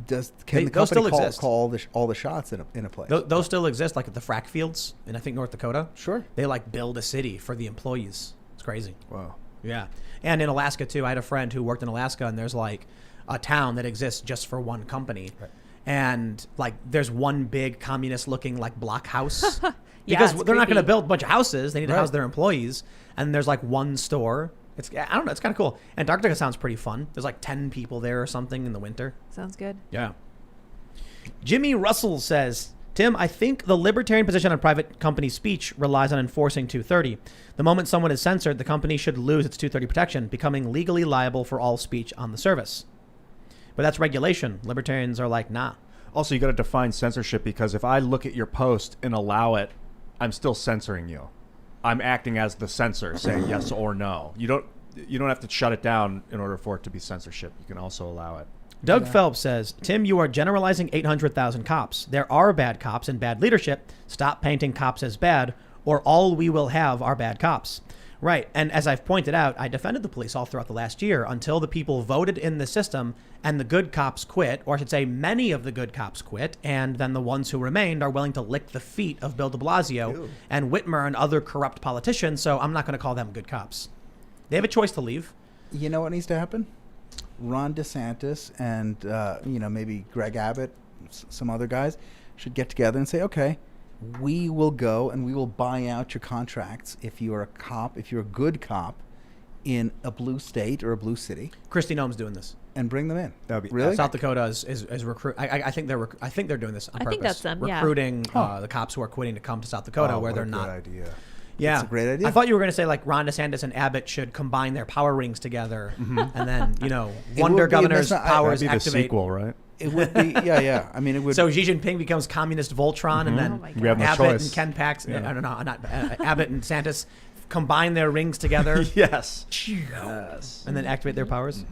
Those the still company exist. call all the shots in a place? Those still exist, like at the frack fields in, I think, North Dakota. Sure. They like build a city for the employees. It's crazy. Wow. Yeah. And in Alaska, too, I had a friend who worked in Alaska, and there's like a town that exists just for one company. Right. And like there's one big communist looking like block house because it's they're not going to creepy. build a bunch of houses. They need to Right. house their employees. And there's like one store. I don't know. It's kind of cool. Antarctica sounds pretty fun. There's like 10 people there or something in the winter. Sounds good. Yeah. Jimmy Russell says, Tim, I think the libertarian position on private company speech relies on enforcing 230. The moment someone is censored, the company should lose its 230 protection, becoming legally liable for all speech on the service. But that's regulation. Libertarians are like, nah. Also, you got to define censorship, because if I look at your post and allow it, I'm still censoring you. I'm acting as the censor, saying yes or no. You don't have to shut it down in order for it to be censorship. You can also allow it. Doug Phelps says, Tim, you are generalizing 800,000 cops. There are bad cops and bad leadership. Stop painting cops as bad, or all we will have are bad cops. Right. And as I've pointed out, I defended the police all throughout the last year until the people voted in the system and the good cops quit, or I should say many of the good cops quit. And then the ones who remained are willing to lick the feet of Bill de Blasio and Whitmer and other corrupt politicians. So I'm not going to call them good cops. They have a choice to leave. You know what needs to happen? Ron DeSantis and maybe Greg Abbott, some other guys, should get together and say, okay, we will go and we will buy out your contracts if you're a cop, if you're a good cop in a blue state or a blue city, Kristi Noem's doing this. and bring them in. That would be really. South Dakota is recruit. I think they're doing this on I purpose. think that's them, yeah. Recruiting the cops who are quitting to come to South Dakota, where what they're a not. Good idea. Yeah, That's a great idea. I thought you were going to say like Ron DeSantis and Abbott should combine their power rings together, and then Wonder would be- Governor's that's not- powers That'd be the activate. sequel, right? It would be, yeah. I mean, it would. So Xi Jinping becomes communist Voltron, and Oh then my We have no Abbott choice. and Ken Pax, Yeah. I don't know, not Abbott and DeSantis combine their rings together, Yes. Yes. and then activate their powers.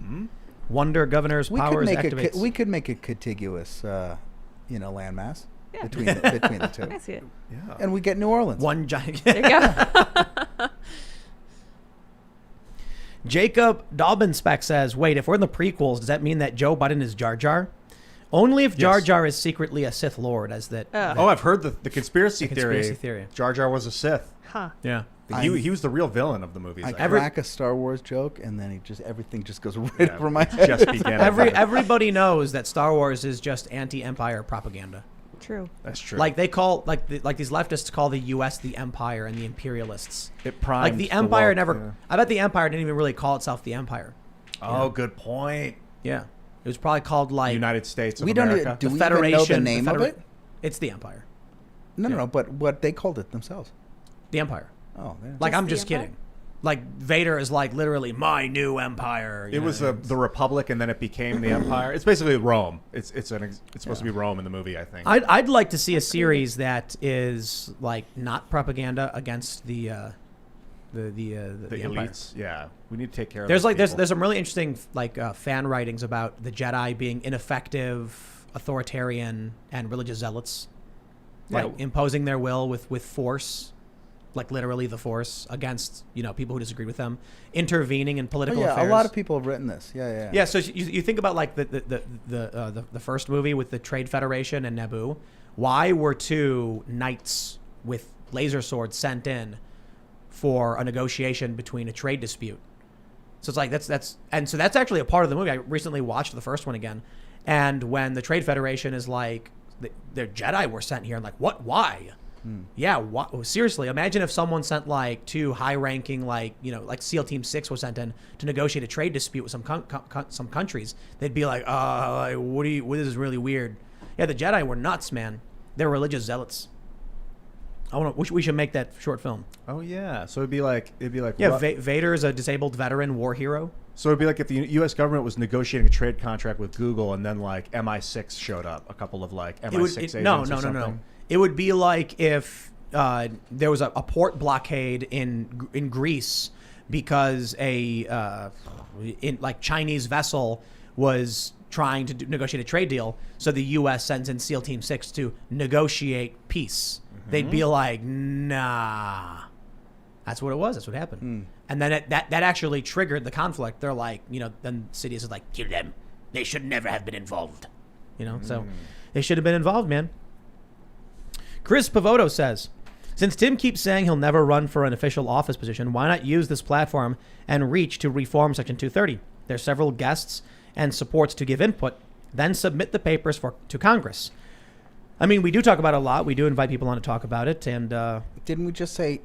Wonder Governor's powers activates. we could make a contiguous, landmass Yeah. between the I two, see it. Yeah. and we get New Orleans. One giant. There you go. Jacob Dobbinspec says, wait, if we're in the prequels, does that mean that Joe Biden is Jar Jar? Only if Jar Yes. Jar is secretly a Sith Lord, as that. Oh, I've heard the conspiracy, conspiracy theory. Jar Jar was a Sith. Huh. Yeah. He was the real villain of the movies. I I crack a Star Wars joke, and then everything just goes right Yeah, over my head. just began. Everybody knows that Star Wars is just anti-Empire propaganda. True. That's true. Like they call, like these leftists call the U.S. the Empire and the imperialists. it primed Like the Empire woke, never. yeah. I bet the Empire didn't even really call itself the Empire. Oh, good point. Yeah, it was probably called like United States of We don't America. do the we Federation. even know the the name of it? It's the Empire. No, but what they called it themselves. The Empire. Oh, yeah. Like Just I'm the just Empire? kidding. Like Vader is like literally my new empire. you It know? was the Republic, and then it became the Empire. It's basically Rome. It's supposed to be Rome in the movie, I think. I'd like to see a series that is like not propaganda against the Empire. elites. Yeah, we need to take care of. There's those like people. there's some really interesting like fan writings about the Jedi being ineffective, authoritarian, and religious zealots, Yeah. like imposing their will with force, like literally the force against people who disagree with them, intervening in Oh, political yeah, affairs. a lot of people have written this. Yeah. Yeah, so you think about like the first movie with the Trade Federation and Naboo. Why were two knights with laser swords sent in for a negotiation between a trade dispute? So it's like that's actually a part of the movie. I recently watched the first one again, and when the Trade Federation is like, their Jedi were sent here, and like, what? Why? Yeah, seriously, imagine if someone sent like two high-ranking, like SEAL Team 6 was sent in to negotiate a trade dispute with some countries. They'd be like, this is really weird. Yeah, the Jedi were nuts, man. They're religious zealots. We should make that short film. Oh yeah, so it'd be like Yeah, Vader is a disabled veteran war hero. So it'd be like if the U.S. government was negotiating a trade contract with Google, and then like MI6 showed up, a couple of like MI6 agents. No. It would be like if there was a port blockade in Greece because a Chinese vessel was trying to negotiate a trade deal. So the U.S. sends in SEAL Team 6 to negotiate peace. They'd be like, nah. That's what it was. That's what happened. And then that actually triggered the conflict. They're like, then Sidious is like, kill them. They should never have been involved. So they should have been involved, man. Chris Pavoto says, since Tim keeps saying he'll never run for an official office position, why not use this platform and reach to reform Section 230? There's several guests and supports to give input, then submit the papers to Congress. I mean, we do talk about it a lot. We do invite people on to talk about it. And didn't we just say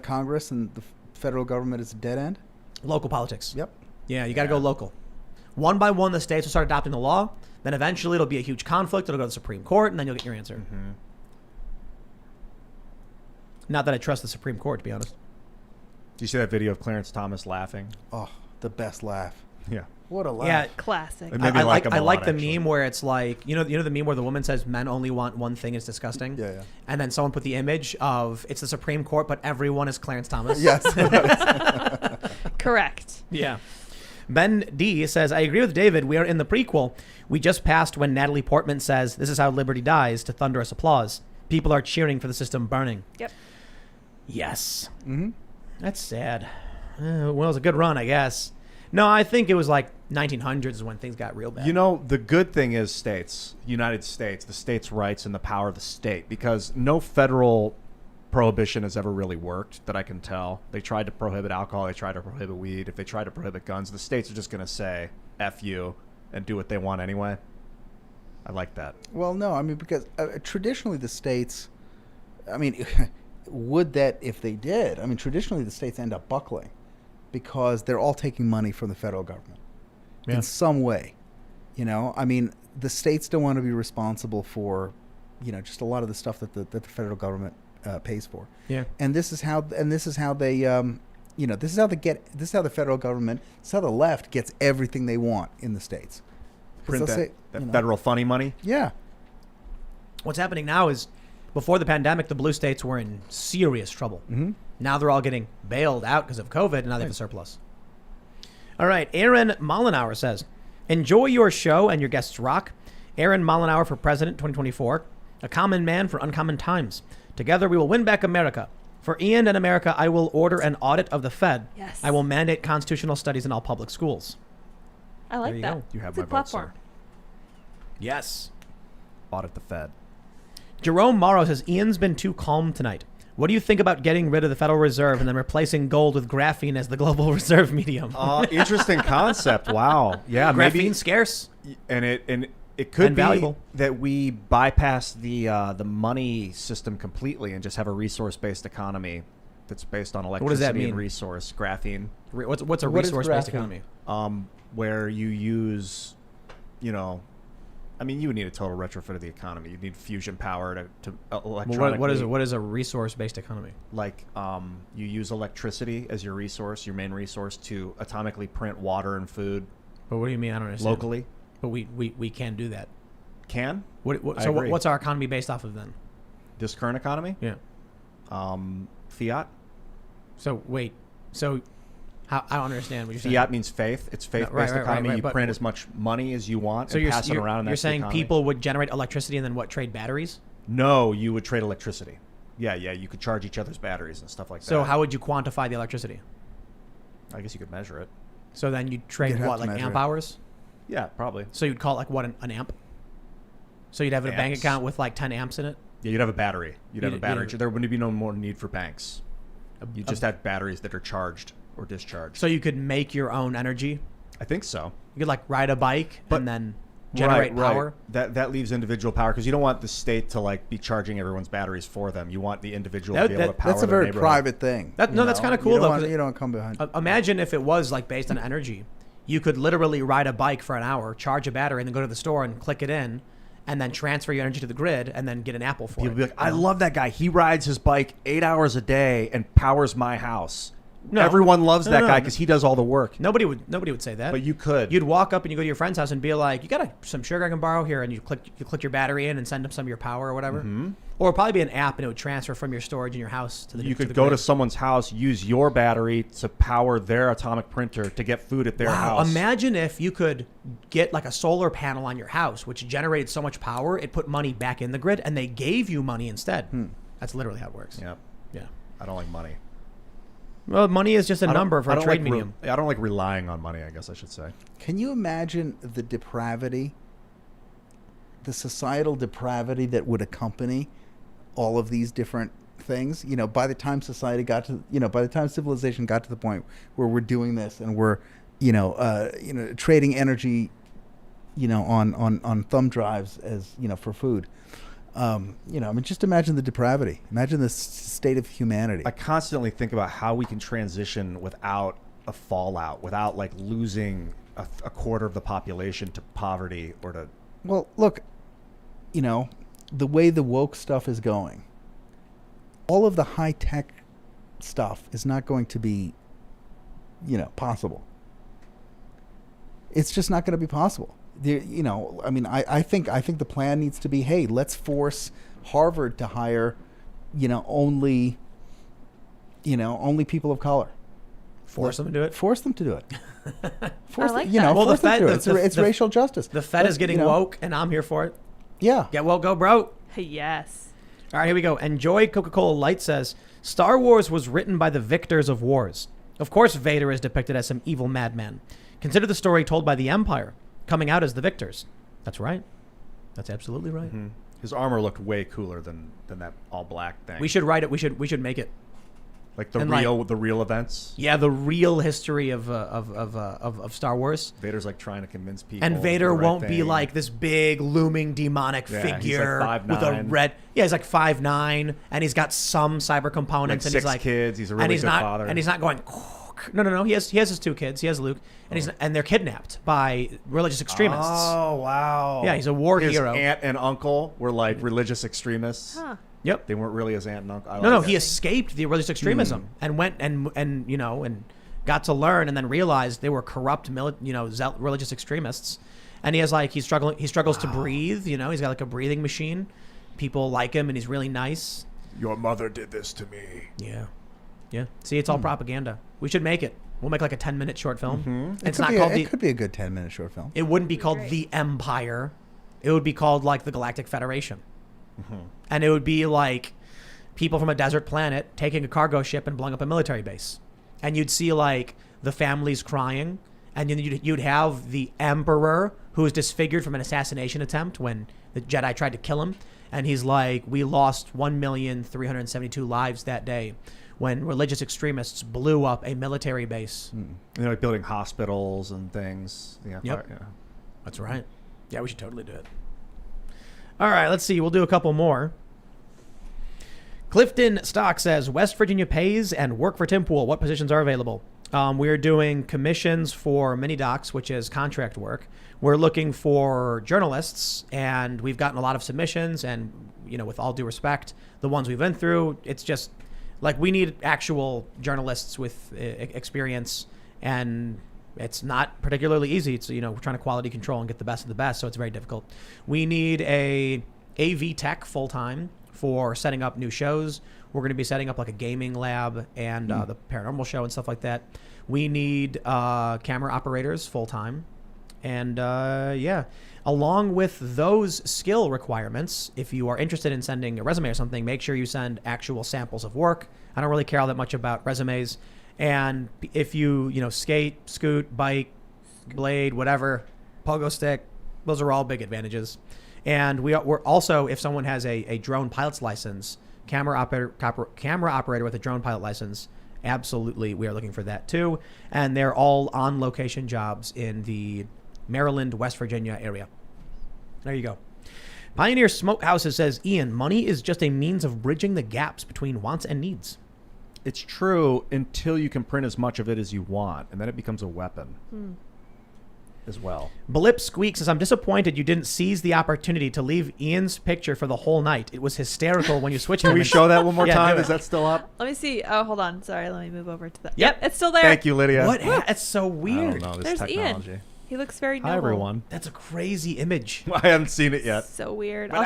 Congress and the federal government is a dead end? Local politics. Yep. Yeah, you got to go local. One by one, the states will start adopting the law. Then eventually it'll be a huge conflict. It'll go to the Supreme Court, and then you'll get your answer. Not that I trust the Supreme Court, to be honest. Do you see that video of Clarence Thomas laughing? Oh, the best laugh. Yeah. What a laugh. Yeah, classic. I like the meme where it's like, you know the meme where the woman says men only want one thing, it's disgusting. Yeah. And then someone put the image of it's the Supreme Court, but everyone is Clarence Thomas. Yes. Correct. Yeah. Ben D says, I agree with David. We are in the prequel. We just passed when Natalie Portman says, this is how liberty dies, to thunderous applause. People are cheering for the system burning. Yep. Yes. That's sad. Well, it was a good run, I guess. No, I think it was like 1900s is when things got real bad. The good thing is states, United States, the states' rights and the power of the state, because no federal prohibition has ever really worked that I can tell. They tried to prohibit alcohol. They tried to prohibit weed. If they tried to prohibit guns, the states are just going to say, F you, and do what they want anyway. I like that. Well, no, I mean, because traditionally the states, I mean, would that if they did, I mean, traditionally the states end up buckling because they're all taking money from the federal government in some way. I mean, the states don't want to be responsible for, just a lot of the stuff that the federal government pays for. Yeah. And this is how they, this is how the federal government, this is how the left gets everything they want in the states. Print that federal funny money. Yeah. What's happening now is, before the pandemic, the blue states were in serious trouble. Now they're all getting bailed out because of COVID, and now they have a surplus. All right. Aaron Mollenauer says, enjoy your show and your guests rock. Aaron Mollenauer for President 2024. A common man for uncommon times. Together we will win back America. For Ian and America, I will order an audit of the Fed. Yes. I will mandate constitutional studies in all public schools. I like that. You have it's my a vote, platform. sir. Yes. Audit the Fed. Jerome Morrow says, Ian's been too calm tonight. What do you think about getting rid of the Federal Reserve and then replacing gold with graphene as the global reserve medium? Interesting concept. Wow. Yeah, graphene scarce. And it could be valuable. that we bypass the money system completely and just have a resource-based economy that's based on electricity. What does that mean? And resource, graphene. What's a resource-based economy? Where you use, I mean, you would need a total retrofit of the economy. You'd need fusion power to electronically. What is a resource-based economy? Like you use electricity as your resource, your main resource, to atomically print water and food. But what do you mean? I don't understand. Locally. But we can do that. Can? So what's our economy based off of then? This current economy? Yeah. Fiat. So wait. So I don't understand what you're saying. Fiat means faith. It's faith-based economy. You print as much money as you want and pass it around. You're saying people would generate electricity and then what? Trade batteries? No, you would trade electricity. Yeah. You could charge each other's batteries and stuff like that. So how would you quantify the electricity? I guess you could measure it. So then you'd trade what, like amp hours? Yeah, probably. So you'd call it like what, an amp? So you'd have a bank account with like 10 amps in it? Yeah, you'd have a battery. There wouldn't be no more need for banks. You just have batteries that are charged or discharged. So you could make your own energy? I think so. You could like ride a bike and then generate power? Right. That leaves individual power because you don't want the state to like be charging everyone's batteries for them. You want the individual to be able to power That's a their very private thing. That's kind of cool though. You don't come behind. Imagine if it was like based on energy. You could literally ride a bike for an hour, charge a battery, and then go to the store and click it in, and then transfer your energy to the grid, and then get an Apple for it. People be like, I love that guy. He rides his bike 8 hours a day and powers my house. No. Everyone loves No, that no, guy no. because he does all the work. Nobody would say that. But you could. You'd walk up and you go to your friend's house and be like, "You got some sugar I can borrow here?" And you click your battery in and send them some of your power or whatever. Mm-hmm. Or it'd probably be an app and it would transfer from your storage in your house to the. You to could the go grid. to someone's house, use your battery to power their atomic printer to get food at their Wow! house. Imagine if you could get like a solar panel on your house, which generated so much power, it put money back in the grid, and they gave you money instead. That's literally how it works. Yeah. Yeah. I don't like money. Well, money is just a I don't- number for I a don't trade like medium. I don't like relying on money, I guess I should say. Can you imagine the depravity, the societal depravity that would accompany all of these different things? You know, by the time society got to, by the time civilization got to the point where we're doing this and we're, trading energy, on thumb drives as, for food. Just imagine the depravity. Imagine the state of humanity. I constantly think about how we can transition without a fallout, without like losing a quarter of the population to poverty or to. Well, look, the way the woke stuff is going, all of the high tech stuff is not going to be, possible. It's just not going to be possible. I think the plan needs to be, hey, let's force Harvard to hire, only people of color. Force them to do it. Force them to do it. Force I like them, that. Well, force the them to do Fed- it. It's the- racial justice. The Fed is getting woke, and I'm here for it. Yeah. Get woke, go broke. Yes. All right, here we go. Enjoy Coca-Cola Light says, Star Wars was written by the victors of wars. Of course, Vader is depicted as some evil madman. Consider the story told by the Empire, coming out as the victors. That's right. That's absolutely right. Mm-hmm. His armor looked way cooler than that all black thing. We should write it. We should make it. like the and, real events. Yeah, the real history of Star Wars. Vader's like trying to convince people. And to Vader do the right won't be thing. like this big looming demonic Yeah, he's like figure 5'9". with a red. Yeah, he's like 5'9", and he's got some cyber like components, and 6 he's like kids. He's a and really he's good not, father. and he's not going. No. He has his 2 kids. He has Luke, and and they're kidnapped by religious extremists. Oh wow! Yeah, he's a war His hero. aunt and uncle were like religious extremists. Huh. Yep. They weren't really his aunt and uncle. No, he escaped the religious extremism and went and got to learn, and then realized they were corrupt, religious extremists. And he has he struggles to breathe. He's got like a breathing machine. People like him, and he's really nice. Your mother did this to me. Yeah. See, it's all propaganda. We should make it. We'll make like a 10-minute short film. Mm-hmm. It's not called It could be a good 10-minute short film. It wouldn't be called great. The Empire. It would be called like the Galactic Federation. Mm-hmm. And it would be like people from a desert planet taking a cargo ship and blowing up a military base. And you'd see like the families crying. And then you'd have the Emperor, who was disfigured from an assassination attempt when the Jedi tried to kill him. And he's like, we lost 1,372 lives that day when religious extremists blew up a military base. And they're like building hospitals and things. Yeah. Yep. Yeah. That's right. Yeah, we should totally do it. All right, let's see. We'll do a couple more. Clifton Stock says, West Virginia pays and work for Tim Pool. What positions are available? We're doing commissions for mini docs, which is contract work. We're looking for journalists, and we've gotten a lot of submissions. And, with all due respect, the ones we've been through, it's just like we need actual journalists with experience, and it's not particularly easy. It's, we're trying to quality control and get the best of the best, so it's very difficult. We need a AV tech full-time for setting up new shows. We're going to be setting up like a gaming lab and the paranormal show and stuff like that. We need camera operators full-time. And along with those skill requirements, if you are interested in sending a resume or something, make sure you send actual samples of work. I don't really care all that much about resumes. And if you, skate, scoot, bike, blade, whatever, pogo stick, those are all big advantages. And we're also, if someone has a drone pilot's license, camera operator with a drone pilot license, absolutely, we are looking for that too. And they're all on location jobs in the Maryland, West Virginia area. There you go. Pioneer Smokehouses says, Ian, money is just a means of bridging the gaps between wants and needs. It's true until you can print as much of it as you want, and then it becomes a weapon. as well. Blip Squeak says, I'm disappointed you didn't seize the opportunity to leave Ian's picture for the whole night. It was hysterical when you switched Can him. we show that one more Yeah, time? do it. Is that still up? Let me see. Oh, hold on. Sorry, let me move over to that. Yep. Yep, it's still there. Thank you, Lydia. What? That's so I weird. don't know this There's technology. Ian. He looks very noble. Hi, everyone. That's a crazy image. I haven't seen it yet. So weird. I'll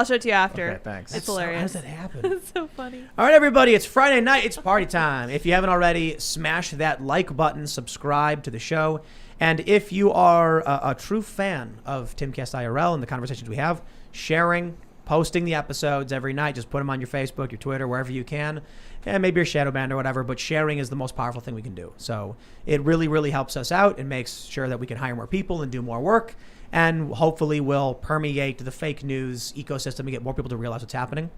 show it to you after. Okay, thanks. It's How hilarious. does that happen? It's so funny. All right, everybody, it's Friday night. It's party time. If you haven't already, smash that like button, subscribe to the show. And if you are a true fan of Timcast IRL and the conversations we have, sharing, posting the episodes every night, just put them on your Facebook, your Twitter, wherever you can. And maybe your shadow band or whatever, but sharing is the most powerful thing we can do. So it really, really helps us out and makes sure that we can hire more people and do more work. And hopefully will permeate the fake news ecosystem and get more people to realize what's happening.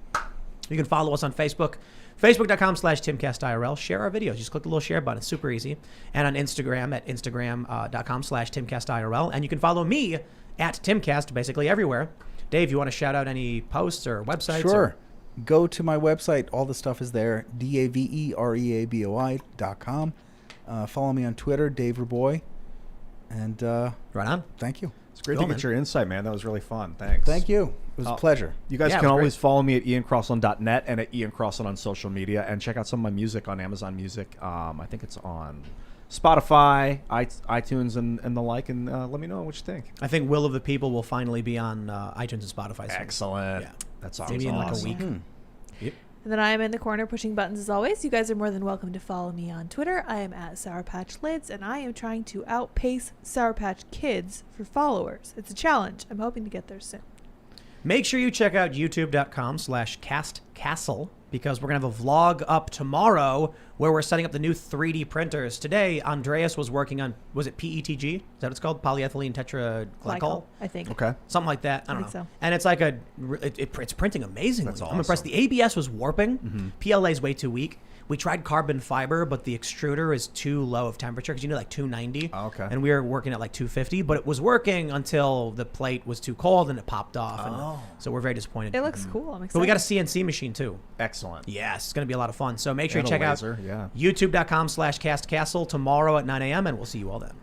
You can follow us on Facebook, facebook.com/TimcastIRL. Share our videos. Just click the little share button. It's super easy. And on Instagram at instagram.com/TimcastIRL. And you can follow me at Timcast basically everywhere. Dave, you want to shout out any posts or websites? Sure. Go to my website. All the stuff is there. DaveReaboi.com. Follow me on Twitter, Dave Reaboi. And Right on. thank you. It's great Cool, to get man. your insight, man. That was really fun. Thanks. Thank you. It was a pleasure. You guys Yeah, it can was always follow me at iancrossland.net and at iancrossland on social media, and check out some of my music on Amazon Music. I think it's on Spotify, iTunes, and the like, and let me know what you think. I think Will of the People will finally be on iTunes and Spotify soon. Excellent. Yeah. That's awesome. Maybe in like a week. Yep. And then I am in the corner pushing buttons as always. You guys are more than welcome to follow me on Twitter. I am at Sour Patch Lids, and I am trying to outpace Sour Patch Kids for followers. It's a challenge. I'm hoping to get there soon. Make sure you check out youtube.com/castcastle because we're going to have a vlog up tomorrow where we're setting up the new 3D printers. Today, Andreas was working on, was it PETG? Is that what it's called? Polyethylene tetraglycol? I think. Okay. Something like that. I don't think know. so. And it's like it's printing amazingly. That's I'm impressed. awesome. The ABS was warping. PLA is way too weak. We tried carbon fiber, but the extruder is too low of temperature because you need like 290. Oh, okay. And we were working at like 250, but it was working until the plate was too cold and it popped off. And so we're very disappointed. It looks cool. I'm excited. But we got a CNC machine too. Excellent. Yes, it's going to be a lot of fun. So make sure And you a check laser, out yeah. youtube.com/castcastle tomorrow at 9 a.m. and we'll see you all then.